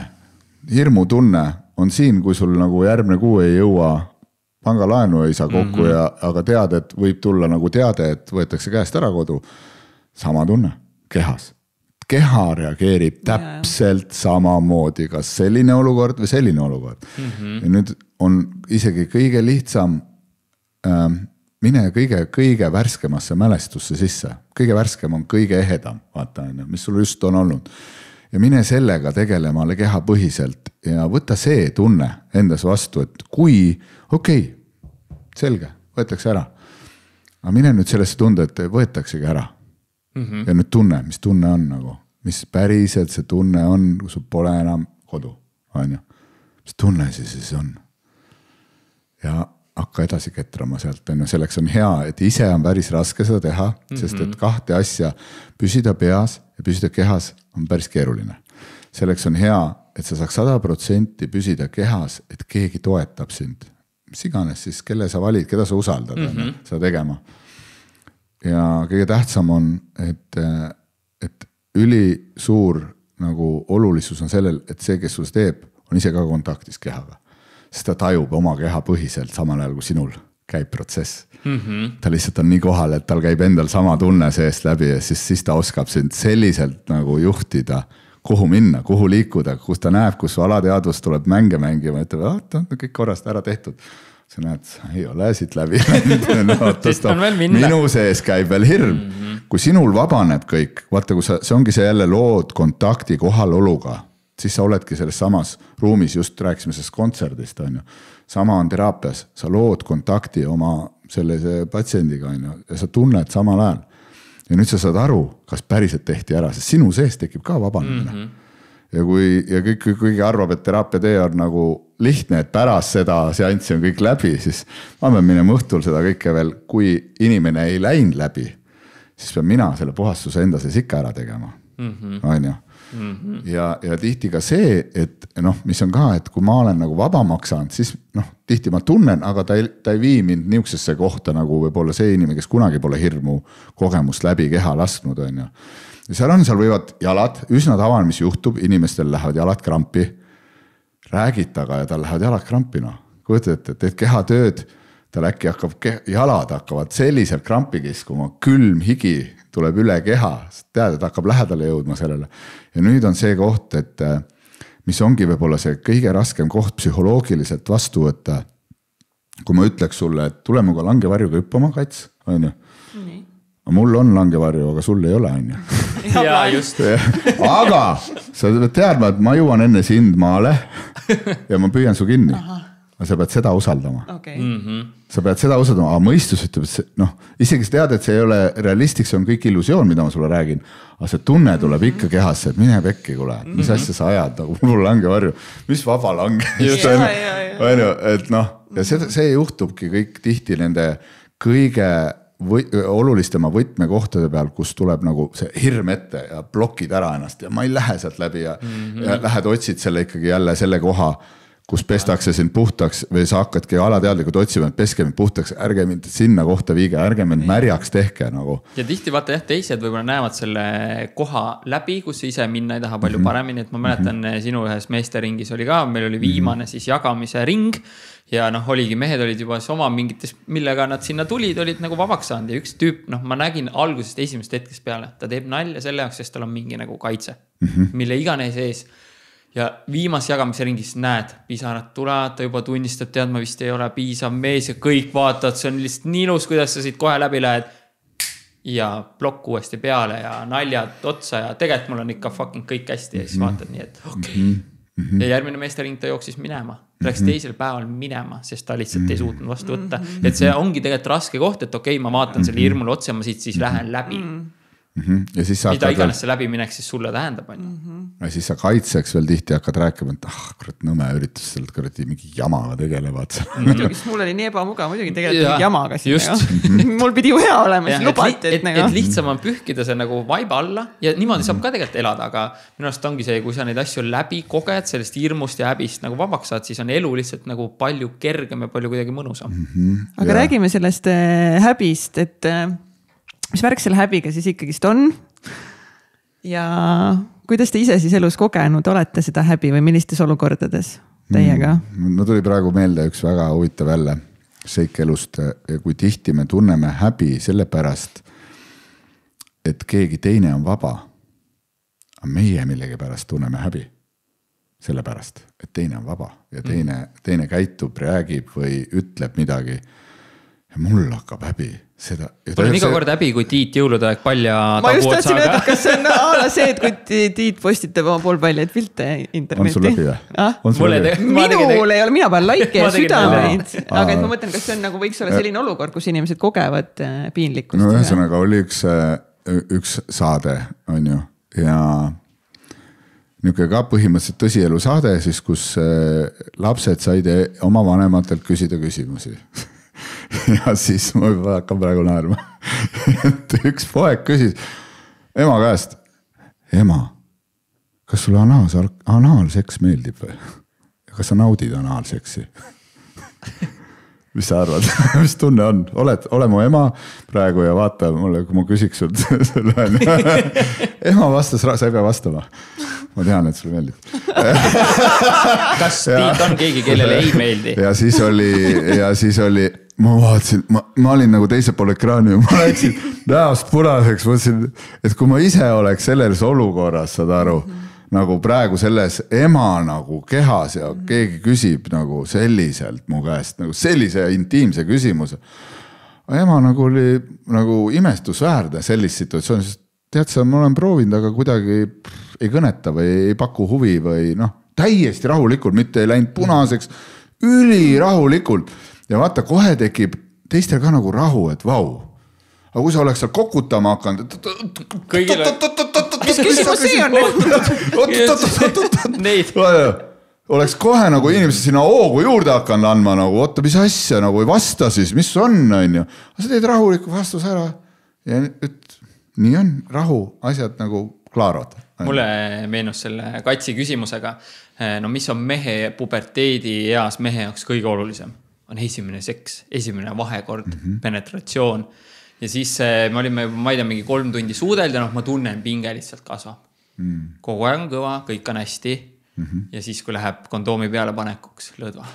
hirmu tunne on siin, kui sul nagu järgmine kuu ei jõua pangalaenu ei saa kokku aga tead, et võib tulla nagu teade, et võetakse käest ära kodu. Sama tunne, kehas. Keha reageerib täpselt samamoodi, kas selline olukord või selline olukord. Ja nüüd on isegi kõige lihtsam mine kõige värskemasse mälestusse sisse. Kõige värskem on kõige ehedam, vaata, mis sul just on olnud. Ja mine sellega tegelema kehapõhiselt ja võta see tunne endas vastu, et kui, okei, selge, võetakse ära. Aga mine nüüd sellesse tunde, et võetaksegi ära. Ja nüüd tunne, mis tunne on nagu, mis päriselt see tunne on, kui sul pole enam kodu, on ju. Mis tunne siis on? Ja hakka edasi ketrama sealt, selleks on hea, et ise on päris raske seda teha, sest et 2 asja püsida peas ja püsida kehas on päris keeruline. Selleks on hea, et sa saaks 100% püsida kehas, et keegi toetab sind. Mis iganes siis, kelle sa valid, keda sa usaldad seda tegema. Ja kõige tähtsam on, et üli suur nagu olulisus on sellel, et see, kes sul teeb, on ise ka kontaktis kehaga. Sest ta tajub oma keha põhiselt samal ajal kui sinul käib protsess. Ta lihtsalt on nii kohal, et tal käib endal sama tunne seest läbi ja siis ta oskab sind selliselt nagu juhtida, kuhu minna, kuhu liikuda, kus ta näeb, kus su alateadvus tuleb mänge mängima, et kõik korrast ära tehtud. Sa näed, ei ole siit läbi. Minu sees käib veel hirm. Kui sinul vabaneb kõik, vaata, kui see ongi see jälle lood kontakti kohaloluga, siis sa oledki selles samas ruumis, just rääkisime sellest kontserdist, on ju. Sama on teraapias, sa lood kontakti oma sellise patsiendiga, on ju, ja sa tunned samal ajal. Ja nüüd sa saad aru, kas päriselt tehti ära, sest sinu sees tekib ka vabanemine. Ja kui arvab, et teraapia tee on nagu lihtne, et pärast seda seanssi on kõik läbi, siis ma pean minema õhtul seda kõike veel, kui inimene ei läinud läbi, siis pean mina selle puhastuse enda sees ikka ära tegema, on ju. Ja tihti ka see, et mis on ka, et kui ma olen nagu vabamaks saanud, siis tihti ma tunnen, aga ta ei vii mind niisugusesse kohta nagu võib-olla see inimene, kes kunagi pole hirmu kogemust läbi keha lasknud, on ju. Ja seal võivad jalad, üsna tavaline, mis juhtub, inimestel lähevad jalad krampi, räägid taga ja tal lähevad jalad krampi, Kujutad, et teed kehatööd, tal äkki jalad hakkavad selliselt krampi kiskuma, külm higi tuleb üle keha, tead, et hakkab lähedale jõudma sellele. Ja nüüd on see koht, et mis ongi võib-olla see kõige raskem koht psühholoogiliselt vastu võtta, kui ma ütleks sulle, et tule muga langevarjuga hüppama, Kats, on ju. Mul on langevarju, aga sul ei ole, on ju. Ja just. Aga sa pead teadma, et ma jõuan enne sind maale ja ma püüan su kinni. Aga sa pead seda usaldama. Sa pead seda usaldama, aga mõistus ütleb, et isegi sa tead, et see ei ole realistlik, see on kõik illusioon, mida ma sulle räägin, aga see tunne tuleb ikka kehasse, et mine pekki, kuule, mis asja sa ajad, nagu mul langevarju, mis vaba lange. Ja see juhtubki kõik tihti nende kõige olulistema võtmekohtade peal, kus tuleb nagu see hirm ette ja blokid ära ennast ja ma ei lähe sealt läbi ja lähed otsid selle ikkagi jälle selle koha, kus pestakse sind puhtaks või sa hakkadki alateadlikult otsima, et peske mind puhtaks, ärge mind sinna kohta viige, ärge mind märjaks tehke nagu. Ja tihti vaata teised võib-olla näevad selle koha läbi, kus ise minna ei taha palju paremini, et ma mäletan sinu ühes meesteringis oli ka, meil oli viimane siis jagamise ring ja oligi, mehed olid juba oma mingites, millega nad sinna tulid, olid nagu vabaks saanud ja üks tüüp, ma nägin algusest esimest hetkest peale, ta teeb nalja selle jaoks, sest tal on mingi nagu kaitse, mille iganes ees. Ja viimas jagamise ringis näed, pisarad tulevad, ta juba tunnistab, tead, ma vist ei ole piisav mees ja kõik vaatavad, see on lihtsalt nii ilus, kuidas sa siit kohe läbi lähed ja plokk uuesti peale ja naljad otsa ja tegelikult mul on ikka fucking kõik hästi ja siis vaatad nii, et okei. Ja järgmine meestering ta jooksis minema, läks teisel päeval minema, sest ta lihtsalt ei suutnud vastu võtta. Et see ongi tegelikult raske koht, et okei, ma vaatan selle hirmule otsa, ma siit siis lähen läbi. Ja siis mida iganes see läbi mineks siis sulle tähendab ja siis sa kaitseks veel tihti hakkad rääkima, et kurat nõme üritus sealt kuradi mingi jamaga tegelevad muidugi, sest mul oli nii ebamugav muidugi tegelikult jamaga siin mul pidi ju hea olema, siis lubati et lihtsam on pühkida see nagu vaiba alla ja niimoodi saab ka tegelikult elada, aga minu arust ongi see, kui sa neid asju läbi koged sellest hirmust ja häbist nagu vabaks saad, siis on elu lihtsalt nagu palju kergem ja palju kuidagi mõnusam aga räägime sellest häbist, et mis värk selle häbiga siis ikkagist on ja kuidas te ise siis elus kogenud olete seda häbi või millistes olukordades teiega? Ma tuli praegu meelde üks väga huvitav jälle seik elust, kui tihti me tunneme häbi selle pärast, et keegi teine on vaba. Aga meie millegi pärast tunneme häbi selle pärast, et teine on vaba ja teine käitub, räägib või ütleb midagi ja mul hakkab häbi seda. Mul on iga kord häbi, kui Tiit jõulude aeg palja ma just tahtsin öelda, kas see on ala see, et kui Tiit postitab oma poolpaljaid pilte internetti. On sul läbi või? Minul ei ole, mina pean laike ja südameid. Aga et ma mõtlen, kas see on nagu võiks olla selline olukord, kus inimesed kogevad piinlikkust. No ühesõnaga oli üks saade, on ju, ja niisugune ka põhimõtteliselt tõsielu saade, siis kus lapsed said oma vanematelt küsida küsimusi. Ja siis ma juba hakkan praegu naerma. Et üks poeg küsis ema käest, ema, kas sulle anaalseks meeldib või? Kas sa naudid anaalseksi? Mis sa arvad? Mis tunne on? Ole mu ema praegu ja vaata mulle, kui ma küsiks sult selle. Ema vastas, sa ei pea vastama. Ma tean, et sulle meeldib. Kas Tiit on keegi, kellele ei meeldi? Ja siis oli ma vaatasin, ma olin nagu teise pool ekraani ja ma läksin näost punaseks, mõtlesin, et kui ma ise oleks selles olukorras, saad aru, nagu praegu selles ema nagu kehas ja keegi küsib nagu selliselt mu käest, nagu sellise intiimse küsimuse. Ema nagu oli nagu imestusväärne sellist situatsiooni, sest tead sa, ma olen proovinud, aga kuidagi ei kõneta või ei paku huvi või täiesti rahulikult, mitte ei läinud punaseks, üli rahulikult. Ja vaata, kohe tekib teistel ka nagu rahu, et vau. Aga kui sa oleks seal kokutama hakanud, kõigile mis küsimus see on? Oleks kohe nagu inimesed sinna hoogu juurde hakanud andma, nagu oota, mis asja, nagu ei vasta siis, mis on, on ju. Aga sa teed rahuliku vastus ära ja nii on, rahu, asjad nagu klaaravad. Mulle meenus selle katsi küsimusega, no mis on mehe puberteedi eas mehe jaoks kõige olulisem? On esimene seks, esimene vahekord, penetratsioon. Ja siis me olime, ma ei tea, mingi 3 tundi suudeld ja ma tunnen pinge lihtsalt kasvab. Kogu aeg on kõva, kõik on hästi. Ja siis, kui läheb kondoomi peale panekuks, lõdva.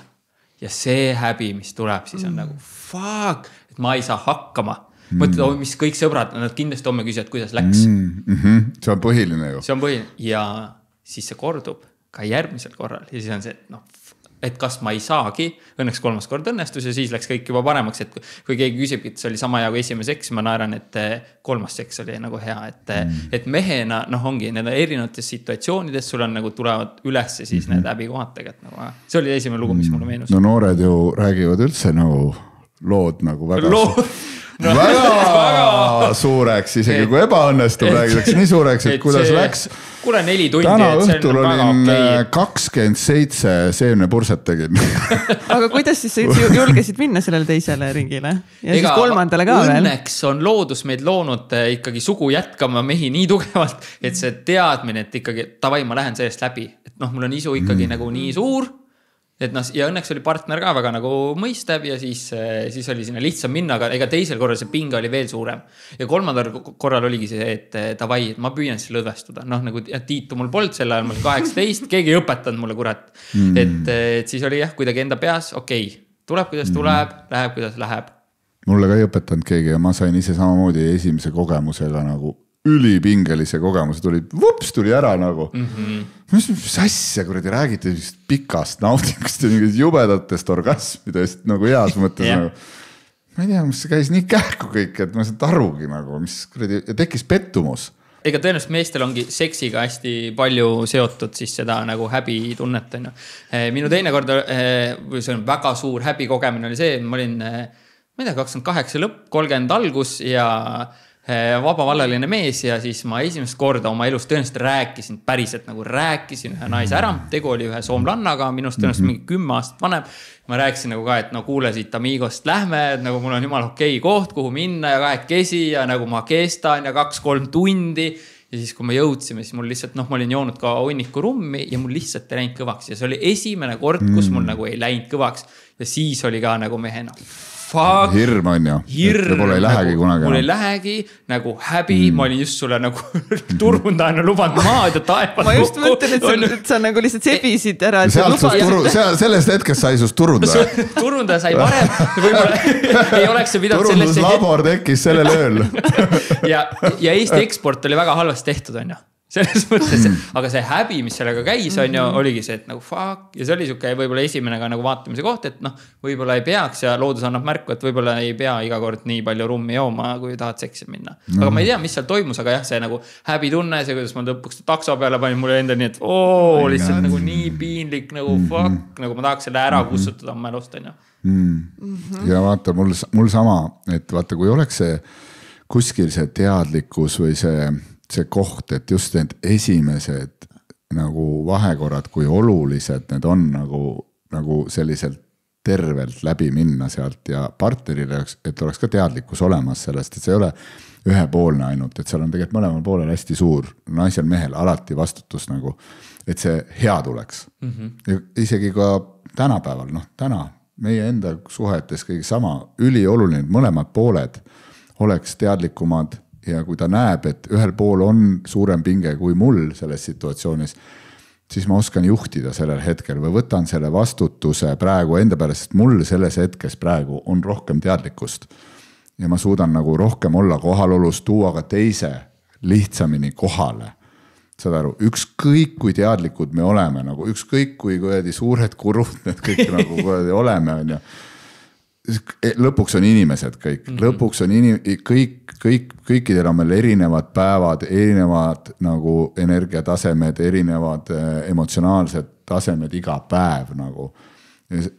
Ja see häbi, mis tuleb, siis on nagu fuck, et ma ei saa hakkama. Mõtled, mis kõik sõbrad, nad kindlasti homme küsivad, kuidas läks. See on põhiline ju. See on põhiline. Ja siis see kordub ka järgmisel korral. Ja siis on see, et kas ma ei saagi, õnneks 3. kord õnnestus ja siis läks kõik juba paremaks, et kui keegi küsibki, et see oli sama hea kui esimene seks, ma naeran, et 3. seks oli nagu hea, et mehena, ongi need erinevates situatsioonides, sul on nagu tulevad üles siis need häbikohad tegelikult nagu, see oli esimene lugu, mis mulle meenus. No noored ju räägivad üldse nagu lood nagu väga väga suureks, isegi kui ebaõnnestub, räägitakse nii suureks, et kuidas läks. Kuule 4 tundi. Täna õhtul olin 27 seemnepurset tegin. Aga kuidas siis julgesid minna sellele teisele ringile? Ja siis 3. ka veel? Õnneks on loodus meid loonud ikkagi sugu jätkama mehi nii tugevalt, et see teadmine, et ikkagi tavai, ma lähen sellest läbi. Et mul on isu ikkagi nagu nii suur. Et ja õnneks oli partner ka väga nagu mõistev ja siis oli sinna lihtsam minna, aga ega teisel korral see pinga oli veel suurem. Ja 3. korral oligi see, et tavai, ma püüan siis lõdvestuda. Nagu Tiitu mul polnud sel ajal, ma olin 18, keegi ei õpetanud mulle kurat. Et siis oli jah, kuidagi enda peas, okei, tuleb kuidas tuleb, läheb kuidas läheb. Mulle ka ei õpetanud keegi ja ma sain ise samamoodi esimese kogemusega nagu ülipingelise kogemuse tuli ära nagu. Mis asja kuradi räägite pikast naudingust ja mingid jubedatest orgasmidest nagu heas mõttes nagu. Ma ei tea, mis see käis nii kähku kõik, et ma sain arugi nagu, mis kuradi, ja tekkis pettumus. Ega tõenäoliselt meestel ongi seksiga hästi palju seotud siis seda nagu häbi tunnet. Minu teine kord, see on väga suur häbi kogemine oli see, ma olin, ma ei tea, 28 lõpp, 30 algus ja vabavallaline mees ja siis ma esimest korda oma elus tõenäoliselt rääkisin, päriselt nagu rääkisin ühe naise ära, tegu oli ühe soomlannaga, minust tõenäoliselt mingi 10 aastat vanem. Ma rääkisin nagu ka, et no kuule siit Amigost lähme, et nagu mul on jumal okei koht, kuhu minna ja kahekesi ja nagu ma kestan ja 2-3 tundi. Ja siis kui me jõudsime, siis mul lihtsalt, ma olin joonud ka hunniku rummi ja mul lihtsalt ei läinud kõvaks. Ja see oli esimene kord, kus mul nagu ei läinud kõvaks ja siis oli ka nagu mehena. Hirm on ju, et pole ei lähegi kunagi. Mul ei lähegi, nagu häbi, ma olin just sulle nagu turundajana lubanud maad ja taevad. Ma just mõtlen, et sa nagu lihtsalt sebisid ära. Sellest hetkest sai sust turundaja. Turundaja sai varem, võib-olla ei oleks see pidanud sellesse. Turunduslabor tekkis sellel ööl. Ja Eesti eksport oli väga halvasti tehtud, on ju. Selles mõttes, aga see häbi, mis sellega käis, on ju, oligi see, et nagu fuck, ja see oli siuke võib-olla esimene ka nagu vaatamise koht, et võib-olla ei peaks ja loodus annab märku, et võib-olla ei pea iga kord nii palju rummi jooma, kui tahad seksi minna. Aga ma ei tea, mis seal toimus, aga jah, see nagu häbi tunne, see, kuidas ma lõpuks takso peale panin mulle enda nii, et lihtsalt nagu nii piinlik, nagu fuck, nagu ma tahaks selle ära kustutada oma elust, on ju. Ja vaata, mul sama, et vaata, kui oleks see kuskil see teadlikkus või see koht, et just need esimesed nagu vahekorrad, kui olulised need on nagu selliselt tervelt läbi minna sealt ja partnerile, et oleks ka teadlikkus olemas sellest, et see ei ole ühepoolne ainult, et seal on tegelikult mõlemal poolel hästi suur naisel mehel alati vastutus nagu, et see hea tuleks. Ja isegi ka tänapäeval, täna meie enda suhetes kõige sama ülioluline, mõlemad pooled oleks teadlikumad. Ja kui ta näeb, et ühel pool on suurem pinge kui mul selles situatsioonis, siis ma oskan juhtida sellel hetkel või võtan selle vastutuse praegu enda peale, sest mul selles hetkes praegu on rohkem teadlikkust. Ja ma suudan nagu rohkem olla kohalolus, tuua ka teise lihtsamini kohale. Saad aru, ükskõik kui teadlikud me oleme, nagu ükskõik kui suured kurud need kõik nagu oleme, on ju. Lõpuks on inimesed kõik, lõpuks on kõikidel on meil erinevad päevad, erinevad nagu energiatasemed, erinevad emotsionaalsed tasemed iga päev nagu.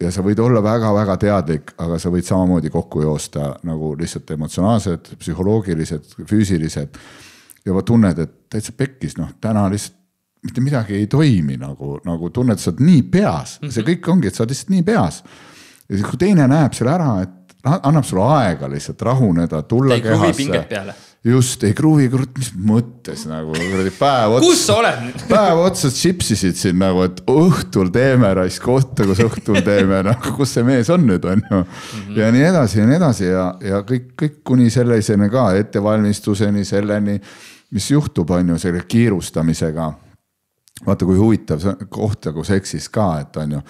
Ja sa võid olla väga-väga teadlik, aga sa võid samamoodi kokku joosta nagu lihtsalt emotsionaalsed, psühholoogilised, füüsilised ja tunned, et täitsa pekkis, täna lihtsalt mitte midagi ei toimi nagu tunned, sa oled nii peas, see kõik ongi, et sa oled lihtsalt nii peas. Ja siis, kui teine näeb selle ära, et annab sulle aega lihtsalt rahuneda, tulla kehasse. Ei kruvi pinget peale. Just, ei kruvi, mis mõttes nagu päev otsa. Kus sa oled? Päev otsa chipsisid siin nagu, et õhtul teeme raisk kohta, kus õhtul teeme, nagu kus see mees on nüüd, on ju. Ja nii edasi ja kõik kuni sellisene ka ettevalmistuseni selleni, mis juhtub, on ju, selle kiirustamisega. Vaata, kui huvitav koht nagu seksis ka, et on ju,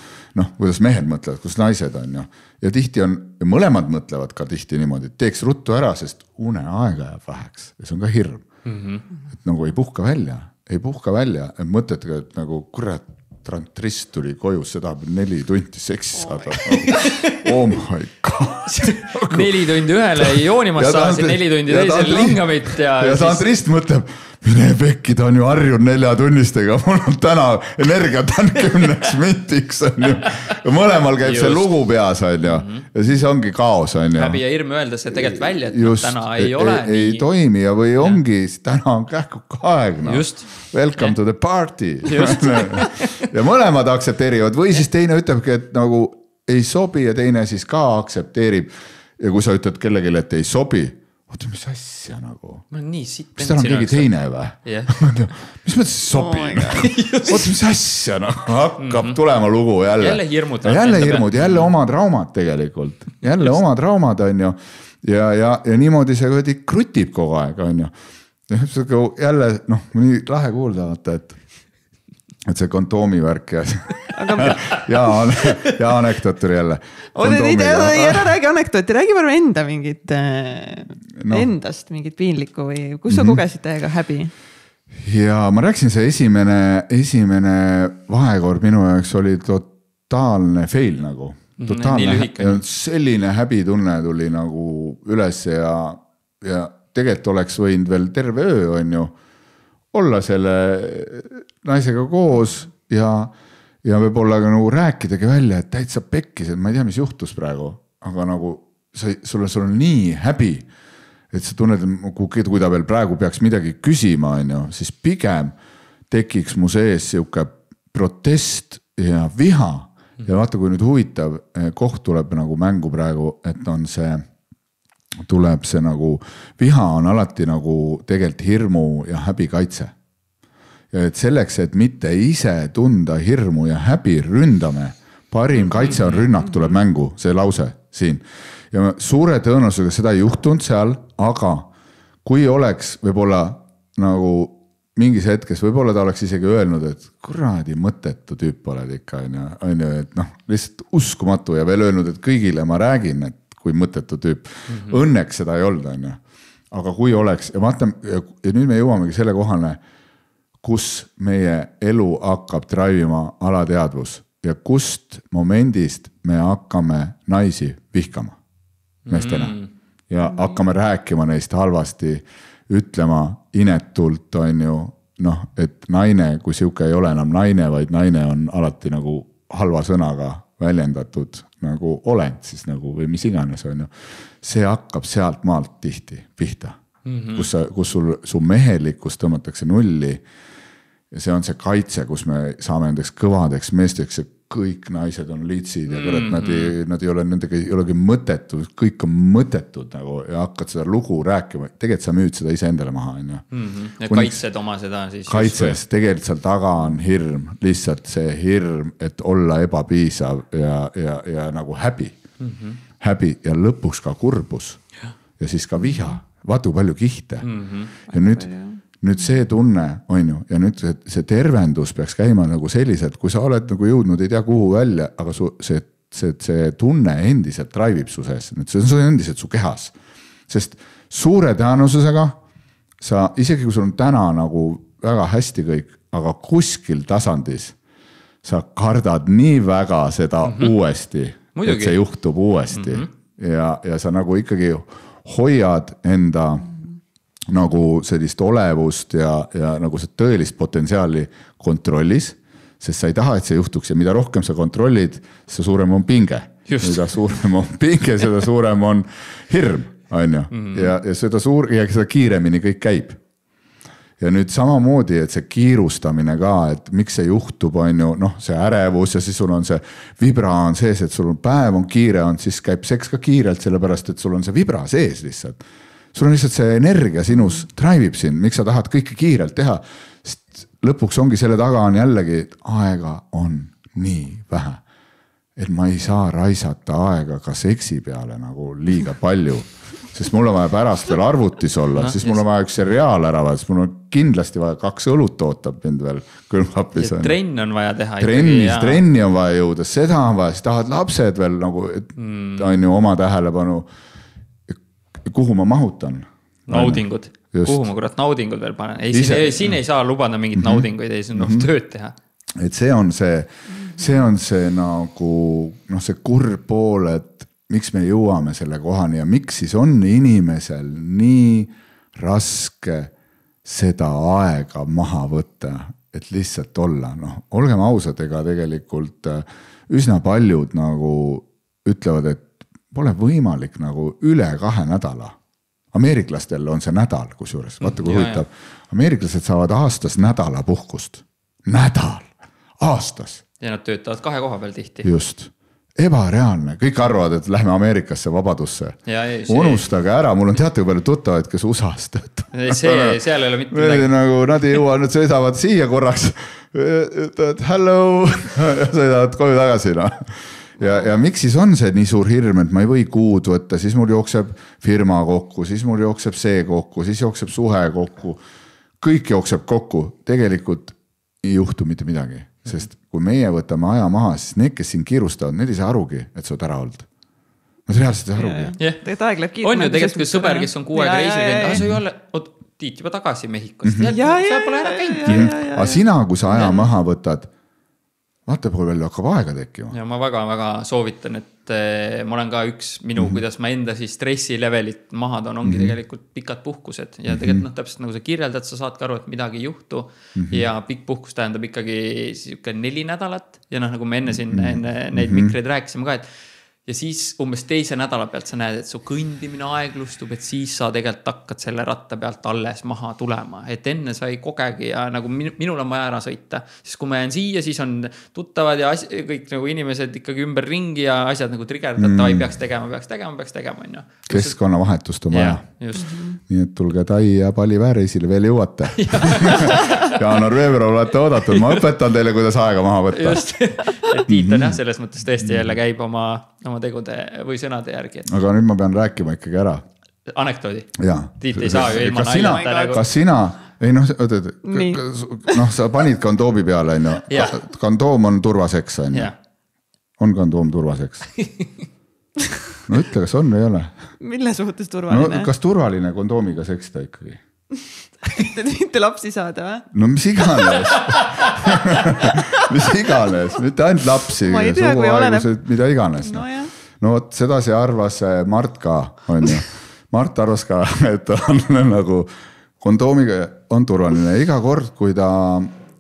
kuidas mehed mõtlevad, kus naised on ju. Ja tihti on, ja mõlemad mõtlevad ka tihti niimoodi, et teeks ruttu ära, sest une aega jääb väheks. Ja see on ka hirm. Et nagu ei puhka välja, et mõtletega, et nagu kurat, trantrist tuli koju, seda 4 tundi seksi saada. Oh my god. 4 tundi ühele joonimassaaži, 4 tundi teisele lingamit. Ja trantrist mõtleb, mine pekki, ta on ju harjun 4 tunnistega, mul on täna energiat on 10 mintiks on ju. Ja mõlemal käib see lugu peas on ju. Ja siis ongi kaos on ju. Häbi ja hirm öelda see tegelikult välja, et täna ei ole nii. Ei toimi ja või ongi, täna on kähkuka aeg. Welcome to the party. Ja mõlemad aktsepteerivad või siis teine ütlebki, et nagu ei sobi ja teine siis ka aktsepteerib. Ja kui sa ütled kellelegi, et ei sobi, oota, mis asja nagu? Mis tal on keegi teine või? Mis mõttes sobi? Oota, mis asja nagu? Hakkab tulema lugu jälle. Jälle hirmud. Jälle oma traumad tegelikult. Jälle oma traumad on ju. Ja niimoodi see krutib kogu aeg on ju. Jälle, nii lahe kuulda, et see kontoomi värk ja anekdoot tuli jälle. Ära räägi anekdooti, räägi varem enda mingit endast mingit piinlikku või kus sa kogesid täiega häbi? Ja ma rääksin, see esimene vahekord minu jaoks oli totaalne fail nagu. Selline häbitunne tuli nagu üles ja tegelikult oleks võinud veel terve öö on ju olla selle naisega koos ja võib-olla ka nagu rääkidagi välja, et täitsa pekkis, et ma ei tea, mis juhtus praegu, aga nagu sul on nii häbi, et sa tunned, kui ta veel praegu peaks midagi küsima, on ju, siis pigem tekiks mu sees siuke protest ja viha. Ja vaata, kui nüüd huvitav koht tuleb nagu mängu praegu, et on tuleb see nagu, viha on alati nagu tegelikult hirmu ja häbi kaitse. Ja et selleks, et mitte ise tunda hirmu ja häbi, ründame. Parim kaitse on rünnak, tuleb mängu, see lause siin. Ja suure tõenäosusega seda ei juhtunud seal, aga kui oleks võib-olla nagu mingis hetkes, võib-olla ta oleks isegi öelnud, et kuradi mõttetu tüüp oled ikka, on ju, et lihtsalt uskumatu ja veel öelnud, et kõigile ma räägin, et kui mõttetu tüüp. Õnneks seda ei olnud, on ju. Aga kui oleks, ja vaatame, ja nüüd me jõuamegi selle kohane, kus meie elu hakkab draivima alateadvus ja kust momendist me hakkame naisi vihkama meestena ja hakkame rääkima neist halvasti, ütlema inetult, on ju, et naine, kui siuke ei ole enam naine, vaid naine on alati nagu halva sõnaga väljendatud nagu olend siis nagu või mis iganes on ju. See hakkab sealt maalt tihti pihta, kus su mehelikkus tõmmatakse nulli ja see on see kaitse, kus me saame endaks kõvadeks meesteks ja kõik naised on liitsid ja nad ei ole, nendega ei olegi mõttetud, kõik on mõttetud nagu ja hakkad seda lugu rääkima, tegelikult sa müüd seda ise endale maha. Ja kaitsed oma seda siis. Kaitses, tegelikult seal taga on hirm, lihtsalt see hirm, et olla ebapiisav ja nagu häbi. Häbi ja lõpuks ka kurbus ja siis ka viha, vaatu palju kihte. Ja nüüd see tunne on ju, ja nüüd see tervendus peaks käima nagu selliselt, kui sa oled nagu jõudnud ei tea kuhu välja, aga see tunne endiselt draivib su sees, see on endiselt su kehas. Sest suure tõenäosusega sa, isegi kui sul on täna nagu väga hästi kõik, aga kuskil tasandis sa kardad nii väga seda uuesti, et see juhtub uuesti. Ja sa nagu ikkagi hoiad enda nagu sellist olevust ja nagu see tõelist potentsiaali kontrollis, sest sa ei taha, et see juhtuks ja mida rohkem sa kontrollid, see suurem on pinge. Mida suurem on pinge, seda suurem on hirm, on ju. Ja seda kiiremini kõik käib. Ja nüüd samamoodi, et see kiirustamine ka, et miks see juhtub, on ju, see ärevus ja siis sul on see vibra on sees, et sul on päev on kiire, siis käib seks ka kiirelt, sellepärast, et sul on see vibra sees lihtsalt. Sul on lihtsalt see energia sinus drive'ib sind, miks sa tahad kõike kiirelt teha. Sest lõpuks ongi selle taga on jällegi, et aega on nii vähe. Et ma ei saa raisata aega ka seksi peale nagu liiga palju. Sest mul on vaja pärast veel arvutis olla, siis mul on vaja üks seriaal ära vaja, sest mul on kindlasti vaja 2 õlut ootab mind veel külmkapis. Trenn on vaja teha. Trenni on vaja jõuda, seda on vaja, siis tahad lapsed veel nagu, on ju oma tähelepanu. Kuhu ma mahutan? Naudingud. Kuhu ma kurat naudingud veel panen? Siin ei saa lubada mingit naudinguid, ei saa tööd teha. Et see on see nagu, see kurb pool, et miks me jõuame selle kohani ja miks siis on inimesel nii raske seda aega maha võtta, et lihtsalt olla, noh, olgem ausad, ega tegelikult üsna paljud nagu ütlevad, et pole võimalik nagu üle 2 nädala. Ameeriklastel on see nädal, kusjuures, vaata kui huvitav. Ameeriklased saavad aastas nädala puhkust. Nädal, aastas. Ja nad töötavad 2 koha peal tihti. Just. Ebareaalne, kõik arvavad, et lähme Ameerikasse vabadusse. Unustage ära, mul on teate palju tuttavaid, kes USA-s töötavad. Seal ei ole mitte midagi. Nagu nad ei jõua, nad sõidavad siia korraks, ütlevad hello ja sõidavad koju tagasi. No. Ja miks siis on see nii suur hirm, et ma ei või kuud võtta, siis mul jookseb firma kokku, siis mul jookseb see kokku, siis jookseb suhe kokku. Kõik jookseb kokku, tegelikult ei juhtu mitte midagi. Sest kui meie võtame aja maha, siis need, kes siin kiirustavad, need ei saa arugi, et sa oled ära olnud. Nad reaalselt ei saa arugi. On ju tegelikult kui sõber, kes on 6 aega reisil, sa ei ole, Tiit juba tagasi Mehhikost. Sa pole ära käinud. Aga sina, kui sa aja maha võtad, vaata pool veel hakkab aega tekkima. Ja ma väga soovitan, et ma olen ka üks kuidas ma enda siis stressilevelit maha toon, ongi tegelikult pikad puhkused. Ja tegelikult täpselt nagu sa kirjeldad, sa saad ka aru, et midagi ei juhtu. Ja pikk puhkus tähendab ikkagi 4 nädalat. Ja nagu me enne siin neid mikreid rääkisime ka, et ja siis umbes 2 nädala pealt sa näed, et su kõndimine aeglustub, et siis sa tegelikult hakkad selle ratta pealt alles maha tulema. Et enne sa ei kogegi ja nagu minul on vaja ära sõita. Siis kui ma jään siia, siis on tuttavad ja kõik nagu inimesed ikkagi ümber ringi ja asjad nagu trigerdad, ei peaks tegema. Keskkonna vahetust on vaja. Just. Nii et tulge Tai ja Paliväärreisile veel jõuate. Jaanuar-veebruar olete oodatud, ma õpetan teile, kuidas aega maha võtta. Just, et Tiit on selles mõttes tõesti jälle käib oma tegude või sõnade järgi. Aga nüüd ma pean rääkima ikkagi ära. Anekdoodi? Jaa. Tiit ei saa ju ilma naljata. Kas sina, ei sa panid kondoomi peale, kondoom on turvaseks, on kondoom turvaseks? No ütle, kas on või ei ole? Mille suhtes turvaline? Kas turvaline kondoomiga seksida ikkagi? Mitte lapsi saada, või? No mis iganes. Mis iganes, mitte ainult lapsi, suguaegused, mida iganes. No sedasi arvas Mart ka, on ju. Mart arvas ka, et on nagu kondoomiga on turvaline. Iga kord, kui ta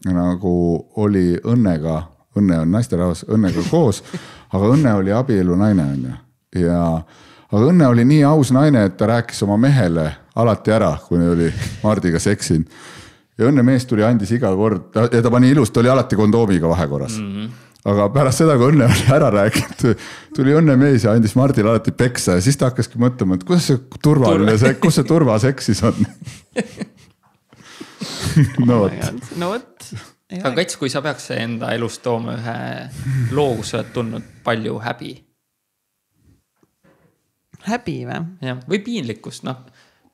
nagu oli õnne on naisterahvas õnnega koos, aga õnne oli abielu naine, on ju. Aga õnne oli nii aus naine, et ta rääkis oma mehele alati ära, kui oli Mardiga seksin. Ja õnne mees tuli andis iga kord, ja ta pani ilus, ta oli alati kondoomiga vahekorras. Aga pärast seda, kui õnne oli ära rääkinud, tuli õnne mees ja andis Mardile alati peksa ja siis ta hakkaski mõtlema, et kus see turvaseks siis on. No vot. Aga Kats, kui sa peaks enda elust tooma ühe loo, kus sa oled tundnud palju häbi? Häbi või? Jah, või piinlikkus,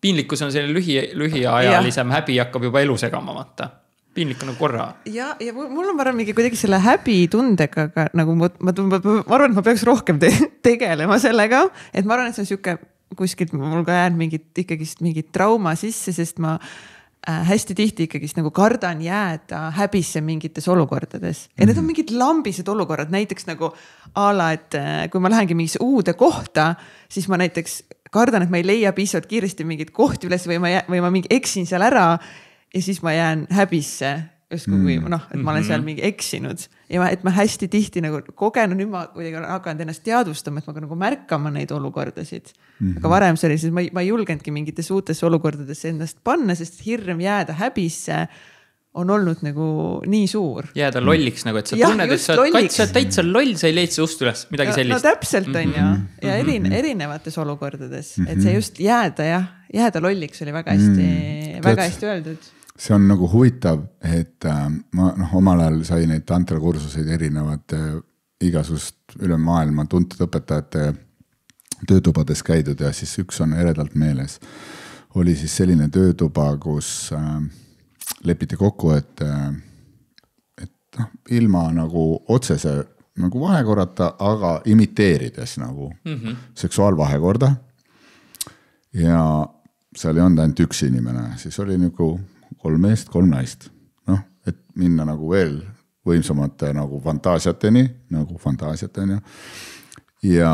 Piinlikkus on selline lühiajalisem, häbi hakkab juba elu segama, vaata. Piinlik on korra. Ja mul on varem mingi kuidagi selle häbi tundega, nagu ma arvan, et ma peaks rohkem tegelema sellega, et ma arvan, et see on siuke kuskilt mul ka jäänud mingit trauma sisse, sest ma hästi tihti ikkagist nagu kardan jääda häbisse mingites olukordades. Ja need on mingid lambised olukorrad, näiteks nagu ala, et kui ma lähengi mingis uude kohta, siis ma näiteks kardan, et ma ei leia piisavalt kiiresti mingit kohti üles või ma mingi eksin seal ära ja siis ma jään häbisse, kui et ma olen seal mingi eksinud. Ja et ma hästi tihti nagu kogen, nüüd ma kuidagi hakanud ennast teadvustama, et ma ka nagu märkama neid olukordasid. Aga varem see oli, siis ma ei julgenudki mingites uutes olukordades ennast panna, sest hirm jääda häbisse on olnud nagu nii suur. Jääda lolliks nagu, et sa tunned, et sa oled täitsa loll, sa ei leidse ust üles, midagi sellist. No täpselt on ja erinevates olukordades, et see just jääda lolliks oli väga hästi öeldud. See on nagu huvitav, et ma omal ajal sai neid tantrakursuseid erinevad igasust üle maailma tuntud õpetajate töötubades käidud ja siis üks on eredalt meeles. Oli siis selline töötuba, kus lepiti kokku, et ilma nagu otsese nagu vahekorrata, aga imiteerides nagu seksuaalvahekorda. Ja seal ei olnud ainult üks inimene, siis oli nagu 3 meest, 3 naist. Et minna nagu veel võimsamate nagu fantaasiateni. Ja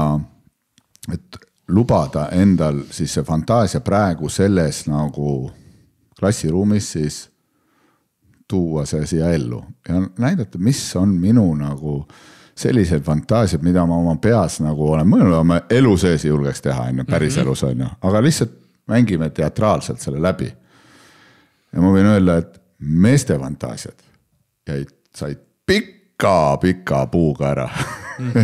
et lubada endal siis see fantaasia praegu selles nagu klassiruumis, siis tuua see siia ellu ja näidata, mis on minu nagu sellised fantaasiad, mida ma oma peas nagu olen mõelnud, ma elu sees julgeks teha, päris elus on ju, aga lihtsalt mängime teatraalselt selle läbi. Ja ma võin öelda, et meeste fantaasiad said pika puuga ära.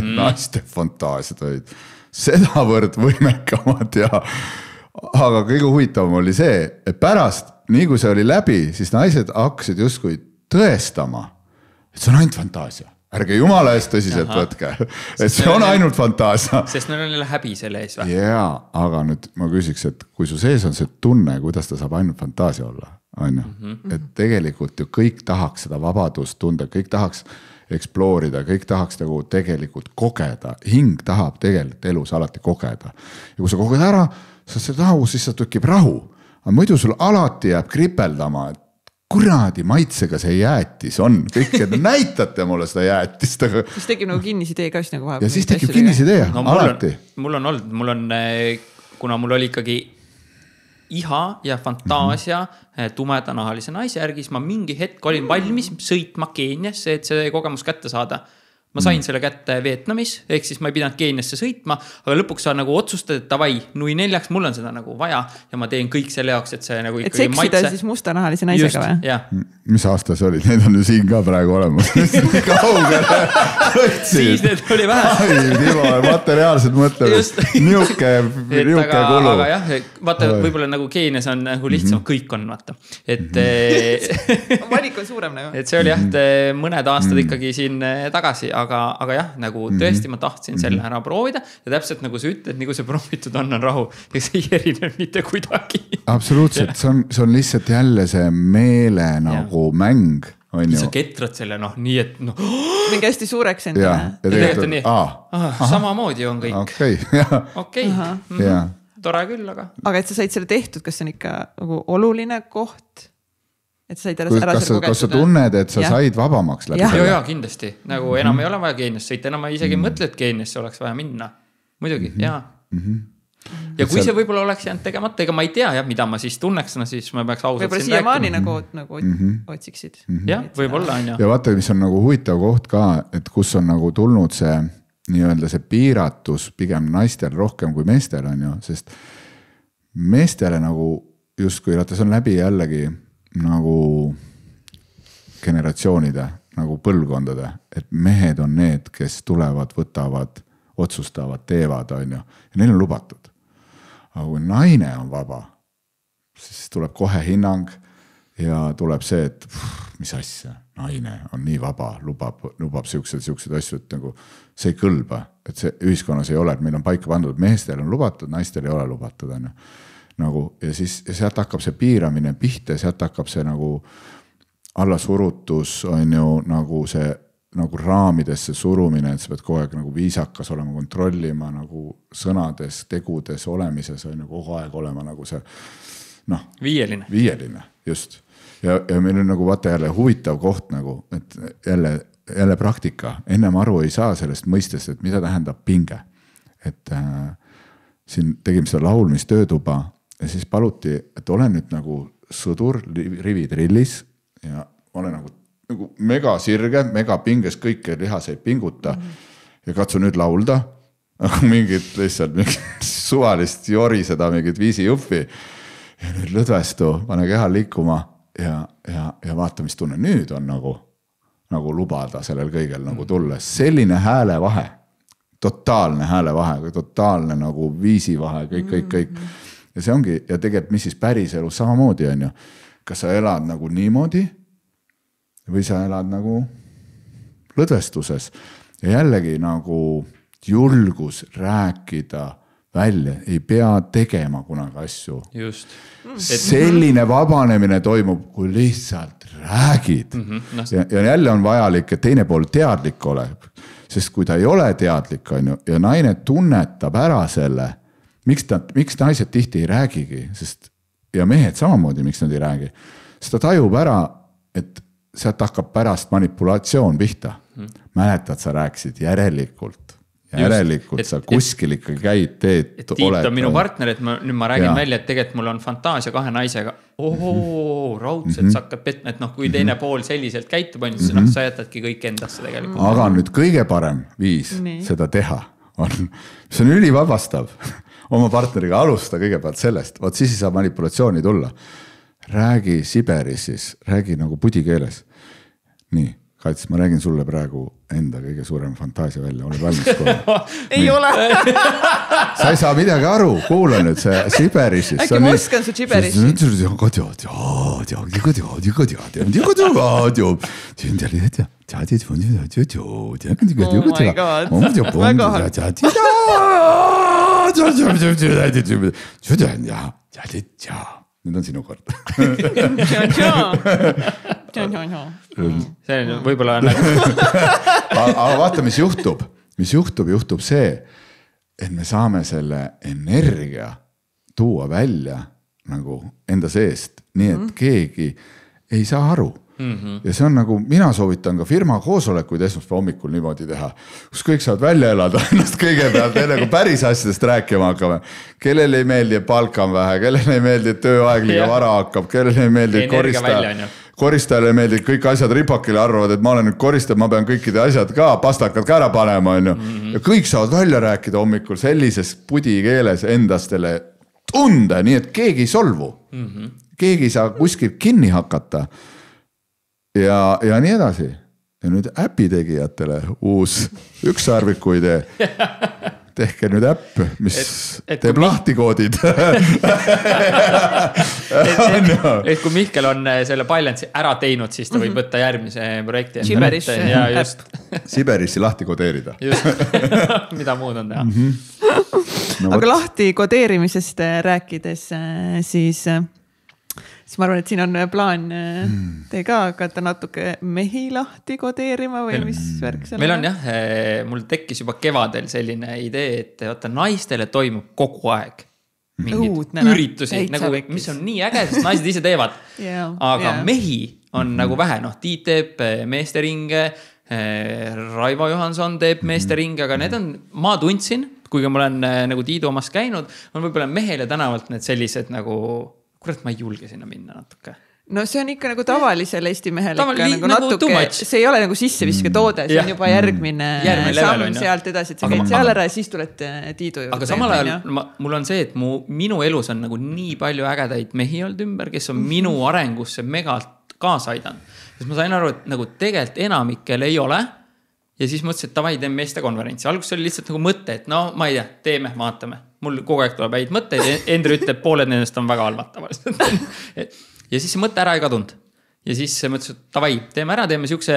Naiste fantaasiad olid sedavõrd võimekamad ja aga kõige huvitavam oli see, et pärast, nii kui see oli läbi, siis naised hakkasid justkui tõestama, et see on ainult fantaasia. Ärge jumala eest tõsiselt võtke, et see on ainult fantaasia. Sest neil on neile häbi selle ees või? Jaa, aga nüüd ma küsiks, et kui su sees on see tunne, kuidas ta saab ainult fantaasia olla, on ju? Et tegelikult ju kõik tahaks seda vabadust tunda, kõik tahaks eksploorida, kõik tahaks nagu tegelikult kogeda. Hing tahab tegelikult elus alati kogeda. Ja kui sa koged ära, sa see tahu, siis sa tükib rahu. Aga muidu sul alati jääb kripeldama, et kuradi maitsega see jäätis on. Kõik näitate mulle seda jäätist. Aga... Siis tekib nagu kinnisidee ka nagu vahepeal. Ja siis tekib kinnisidee, alati. Mul on, kuna mul oli ikkagi iha ja fantaasia tumedanahalise naise järgi, siis ma mingi hetk olin valmis sõitma Keeniasse, et see kogemus kätte saada. Ma sain selle kätte Vietnamis, ehk siis ma ei pidanud Keeniasse sõitma, aga lõpuks sa nagu otsustad, et davai, nui 4, mul on seda nagu vaja ja ma teen kõik selle jaoks, et see nagu ikkagi maitse. Et seksida siis mustanahalise naisega või? Just, jah. Mis aasta see oli? Need on ju siin ka praegu olemas. Kaugele. Siis need oli vähe. Timo, materiaalselt mõtled, niuke kulu. Aga jah, vaata, võib-olla nagu Keenias on nagu lihtsam, kõik on, vaata. Et valik on suurem nagu. Et see oli jah, mõned aastad ikkagi siin tagasi, aga jah, nagu tõesti ma tahtsin selle ära proovida ja täpselt nagu sa ütled, nii kui see proovitud on rahu ja see ei erine mitte kuidagi. Absoluutselt, see on lihtsalt jälle see meele nagu mäng. Sa ketrad selle nii, et mingi hästi suureks enda. Ja tegelikult on nii. Samamoodi on kõik. Okei. Tore küll, aga. Aga et sa said selle tehtud, kas see on ikka nagu oluline koht? Et sa kas sa tunned, et sa said vabamaks läbi selle? Jaa, kindlasti. Nagu enam ei ole vaja Keeniasse sõita, enam ma isegi mõtle, et Keeniasse oleks vaja minna. Muidugi, jaa. Ja kui see võib-olla oleks jäänud tegemata, ega ma ei tea, mida ma siis tunneksena, siis ma peaks ausalt võib-olla siiamaani nagu otsiksid. Jah, võib-olla on. Ja vaata, mis on nagu huvitav koht ka, et kus on nagu tulnud see nii-öelda see piiratus pigem naistel rohkem kui meestel on ju, sest meestele nagu justkui, see on läbi jällegi nagu generatsioonide, nagu põlvkondade, et mehed on need, kes tulevad, võtavad, otsustavad, teevad, on ju, ja neil on lubatud. Aga kui naine on vaba, siis tuleb kohe hinnang ja tuleb see, et mis asja, naine on nii vaba, lubab siuksed asju, et nagu see ei kõlba, et see ühiskonnas ei ole, et meil on paika pandud, meestel on lubatud, naistel ei ole lubatud, on ju. Nagu, ja siis sealt hakkab see piiramine pihta, sealt hakkab see nagu allasurutus on ju nagu see nagu raamidesse surumine, et sa pead kogu aeg nagu viisakas olema, kontrollima nagu sõnades, tegudes, olemises on ju kogu aeg olema nagu see viieline, just. Ja meil on nagu vaata jälle huvitav koht nagu, et jälle praktika, ennem aru ei saa sellest mõistest, et mida tähendab pinge. Et siin tegime seda laulmistöötuba ja siis paluti, et olen nüüd nagu sõdur rivitrillis ja olen nagu mega sirge, mega pinges, kõike lihaseid pinguta ja katsu nüüd laulda. Mingit lihtsalt suvalist joriseda, mingit viisi juppi ja nüüd lõdvestu, pane keha liikuma ja vaata, mis tunne nüüd on nagu lubada sellel kõigel nagu tulla. Selline häälevahe, totaalne häälevahe, totaalne nagu viisivahe, kõik. Ja see ongi, ja tegelikult mis siis päris elus samamoodi on ju, kas sa elad nagu niimoodi või sa elad nagu lõdvestuses ja jällegi nagu julgus rääkida välja, ei pea tegema kunagi asju. Just. Selline vabanemine toimub, kui lihtsalt räägid. Ja jälle on vajalik, et teine pool teadlik oleb, sest kui ta ei ole teadlik on ju, ja naine tunnetab ära selle, miks naised tihti ei räägigi, sest, ja mehed samamoodi, miks nad ei räägi, sest ta tajub ära, et sealt hakkab pärast manipulatsioon pihta. Mäletad, sa rääkisid järelikult järelikult sa kuskil ikka käid, teed. Tiit on minu partner, et nüüd ma räägin välja, et tegelikult mul on fantaasia 2 naisega. Raudselt sa hakkad petma, et kui teine pool selliselt käitub, siis sa jätadki kõik endasse tegelikult. Aga nüüd kõige parem viis seda teha on, see on ülivabastav oma partneriga alusta kõigepealt sellest, siis ei saa manipulatsiooni tulla. Räägi Siberis siis, räägi nagu pudikeeles. Nii, Kats, ma räägin sulle praegu enda kõige suurem fantaasia välja, ole valmis kohe. Ei ole. Sa ei saa midagi aru, kuula nüüd see Siberis siis. Äkki ma oskan su Siberis. Nüüd on sinu kord. See võibolla on aga vaata, mis juhtub. Mis juhtub see, et me saame selle energia tuua välja nagu enda seest, nii et keegi ei saa aru. Ja see on nagu, mina soovitan ka firma koosolekuid esmaspäeva hommikul niimoodi teha, kus kõik saavad välja elada ennast kõigepealt, enne kui päris asjadest rääkima hakkame. Kellel ei meeldi, et palk on vähe, kellel ei meeldi, et tööaeg liiga vara hakkab, kellel ei meeldi, et koristajale ei meeldi, et kõik asjad ripakile arvavad, et ma olen nüüd koristajad, ma pean kõikide asjad ka, pastakad ka ära panema. Ja kõik saavad välja rääkida hommikul sellises pudi keeles endastele tunde, nii et keegi ei solvu. Keegi ei saa kuskil kinni hakata. Ja nii edasi. Ja nüüd äpi tegijatele uus ükssarviku idee. Tehke nüüd äpp, mis teeb lahtikoodid. Et kui Mihkel on selle Binance'i ära teinud, siis ta võib võtta järgmise projekti. Siberissi lahti kodeerida. Just, mida muud on teha. Aga lahti kodeerimisest rääkides, siis ma arvan, et siin on plaan te ka hakata natuke mehi lahti kodeerima või mis värk seal on? Meil on jah, mul tekkis juba kevadel selline idee, et vaata, naistele toimub kogu aeg mingid üritusi, nagu, mis on nii äge, sest naised ise teevad. Aga mehi on nagu vähe, Tiit teeb meesteringe, Raivo Johanson teeb meesteringe, aga need on, ma tundsin, kuigi ma olen nagu Tiidu omast käinud, on võib-olla mehele tänavalt need sellised nagu kurat, ma ei julge sinna minna natuke. No see on ikka nagu tavalisel Eesti mehel ikka nagu natuke, see ei ole nagu sisseviske toode, see on juba järgmine samm sealt edasi, et sa käid seal ära ja siis tuled Tiidu juurde. Aga samal ajal mul on see, et minu elus on nagu nii palju ägedaid mehi olnud ümber, kes on minu arengusse megalt kaasa aidanud. Sest ma sain aru, et nagu tegelikult enamikel ei ole ja siis mõtlesin, et tavai, teeme meeste konverentsi. Alguses oli lihtsalt nagu mõte, et no ma ei tea, teeme, vaatame. Mul kogu aeg tuleb häid mõtteid, Endri ütleb, pooled nendest on väga halvad tavaliselt. Ja siis see mõte ära ei kadunud. Ja siis mõtlesin, et tavai, teeme ära, teeme siukse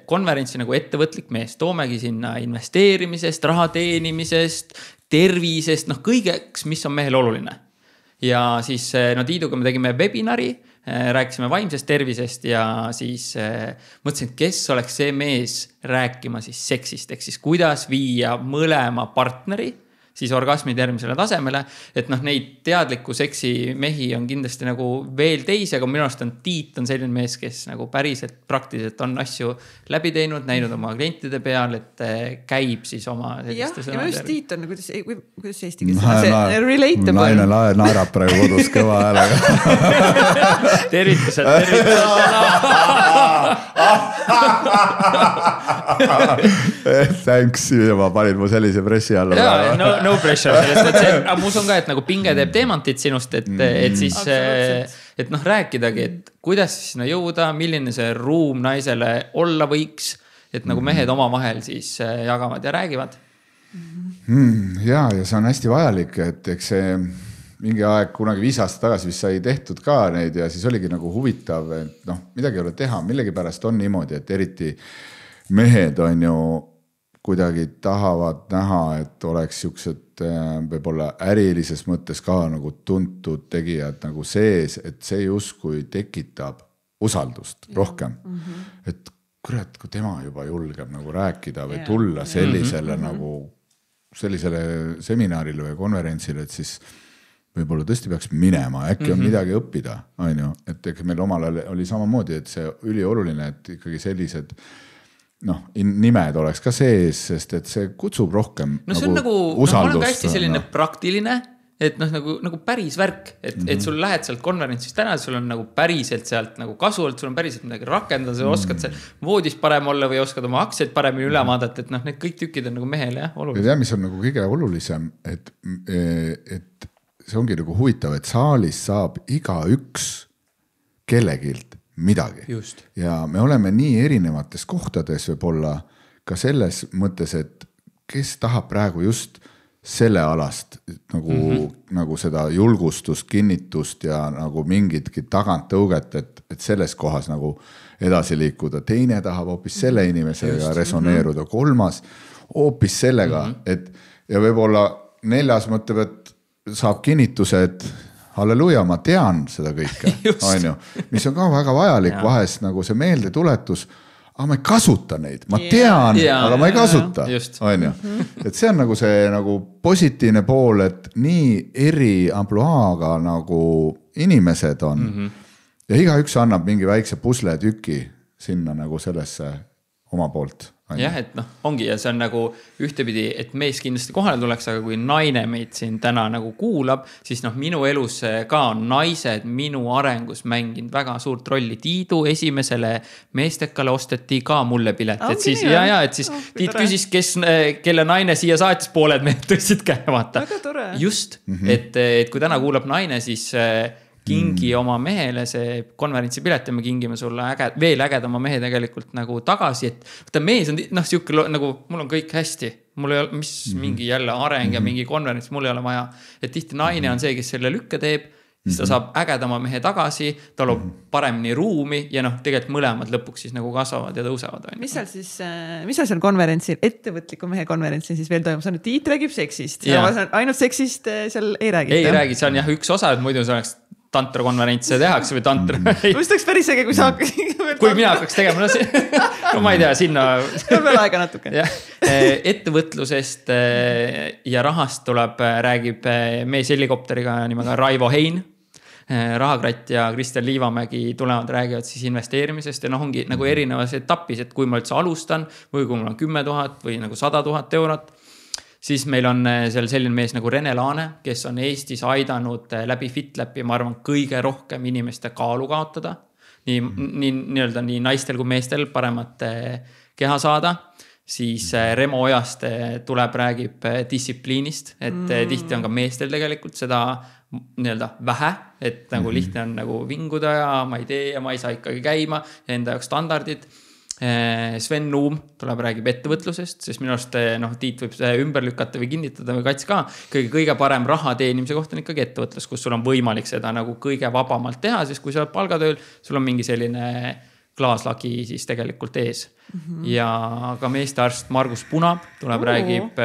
konverentsi nagu ettevõtlik mees. Toomegi sinna investeerimisest, raha teenimisest, tervisest, kõigeks, mis on mehel oluline. Ja siis Tiiduga me tegime webinari, rääkisime vaimsest tervisest ja siis mõtlesin, et kes oleks see mees rääkima siis seksist, ehk siis kuidas viia mõlema partneri siis orgasmid järgmisele tasemele, et neid teadliku seksi mehi on kindlasti nagu veel teisi, aga minu arust on Tiit on selline mees, kes nagu päriselt praktiliselt on asju läbi teinud, näinud oma klientide peal, et käib siis oma selliste sõnade. Ja just Tiit on, kuidas eesti keeles see relatable. Naine naerab praegu kodus kõva häälega. Tervitused. Thanks, ma panin mu sellise pressi alla. No pressure, aga ma usun ka, et nagu pinge teeb teemantit sinust, et siis et rääkidagi, et kuidas sinna jõuda, milline see ruum naisele olla võiks, et nagu mehed oma vahel siis jagavad ja räägivad. Ja see on hästi vajalik, et eks see mingi aeg kunagi 5 aastat tagasi vist sai tehtud ka neid ja siis oligi nagu huvitav, et midagi ei ole teha, millegi pärast on niimoodi, et eriti mehed on ju kuidagi tahavad näha, et oleks siuksed võib-olla ärilises mõttes ka nagu tuntud tegijad nagu sees, et see justkui tekitab usaldust rohkem. Et kurat, kui tema juba julgeb nagu rääkida või tulla sellisele nagu sellisele seminarile või konverentsile, et siis võib-olla tõesti peaks minema, äkki on midagi õppida, on ju, et meil omal ajal oli samamoodi, et see ülioluline, et ikkagi sellised nimed oleks ka sees, sest et see kutsub rohkem no see on nagu usaldust. Ma olen ka hästi selline praktiline, et nagu päris värk, et sul lähed sealt konverentsist täna, sul on nagu päriselt sealt nagu kasu, et sul on päriselt midagi rakendada, sa oskad seal voodis parem olla või oskad oma aktsiaid paremini üle vaadata, et need kõik tükid on nagu mehele olulised. Ja mis on nagu kõige olulisem, et see ongi nagu huvitav, et saalis saab igaüks kellegilt midagi. Just. Ja me oleme nii erinevates kohtades võib-olla ka selles mõttes, et kes tahab praegu just selle alast nagu seda julgustust, kinnitust ja nagu mingitki tagant tõuget, et selles kohas nagu edasi liikuda. Teine tahab hoopis selle inimesega resoneeruda. Kolmas hoopis sellega, et ja võib-olla neljas mõtleb, et saab kinnituse, et halleluja, ma tean seda kõike, on ju, mis on ka väga vajalik vahest nagu see meeldetuletus, aga ma ei kasuta neid, ma tean, aga ma ei kasuta, on ju. Et see on nagu see nagu positiivne pool, et nii eri ampluaaga nagu inimesed on ja igaüks annab mingi väikse pusletüki sinna nagu sellesse oma poolt. Jah, et ongi ja see on nagu ühtepidi, et mees kindlasti kohale tuleks, aga kui naine meid siin täna nagu kuulab, siis minu elus ka on naised minu arengus mänginud väga suurt rolli. Tiidu esimesele meestekale osteti ka mulle pilet. Et siis, et siis Tiit küsis, kelle naine siia saatis, pooled mehed tõstsid käe, vaata. Väga tore. Just, et kui täna kuulab naine, siis kingi oma mehele see konverentsi pilet ja me kingime sulle veel ägedama mehe tegelikult nagu tagasi, et võtta mees on siuke nagu mul on kõik hästi, mul ei ole mingi jälle areng ja mingi konverents, mul ei ole vaja, et tihti naine on see, kes selle lükke teeb, siis ta saab ägedama mehe tagasi, ta loob paremini ruumi ja tegelikult mõlemad lõpuks siis nagu kasvavad ja tõusevad. Mis seal konverentsil, ettevõtliku mehe konverentsil siis veel toimub? See on, et Tiit räägib seksist. Ainult seksist seal ei räägi. Ei räägi, see on jah üks osa, et muidu see oleks tantrakonverentse tehakse või tantra. Vist oleks päris äge, kui sa kui mina hakkaks tegema, no ma ei tea, sinna. On veel aega natuke. Ettevõtlusest ja rahast räägib mees helikopteriga nimega Raivo Hein. Rahakratt ja Kristjan Liivamägi tulevad, räägivad siis investeerimisest ja ongi nagu erinevas etapis, et kui ma üldse alustan või kui mul on 10 000 või nagu 100 000 eurot, siis meil on seal selline mees nagu Rene Laane, kes on Eestis aidanud läbi FitLapi, ma arvan, kõige rohkem inimeste kaalu kaotada. Nii naistel kui meestel paremat keha saada. Siis Remo Ojast tuleb, räägib distsipliinist, et tihti on ka meestel tegelikult seda vähe, et nagu lihtne on nagu vinguda ja ma ei tee ja ma ei saa ikkagi käima ja enda jaoks standardid. Sven Nuum tuleb, räägib ettevõtlusest, sest minu arust Tiit võib ümber lükata või kinnitada või Kats ka. Kõige parem raha teenimise koht on ikkagi ettevõtlus, kus sul on võimalik seda nagu kõige vabamalt teha, sest kui sa oled palgatööl, sul on mingi selline klaaslagi siis tegelikult ees. Ja ka meestearst Margus Punab tuleb, räägib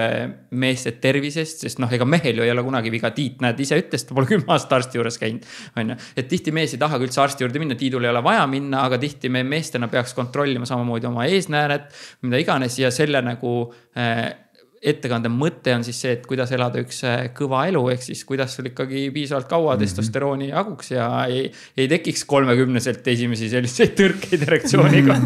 meeste tervisest, sest ega mehel ju ei ole kunagi viga. Tiit, näed, ise ütles, ta pole 10 aastat arsti juures käinud. Et tihti mees ei taha üldse arsti juurde minna, Tiidul ei ole vaja minna, aga tihti me meestena peaks kontrollima samamoodi oma eesnääret, mida iganes ja selle nagu ettekande mõte on siis see, et kuidas elada üks kõva elu, ehk siis kuidas sul ikkagi piisavalt kaua testosterooni jaguks ja ei tekiks 30-selt esimesi selliseid tõrkeid erektsiooniga.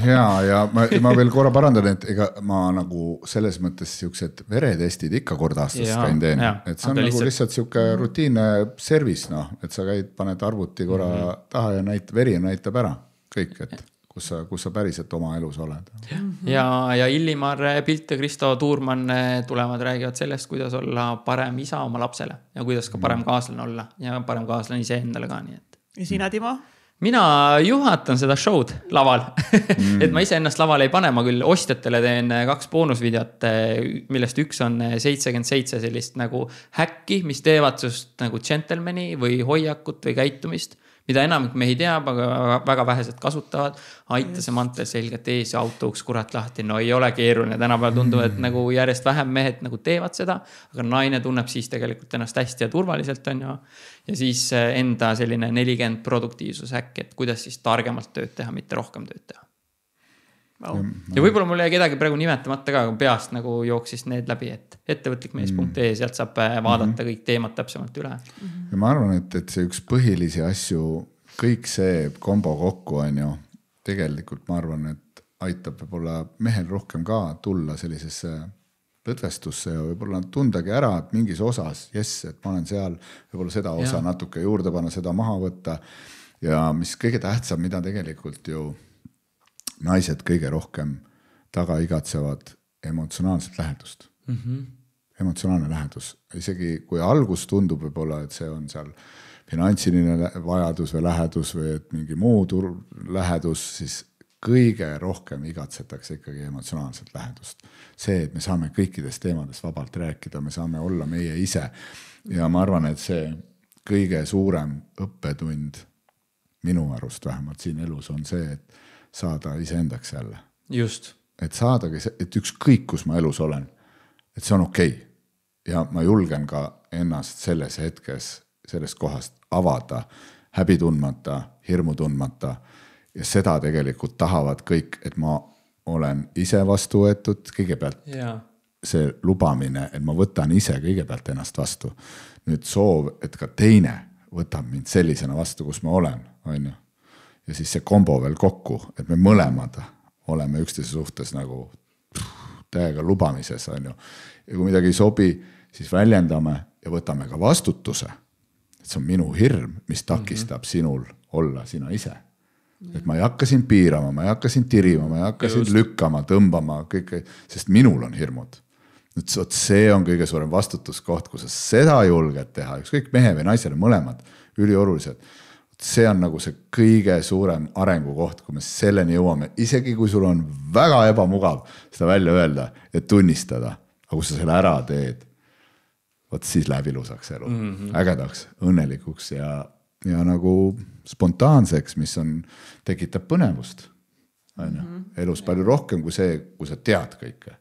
Ja ma veel korra parandan, et ega ma nagu selles mõttes siuksed veretestid ikka kord aastas käin teen. Et see on nagu lihtsalt siuke rutiinne servis, et sa käid, paned arvuti korra taha ja veri näitab ära kõik, et kus sa päriselt oma elus oled. Ja Illimar Pilt ja Kristo Tuurman tulevad, räägivad sellest, kuidas olla parem isa oma lapsele ja kuidas ka parem kaaslane olla ja parem kaaslane ise endale ka. Ja sina, Timo? Mina juhatan seda show'd laval. Et ma ise ennast lavale ei pane, ma küll ostjatele teen 2 boonusvideot, millest üks on 77 sellist nagu häkki, mis teevad sust nagu gentlemani või hoiakut või käitumist, mida enamik mehi teab, aga väga vähesed kasutavad. Aita see mantel selgelt ees ja autouks kurat lahti. No ei ole keeruline. Tänapäeval tundub, et nagu järjest vähem mehed nagu teevad seda, aga naine tunneb siis tegelikult ennast hästi ja turvaliselt on ju. Ja siis enda selline 40 produktiivsus äkki, et kuidas siis targemalt tööd teha, mitte rohkem tööd teha. Ja võib-olla mul jäi kedagi praegu nimetamata ka, aga peast nagu jooksis need läbi, et ettevõtlikmees.ee, sealt saab vaadata kõik teemad täpsemalt üle. Ja ma arvan, et see üks põhilisi asju, kõik see kombo kokku on ju, tegelikult ma arvan, et aitab võib-olla mehel rohkem ka tulla sellisesse lõdvestusse ja võib-olla tundagi ära, et mingis osas, et ma olen seal, võib-olla seda osa natuke juurde panna, seda maha võtta. Ja mis kõige tähtsam, mida tegelikult ju naised kõige rohkem taga igatsevad emotsionaalset lähedust. Emotsionaalne lähedus. Isegi kui algus tundub võib-olla, et see on seal finantsiline vajadus või lähedus või et mingi muu lähedus, siis kõige rohkem igatsetakse ikkagi emotsionaalset lähedust. See, et me saame kõikidest teemadest vabalt rääkida, me saame olla meie ise. Ja ma arvan, et see kõige suurem õppetund minu arust vähemalt siin elus on see, et saada iseendaks jälle. Just. Et saadagi, et ükskõik, kus ma elus olen, et see on okei. Ja ma julgen ka ennast selles hetkes, sellest kohast avada, häbi tundmata, hirmu tundmata ja seda tegelikult tahavad kõik, et ma olen ise vastu võetud kõigepealt see lubamine, et ma võtan ise kõigepealt ennast vastu. Nüüd soov, et ka teine võtab mind sellisena vastu, kus ma olen, on ju. Ja siis see kombo veel kokku, et me mõlemad oleme üksteise suhtes nagu täiega lubamises, on ju. Ja kui midagi ei sobi, siis väljendame ja võtame ka vastutuse. Et see on minu hirm, mis takistab sinul olla sina ise. Et ma ei hakka sind piirama, ma ei hakka sind tirima, ma ei hakka sind lükkama, tõmbama, kõik, sest minul on hirmud. Et see on kõige suurem vastutuskoht, kui sa seda julged teha, ükskõik mehe või naisele mõlemad, üliolulised. See on nagu see kõige suurem arengukoht, kui me selleni jõuame, isegi kui sul on väga ebamugav seda välja öelda ja tunnistada, aga kui sa selle ära teed, võt siis läheb ilusaks elu, ägedaks, õnnelikuks ja nagu spontaanseks, mis tekitab põnevust. Elus palju rohkem kui see, kui sa tead kõike.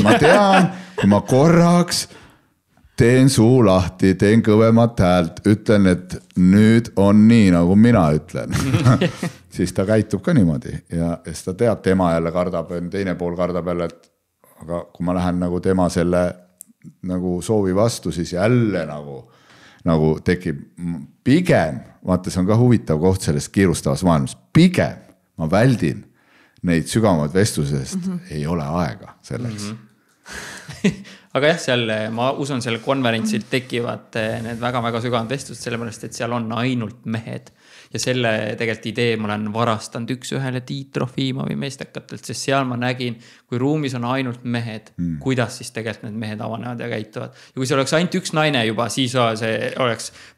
Ma tean, kui ma korraks teen suu lahti, teen kõvemat häält, ütlen, et nüüd on nii, nagu mina ütlen. Siis ta käitub ka niimoodi ja siis ta teab, tema jälle kardab, teine pool kardab jälle, et aga kui ma lähen nagu tema selle nagu soovi vastu, siis jälle nagu tekib pigem, vaata see on ka huvitav koht sellest kiirustavas maailmas, pigem ma väldin neid sügavamaid vestlusest, ei ole aega selleks. Aga jah, seal, ma usun, seal konverentsilt tekivad need väga-väga sügavad vestlused, sellepärast, et seal on ainult mehed. Ja selle tegelikult idee ma olen varastanud üks-ühele Tiit Trofimovi meestekatelt, sest seal ma nägin, kui ruumis on ainult mehed, kuidas siis tegelikult need mehed avanevad ja käituvad. Ja kui see oleks ainult üks naine juba, siis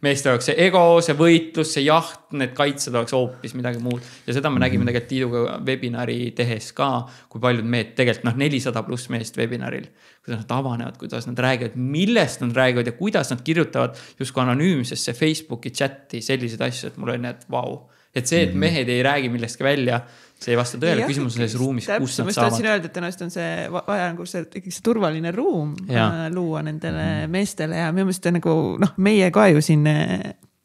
meeste oleks see ego, see võitlus, see jaht, need kaitsed oleks hoopis midagi muud. Ja seda me nägime tegelikult Tiiduga webinari tehes ka, kui paljud mehed tegelikult 400+ meest webinaril, kuidas nad avanevad, kuidas nad räägivad, millest nad räägivad ja kuidas nad kirjutavad justkui anonüümsesse Facebooki chati sellised asju, et mul oli need vau. Et see, et mehed ei räägi millestki välja, see ei vasta tõele. Küsimus on selles ruumis, kus nad saavad. Ma tahtsin öelda, et tõenäoliselt on see vaja nagu see turvaline ruum luua nendele meestele ja minu meelest nagu meie ka ju siin,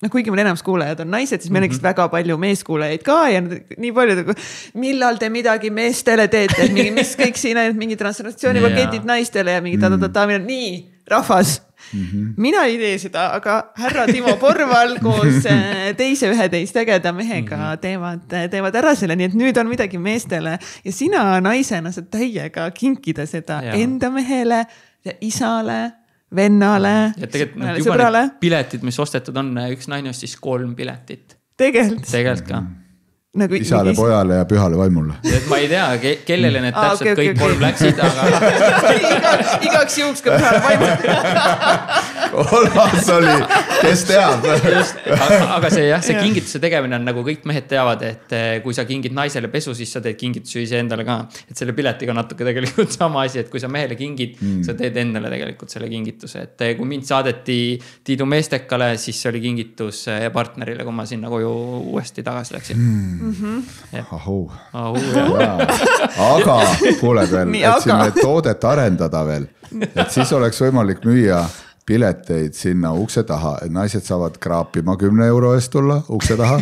kuigi meil enamus kuulajad on naised, siis meil on väga palju meeskuulajaid ka ja nii palju, millal te midagi meestele teete, et mis kõik siin mingi transformatsioonipaketid naistele ja mingi nii, rahvas. Mina ei tee seda, aga härra Timo Porval koos teise 11 tegeda mehega teevad ära selle, nii et nüüd on midagi meestele ja sina naisena saad täiega kinkida seda enda mehele ja isale, vennale, sõbrale. Piletid, mis ostetud on, üks naine ostis 3 piletit. Tegelikult ka. Nagu isale, pojale ja pühale vaimule. Et ma ei tea, kellele need täpselt kõik 3 läksid, aga igaks juhuks ka pühale vaimule. Olmas oli, kes teab. Aga see kingituse tegemine on nagu kõik mehed teavad, et kui sa kingid naisele pesu, siis sa teed kingituse ise endale ka. Et selle piletiga natuke tegelikult sama asi, et kui sa mehele kingid, sa teed endale tegelikult selle kingituse. Et kui mind saadeti Tiidu meestekale, siis oli kingitus partnerile, kui ma sinna koju uuesti tagasi läksin. Aga kuuled veel, et siin toodet arendada veel, et siis oleks võimalik müüa pileteid sinna ukse taha, et naised saavad kraapima 10 euro eest tulla ukse taha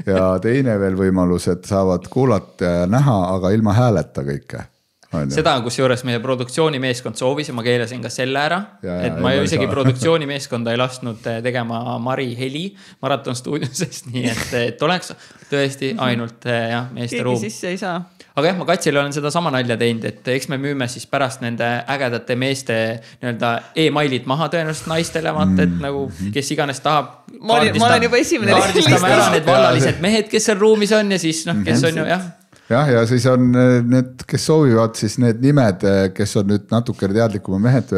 ja teine veel võimalus, et saavad kuulata ja näha, aga ilma hääleta kõike. Seda, kus juures meie produktsioonimeeskond soovis ja ma keelasin ka selle ära, et ma isegi produktsioonimeeskonda ei lasknud tegema Mari Heli Maraton stuudiosest, nii et oleks tõesti ainult meeste ruum. Keegi sisse ei saa. aga jah, ma Katsile olen seda sama nalja teinud, et eks me müüme siis pärast nende ägedate meeste nii-öelda e-mailid maha tõenäoliselt naistele, vaata, et nagu kes iganes tahab. Ma olen juba esimene. Kaardistame ära need vallalised mehed, kes seal ruumis on ja siis kes on ju, jah. Jah, ja siis on need, kes soovivad siis need nimed, kes on nüüd natukene teadlikuma mehed,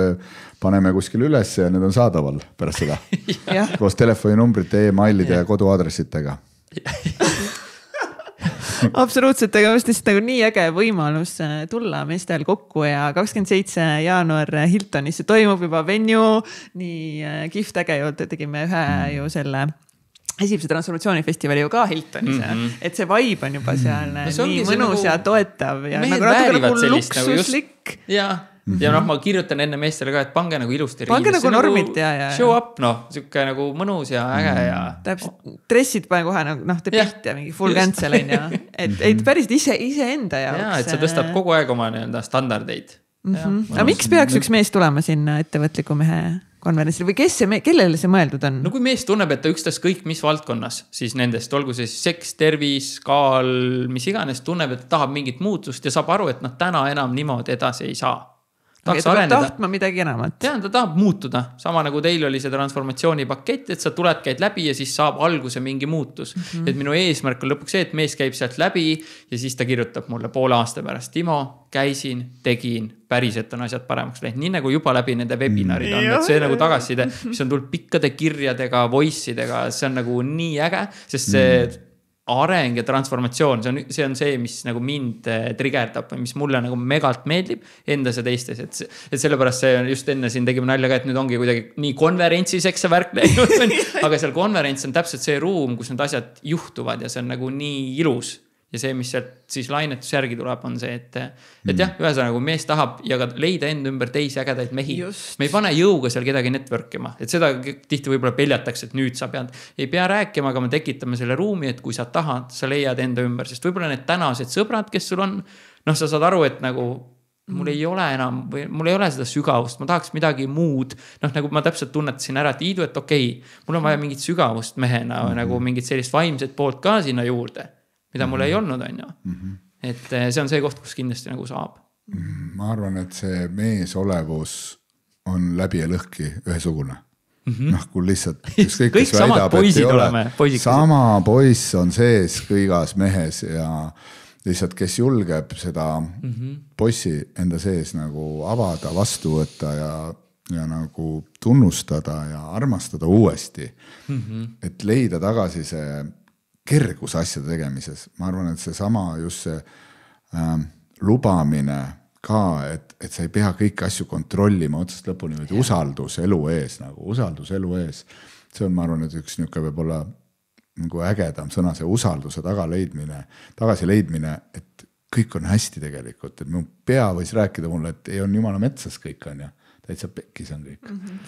paneme kuskil üles ja need on saadaval pärast seda. Koos telefoninumbrite, e-mailide ja koduadressitega. Absoluutselt, aga just lihtsalt nagu nii äge võimalus tulla meestel kokku ja 27. jaanuar Hiltonis toimub juba venue, nii kihvt äge ju, tegime ühe ju selle esimese transformatsioonifestivali ju ka Hiltonis, et see vibe on juba seal nii mõnus nagu, ja toetav ja nagu natuke nagu luksuslik. Ja ma kirjutan enne meestele ka, et pange nagu ilusti riivis. Pange nagu normid ja. Show up, siuke nagu mõnus ja äge ja. Täpselt, dressid pane kohe nagu te pilt ja mingi full cancel on ja. Et päris ise enda jaoks. Ja, et sa tõstad kogu aeg oma standardeid. Aga miks peaks üks mees tulema sinna ettevõtliku mehe konverentsile või kellele see mõeldud on? No kui mees tunneb, et ta ükstas kõik mis valdkonnas, siis nendest, olgu see seks, tervis, kaal, mis iganes, tunneb, et tahab mingit muutust ja saab aru, et täna enam niimoodi edasi ei saa. Ta peab tahtma midagi enamat. Tean, ta tahab muutuda. Sama nagu teil oli see transformatsiooni pakett, et sa tuled, käid läbi ja siis saab alguse mingi muutus. Et minu eesmärk on lõpuks see, et mees käib sealt läbi ja siis ta kirjutab mulle poole aasta pärast. Timo, käisin, tegin, päriselt on asjad paremaks läinud. Nii nagu juba läbi nende webinarid on. Et see nagu tagasiside, mis on tulnud pikkade kirjadega, voice'idega, see on nagu nii äge, sest see areng ja transformatsioon, see on see, mis nagu mind trigerdab, mis mulle nagu megalt meeldib endas ja teistes, et sellepärast see on just enne siin tegime nalja ka, et nüüd ongi kuidagi nii konverentsiseks see värk läinud, aga seal konverents on täpselt see ruum, kus need asjad juhtuvad ja see on nagu nii ilus. Ja see, mis sealt siis lainetus järgi tuleb, on see, et jah, ühesõnaga, kui mees tahab ja ka leida enda ümber teisi ägedaid mehi. Just. Me ei pane jõuga seal kedagi networkima, et seda tihti võib-olla peljatakse, et nüüd sa ei pea rääkima, aga me tekitame selle ruumi, et kui sa tahad, sa leiad enda ümber, sest võib-olla need tänased sõbrad, kes sul on, sa saad aru, et nagu mul ei ole enam või mul ei ole seda sügavust, ma tahaks midagi muud. Nagu ma täpselt tunnetasin ära, et Iidu, et okei, mul on vaja mingit sügavust mehena või nagu mingit sellist vaimset poolt ka sinna juurde. Mida mul ei olnud, on ju. Et see on see koht, kus kindlasti nagu saab. Ma arvan, et see meesolevus on läbi ja lõhki ühesugune. Kui lihtsalt kõik samad poisid oleme. Sama poiss on sees kõigas mehes ja lihtsalt, kes julgeb seda poissi enda sees nagu avada, vastu võtta ja nagu tunnustada ja armastada uuesti. Et leida tagasi see kergus asjade tegemises. Ma arvan, et see sama just see lubamine ka, et sa ei pea kõiki asju kontrollima otsast lõpuni, vaid usaldus elu ees, nagu usaldus elu ees. See on, ma arvan, et üks niuke võib olla nagu ägedam sõna, see usalduse tagasi leidmine, et kõik on hästi tegelikult, et mu pea võis rääkida mulle, et ei on jumala metsas kõik on ja täitsa pekkis on kõik.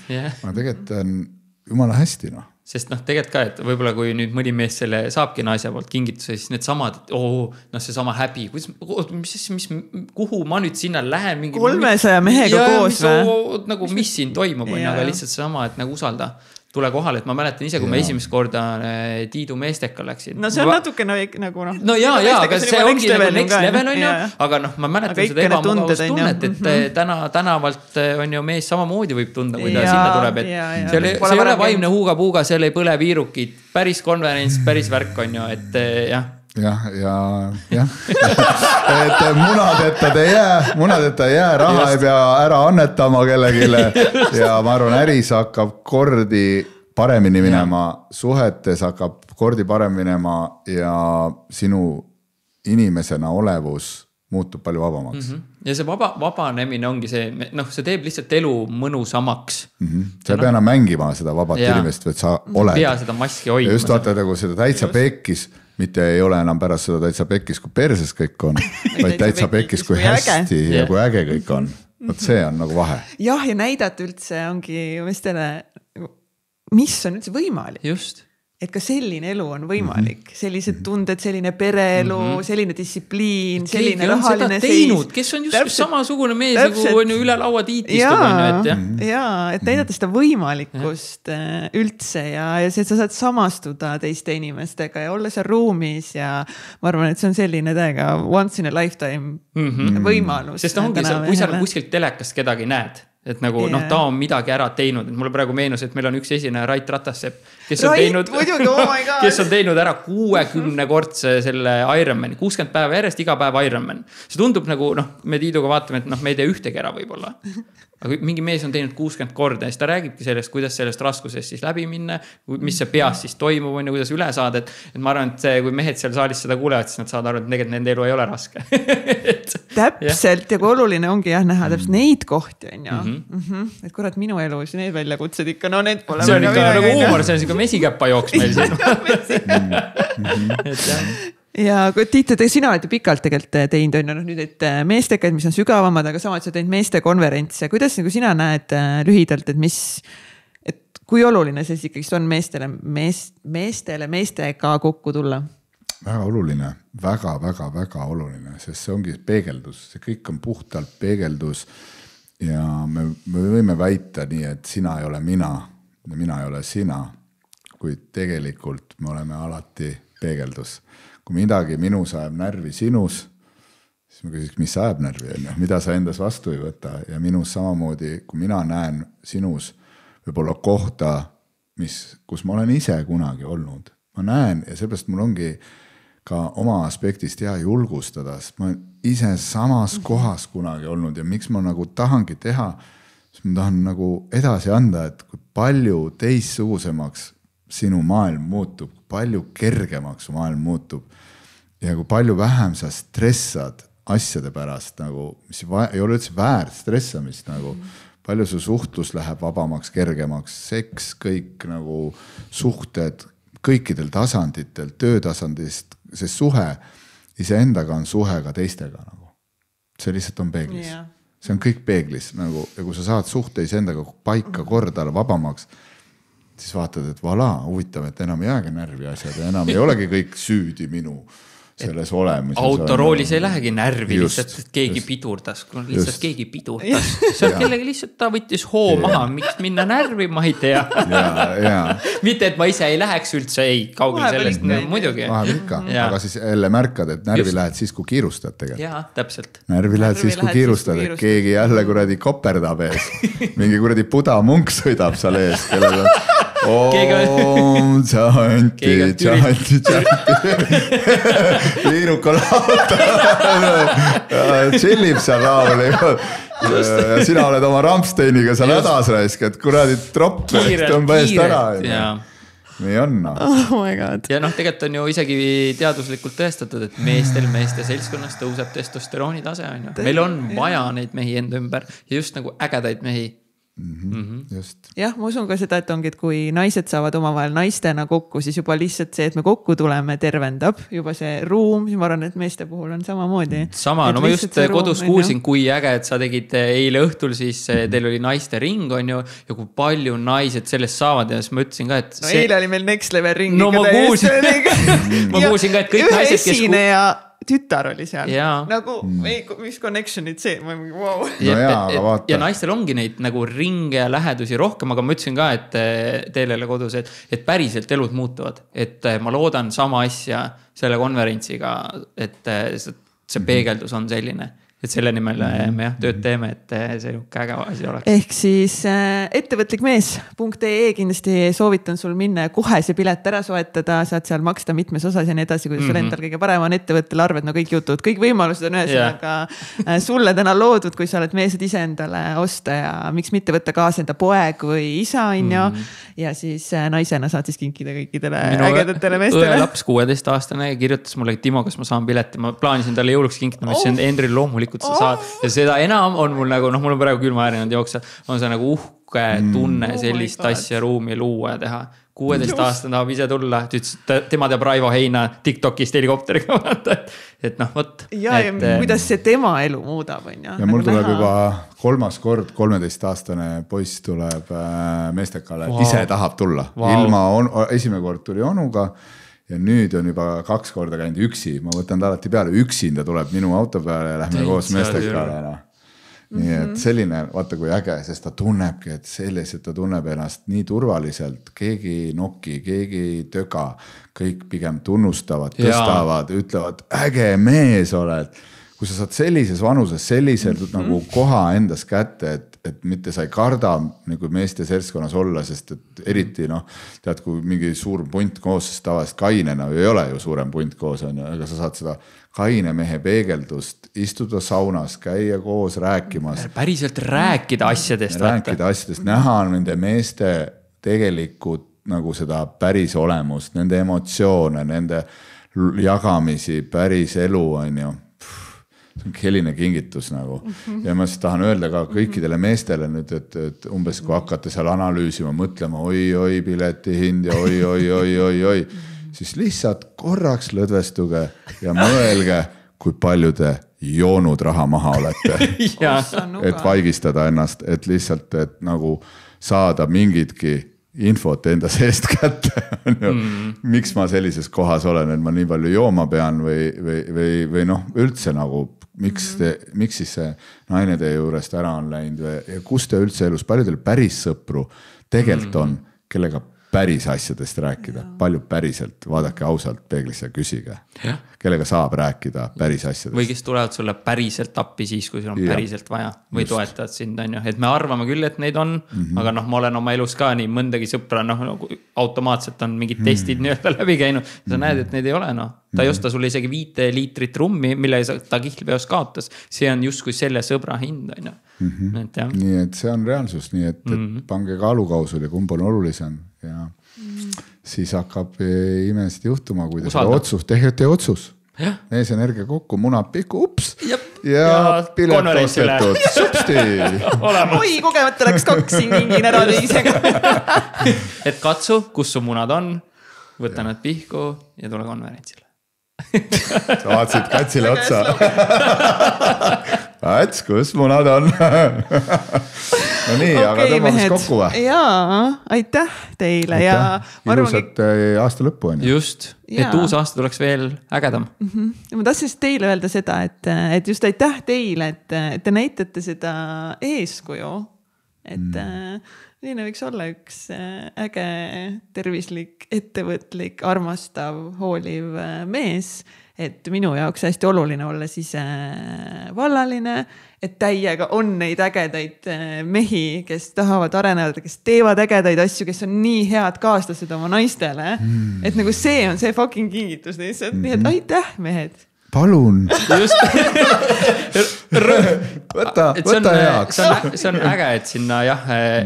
Aga tegelikult on jumala hästi, Sest tegelikult ka, et võib-olla kui nüüd mõni mees selle saabki naise poolt kingituse, siis need samad, et see sama häbi, kuhu ma nüüd sinna lähen? 300 mehega koos või? Nagu mis siin toimub, aga lihtsalt sama, et nagu usalda. Tule kohale, et ma mäletan ise, kui ma esimest korda Tiidu meesteka läksin. No see on natuke nagu No jaa, aga see ongi nagu next level on ju, aga ma mäletan seda ebamugavust tunnet, et tänavalt on ju mees samamoodi võib tunda, kui ta sinna tuleb, et see ei ole vaimne huuga-puuga, seal ei põle viirukid, päris konverents, päris värk on ju, et jah. Et munadeta ei jää, raha ei pea ära annetama kellegile ja ma arvan, äris hakkab kordi paremini minema, suhetes hakkab kordi paremini minema ja sinu inimesena olevus muutub palju vabamaks. Ja see vabanemine ongi see, see teeb lihtsalt elu mõnusamaks. Sa ei pea enam mängima seda vabat inimest, vaid sa oled. Pea seda maski hoidma. Ja just vaata, nagu seda täitsa pekkis, mitte ei ole enam pärast seda täitsa pekkis, kui perses kõik on, vaid täitsa pekkis, kui hästi ja kui äge kõik on. Võt see on nagu vahe. Jah, ja näidata üldse ongi meestele, mis on üldse võimalik. Just. et ka selline elu on võimalik, sellised tunded, selline pereelu, selline distsipliin, selline rahaline seis. Kes on just samasugune mees, nagu on ju üle laua tiitistub. Et näidata seda võimalikkust üldse ja see, et sa saad samastuda teiste inimestega ja olla seal ruumis ja ma arvan, et see on selline täiega once in a lifetime võimalus. Sest ongi see, kui sa kuskilt telekast kedagi näed, et nagu ta on midagi ära teinud, et mulle praegu meenus, et meil on üks esineja Rait Ratassepp, kes on teinud ära 60-kordse selle Ironmani, 60 päeva järjest, iga päev Ironman. See tundub nagu, me Tiiduga vaatame, et me ei tee ühtegi ära võib-olla. Aga mingi mees on teinud 60 korda ja siis ta räägibki sellest, kuidas sellest raskusest siis läbi minna, mis see peas siis toimub, kuidas üle saada, et ma arvan, et see, kui mehed seal saalis seda kuulevad, siis nad saavad aru, et tegelikult nende elu ei ole raske. Täpselt ja kui oluline ongi näha täpselt neid kohti on ju. Et kurat minu elus, need väljakutsed ikka, need pole. See on ikka nagu huumor, see on ikka mesikäppa jooks meil siin. Ja Tiit, sina oled ju pikalt tegelikult teinud on nüüd, et meestega, mis on sügavamad, aga samas sa teinud meeste konverentse. Kuidas nagu sina näed lühidalt, et kui oluline see ikkagi on meestega kokku tulla? Väga oluline, väga oluline, sest see ongi peegeldus, see kõik on puhtalt peegeldus ja me võime väita nii, et sina ei ole mina ja mina ei ole sina, kuid tegelikult me oleme alati peegeldus. Kui midagi minus ajab närvi sinus, siis ma küsiks, mis ajab närvi, mida sa endas vastu ei võta ja minus samamoodi, kui mina näen sinus võib-olla kohta, kus ma olen ise kunagi olnud. Ma näen ja seepärast mul ongi ka oma aspektist hea julgustada, sest ma olen ise samas kohas kunagi olnud ja miks ma nagu tahangi teha, siis ma tahan nagu edasi anda, et kui palju teistsugusemaks sinu maailm muutub, palju kergemaks maailm muutub ja kui palju vähem sa stressad asjade pärast, nagu, mis ei ole üldse väärt stressamist, nagu, palju su suhtlus läheb vabamaks, kergemaks, seks, kõik nagu suhted kõikidel tasanditel, töötasandist, see suhe iseendaga on suhe ka teistega. Nagu. See lihtsalt on peeglis. Yeah. See on kõik peeglis nagu, ja kui sa saad suhte iseendaga paika korda vabamaks, siis vaatad, et voilà, huvitav, et enam ei jäägi närvi asjad ja enam ei olegi kõik süüdi minu selles olemises. Autoroolis ei lähegi närvi lihtsalt, et keegi pidurdas, kui lihtsalt keegi pidurdas. See on kellegi lihtsalt, ta võttis hoo maha, miks minna närvi, ma ei tea. Mitte, et ma ise ei läheks üldse, ei, kaugel sellest, muidugi. Ikka, aga siis jälle märkad, et närvi lähed siis, kui kiirustad tegelikult. Jaa, täpselt. Närvi lähed siis, kui kiirustad, et keegi jälle kuradi koperdab ees. Mingi kuradi pudamunk sõidab seal ees, kellel on tšanti. Liiruka lauta. Chillib seal laul. Ja sina oled oma Rammsteiniga seal hädas raisk, et kuradi tropp tõmba eest ära. Nii on. Oh my God. Ja tegelikult on ju isegi teaduslikult tõestatud, et meeste seltskonnas tõuseb testosterooni tase. Meil on vaja neid mehi enda ümber ja just nagu ägedaid mehi. Just. Jah, ma usun ka seda, et ongi, et kui naised saavad omavahel naistena kokku, siis juba lihtsalt see, et me kokku tuleme, tervendab juba see ruum, siis ma arvan, et meeste puhul on samamoodi. Sama, no ma just kodus kuulsin, kui äge, et sa tegid eile õhtul, siis teil oli naiste ring on ju, ja kui palju naised sellest saavad ja siis ma ütlesin ka, et no eile oli meil next level ring. No ma kuulsin ka, et kõik naised, kes tütar oli seal. Nagu, mis connectionid see? Wow. Ja naistel ongi neid nagu ringe ja lähedusi rohkem, aga ma ütlesin ka, et teelele kodus, et päriselt elud muutuvad. Et ma loodan sama asja selle konverentsiga, et see peegeldus on selline. Et selle nimel me tööd teeme, et see käega asi oleks. Ehk siis ettevõtlikmees.ee kindlasti soovitan sul minna ja kohe see pilet ära soetada, saad seal maksta mitmes osas ja nii edasi, kuidas sul endal kõige parem on ettevõttel arved, no kõik jutud, kõik võimalused on ühesõnaga sulle täna loodud, kui sa oled meesed ise endale osta ja miks mitte võtta kaasa enda poeg või isa injo ja siis naisena saad siis kinkida kõikidele ägedatele meestele. Õelaps 16-aastane kirjutas mulle, Timo, kas ma saan pileti, ma plaanisin talle jõuluks kinkida, ma ütlesin Endril loomulikult sa saad ja seda enam on mul nagu, mul on praegu külma äärinud jooksa, on see nagu uhke tunne sellist asja ruumi luua ja teha. 16-aastane tahab ise tulla, tema teab Raivo Heina TikTokist helikopteriga vaata, et noh, võt. Ja kuidas see tema elu muudab, on ju. Ja mul tuleb juba 3. kord 13-aastane poiss tuleb meestekale, ise tahab tulla. Esimene kord tuli onuga ja nüüd on juba 2 korda käinud üksi. Ma võtan ta alati peale, üksinda tuleb minu auto peale ja lähme koos meestekale. Nii et selline, vaata kui äge, sest ta tunnebki, et selliselt ta tunneb ennast nii turvaliselt, keegi noki, keegi töga, kõik pigem tunnustavad, tõstavad, ütlevad, äge mees oled. Kui sa saad sellises vanuses, selliselt nagu koha endas kätte, et mitte sa ei karda nagu meeste seltskonnas olla, sest et eriti tead, kui mingi suur punt koos, sest tavaliselt kainena ei ole ju suurem punt koos, aga sa saad seda kaine mehe peegeldust, istuda saunas, käia koos rääkimas. Päriselt rääkida asjadest. Rääkida asjadest, näha nende meeste tegelikult nagu seda päris olemust, nende emotsioone, nende jagamisi, päris elu on ju. See on selline kingitus nagu. Ja ma siis tahan öelda ka kõikidele meestele nüüd, et umbes kui hakkate seal analüüsima, mõtlema, oi, pileti hind ja oi, siis lihtsalt korraks lõdvestuge ja mõelge, kui palju te joonud raha maha olete. Et vaigistada ennast, et lihtsalt, et nagu saada mingitki infot enda seest kätte. Miks ma sellises kohas olen, et ma nii palju jooma pean või üldse nagu miks siis see naine teie juurest ära on läinud ja kus te üldse elus, palju teil päris sõpru tegelikult on, kellega päris asjadest rääkida, palju päriselt, vaadake ausalt peeglisse ja küsige, kellega saab rääkida päris asjadest. Või kes tulevad sulle päriselt appi siis, kui sul on päriselt vaja või toetavad sind, on ju. Et me arvame küll, et neid on, aga ma olen oma elus ka nii mõndagi sõpra, automaatselt on mingid testid nii-öelda läbi käinud. Sa näed, et neid ei ole, Ta ei osta sulle isegi 5 liitrit rummi, mille ta kihlveos kaotas. See on just kui selle sõbra hind, on ju. Nii et see on reaalsus, nii et pange kaalukausul ja kumb on olulisem ja siis hakkab imesid juhtuma, kui te seda otsus, tehete otsus. Mees energia kokku, munad pikku, ups ja pilet ostetud, supsti. Oi, kogemata läks 2 siin kingin ära teisega. Et katsu, kus su munad on, võta nad pihku ja tule konverentsile. Sa vaatasid Katsile otsa. Ats, kus munad on? No nii, aga tõmbame kokku või? Jaa, aitäh teile. Ilusat aasta lõppu on. Just, et uus aasta tuleks veel ägedam. Ma tahtsin teile öelda seda, et just aitäh teile, et te näitate seda eeskuju. Et selline võiks olla üks äge, tervislik, ettevõtlik, armastav, hooliv mees. Et minu jaoks hästi oluline olla siis vallaline, et täiega on neid ägedaid mehi, kes tahavad areneda, kes teevad ägedaid asju, kes on nii head kaaslased oma naistele. Et nagu see on see fucking kingitus lihtsalt, nii et aitäh, mehed. Palun. Võta heaks. See on äge, et sinna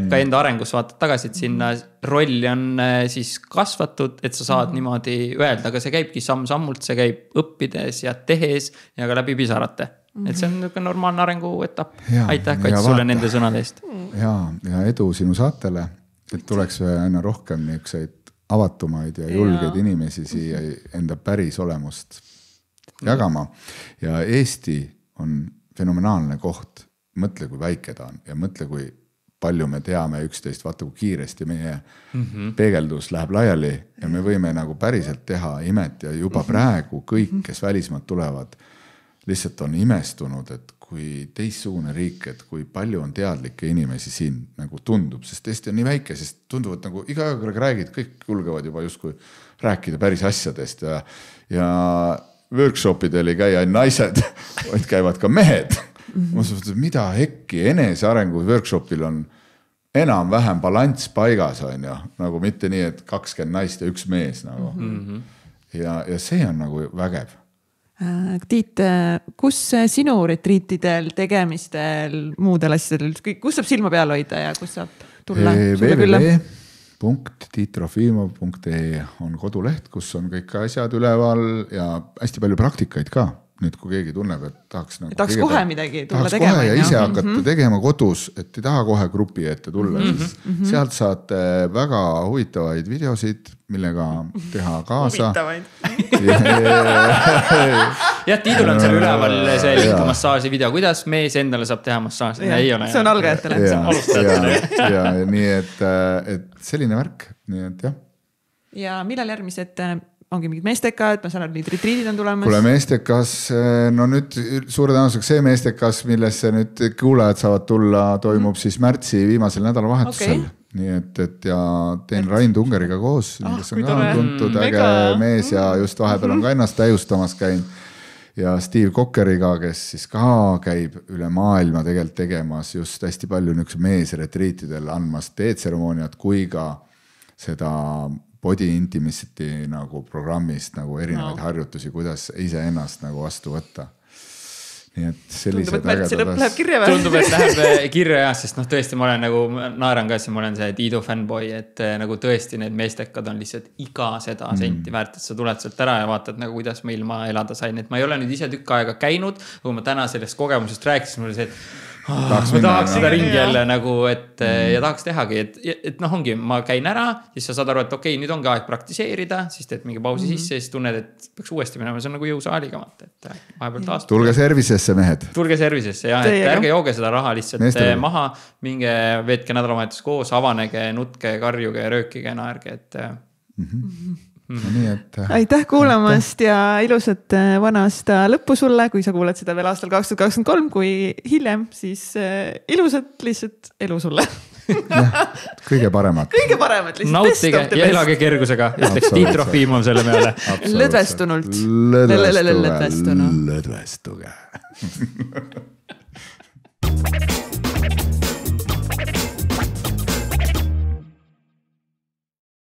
ka enda arengus vaatad tagasi, et sinna rolli on siis kasvatud, et sa saad niimoodi öelda, aga see käibki samm-sammult, see käib õppides ja tehes ja ka läbi pisarate. Et see on normaalne arengu etapp. Aitäh, Kats, sulle nende sõnade eest. Ja edu sinu saatele, et tuleks aina rohkem niisuguseid avatumaid ja julgeid inimesi siia enda päris olemust jagama. Ja Eesti on fenomenaalne koht. Mõtle, kui väike ta on ja mõtle, kui palju me teame üksteist, vaata kui kiiresti meie peegeldus läheb laiali ja me võime nagu päriselt teha imet ja juba praegu kõik, kes välismaad tulevad, lihtsalt on imestunud, et kui teistsugune riik, et kui palju on teadlikke inimesi siin nagu tundub, sest Eesti on nii väike, sest tunduvad nagu iga aeg räägid, kõik julgevad juba justkui rääkida päris asjadest ja workshopidel ei käi ainult naised, vaid käivad ka mehed. Ma mõtlen, mida hekki enesearengu workshopil on enam-vähem balanss paigas on ju, nagu mitte nii, et 20 naist ja 1 mees nagu. Ja see on nagu vägev. Tiit, kus sinu retriitidel, tegemistel, muudel asjadel, kus saab silma peal hoida ja kus saab tulla sulle külla? www.tiitrofimov.ee on koduleht, kus on kõik asjad üleval ja hästi palju praktikaid ka. nüüd kui keegi tunneb, et tahaks nagu tahaks kohe midagi tulla tegema. Kohe ja ise hakata tegema kodus, et ei taha kohe grupi ette tulla, siis sealt saate väga huvitavaid videosid, millega teha kaasa. Jah, Tiidul on seal üleval see lingumassaaži video, kuidas mees endale saab teha massaaži. Ei ole. See on algajatele. See on alustajatele. Ja nii, et selline värk, nii et jah. Ja millal järgmised ongi mingid meestekad, ma saan aru, need retriidid on tulemas. Kuule meestekas, no nüüd suure tõenäosuseks see meestekas, millesse nüüd kuulajad saavad tulla, toimub siis märtsi viimasel nädalavahetusel. Nii et ja teen Rain Tungeriga koos, kes on ka tuntud äge mees ja just vahepeal on ka ennast täiustamas käinud. Ja Steve Cockeriga, kes siis ka käib üle maailma tegelikult tegemas just hästi palju niisuguse meesretriitidel andmas teetseremooniat kui ka seda body intimacy nagu programmist nagu erinevaid harjutusi, kuidas ise ennast nagu vastu võtta. Nii et sellised läheb kirja või? Tundub, et läheb kirja jah, sest tõesti ma olen nagu naeran ka, et ma olen see Tiidu fanboy, et nagu tõesti need meestekad on lihtsalt iga seda senti väärt, et sa tuled sealt ära ja vaatad nagu kuidas meil ma elada sain, et ma ei ole nüüd ise tükk aega käinud, kui ma täna sellest kogemusest rääkisin, mul oli see, et ma tahaks seda ringi jälle nagu, et ja tahaks tehagi, et ongi, ma käin ära, siis sa saad aru, et okei, nüüd ongi aeg praktiseerida, siis teed mingi pausi sisse, siis tunned, et peaks uuesti minema, see on nagu jõusaaliga, et vahepeal taastud. Tulge servisesse, mehed. Tulge servisesse, jah, et ärge jooge seda raha lihtsalt maha, minge veetke nädalavahetus koos, avanege, nutke, karjuge, röökige, naerge, et aitäh kuulamast ja ilusat vana aasta lõppu sulle, kui sa kuuled seda veel aastal 2023, kui hiljem, siis ilusat lihtsalt elu sulle. Kõige paremat. Kõige paremat lihtsalt. Nautige ja elage kergusega. Ütleks Tiit Trofimov selle peale. Lõdvestunult. Lõdvestuge.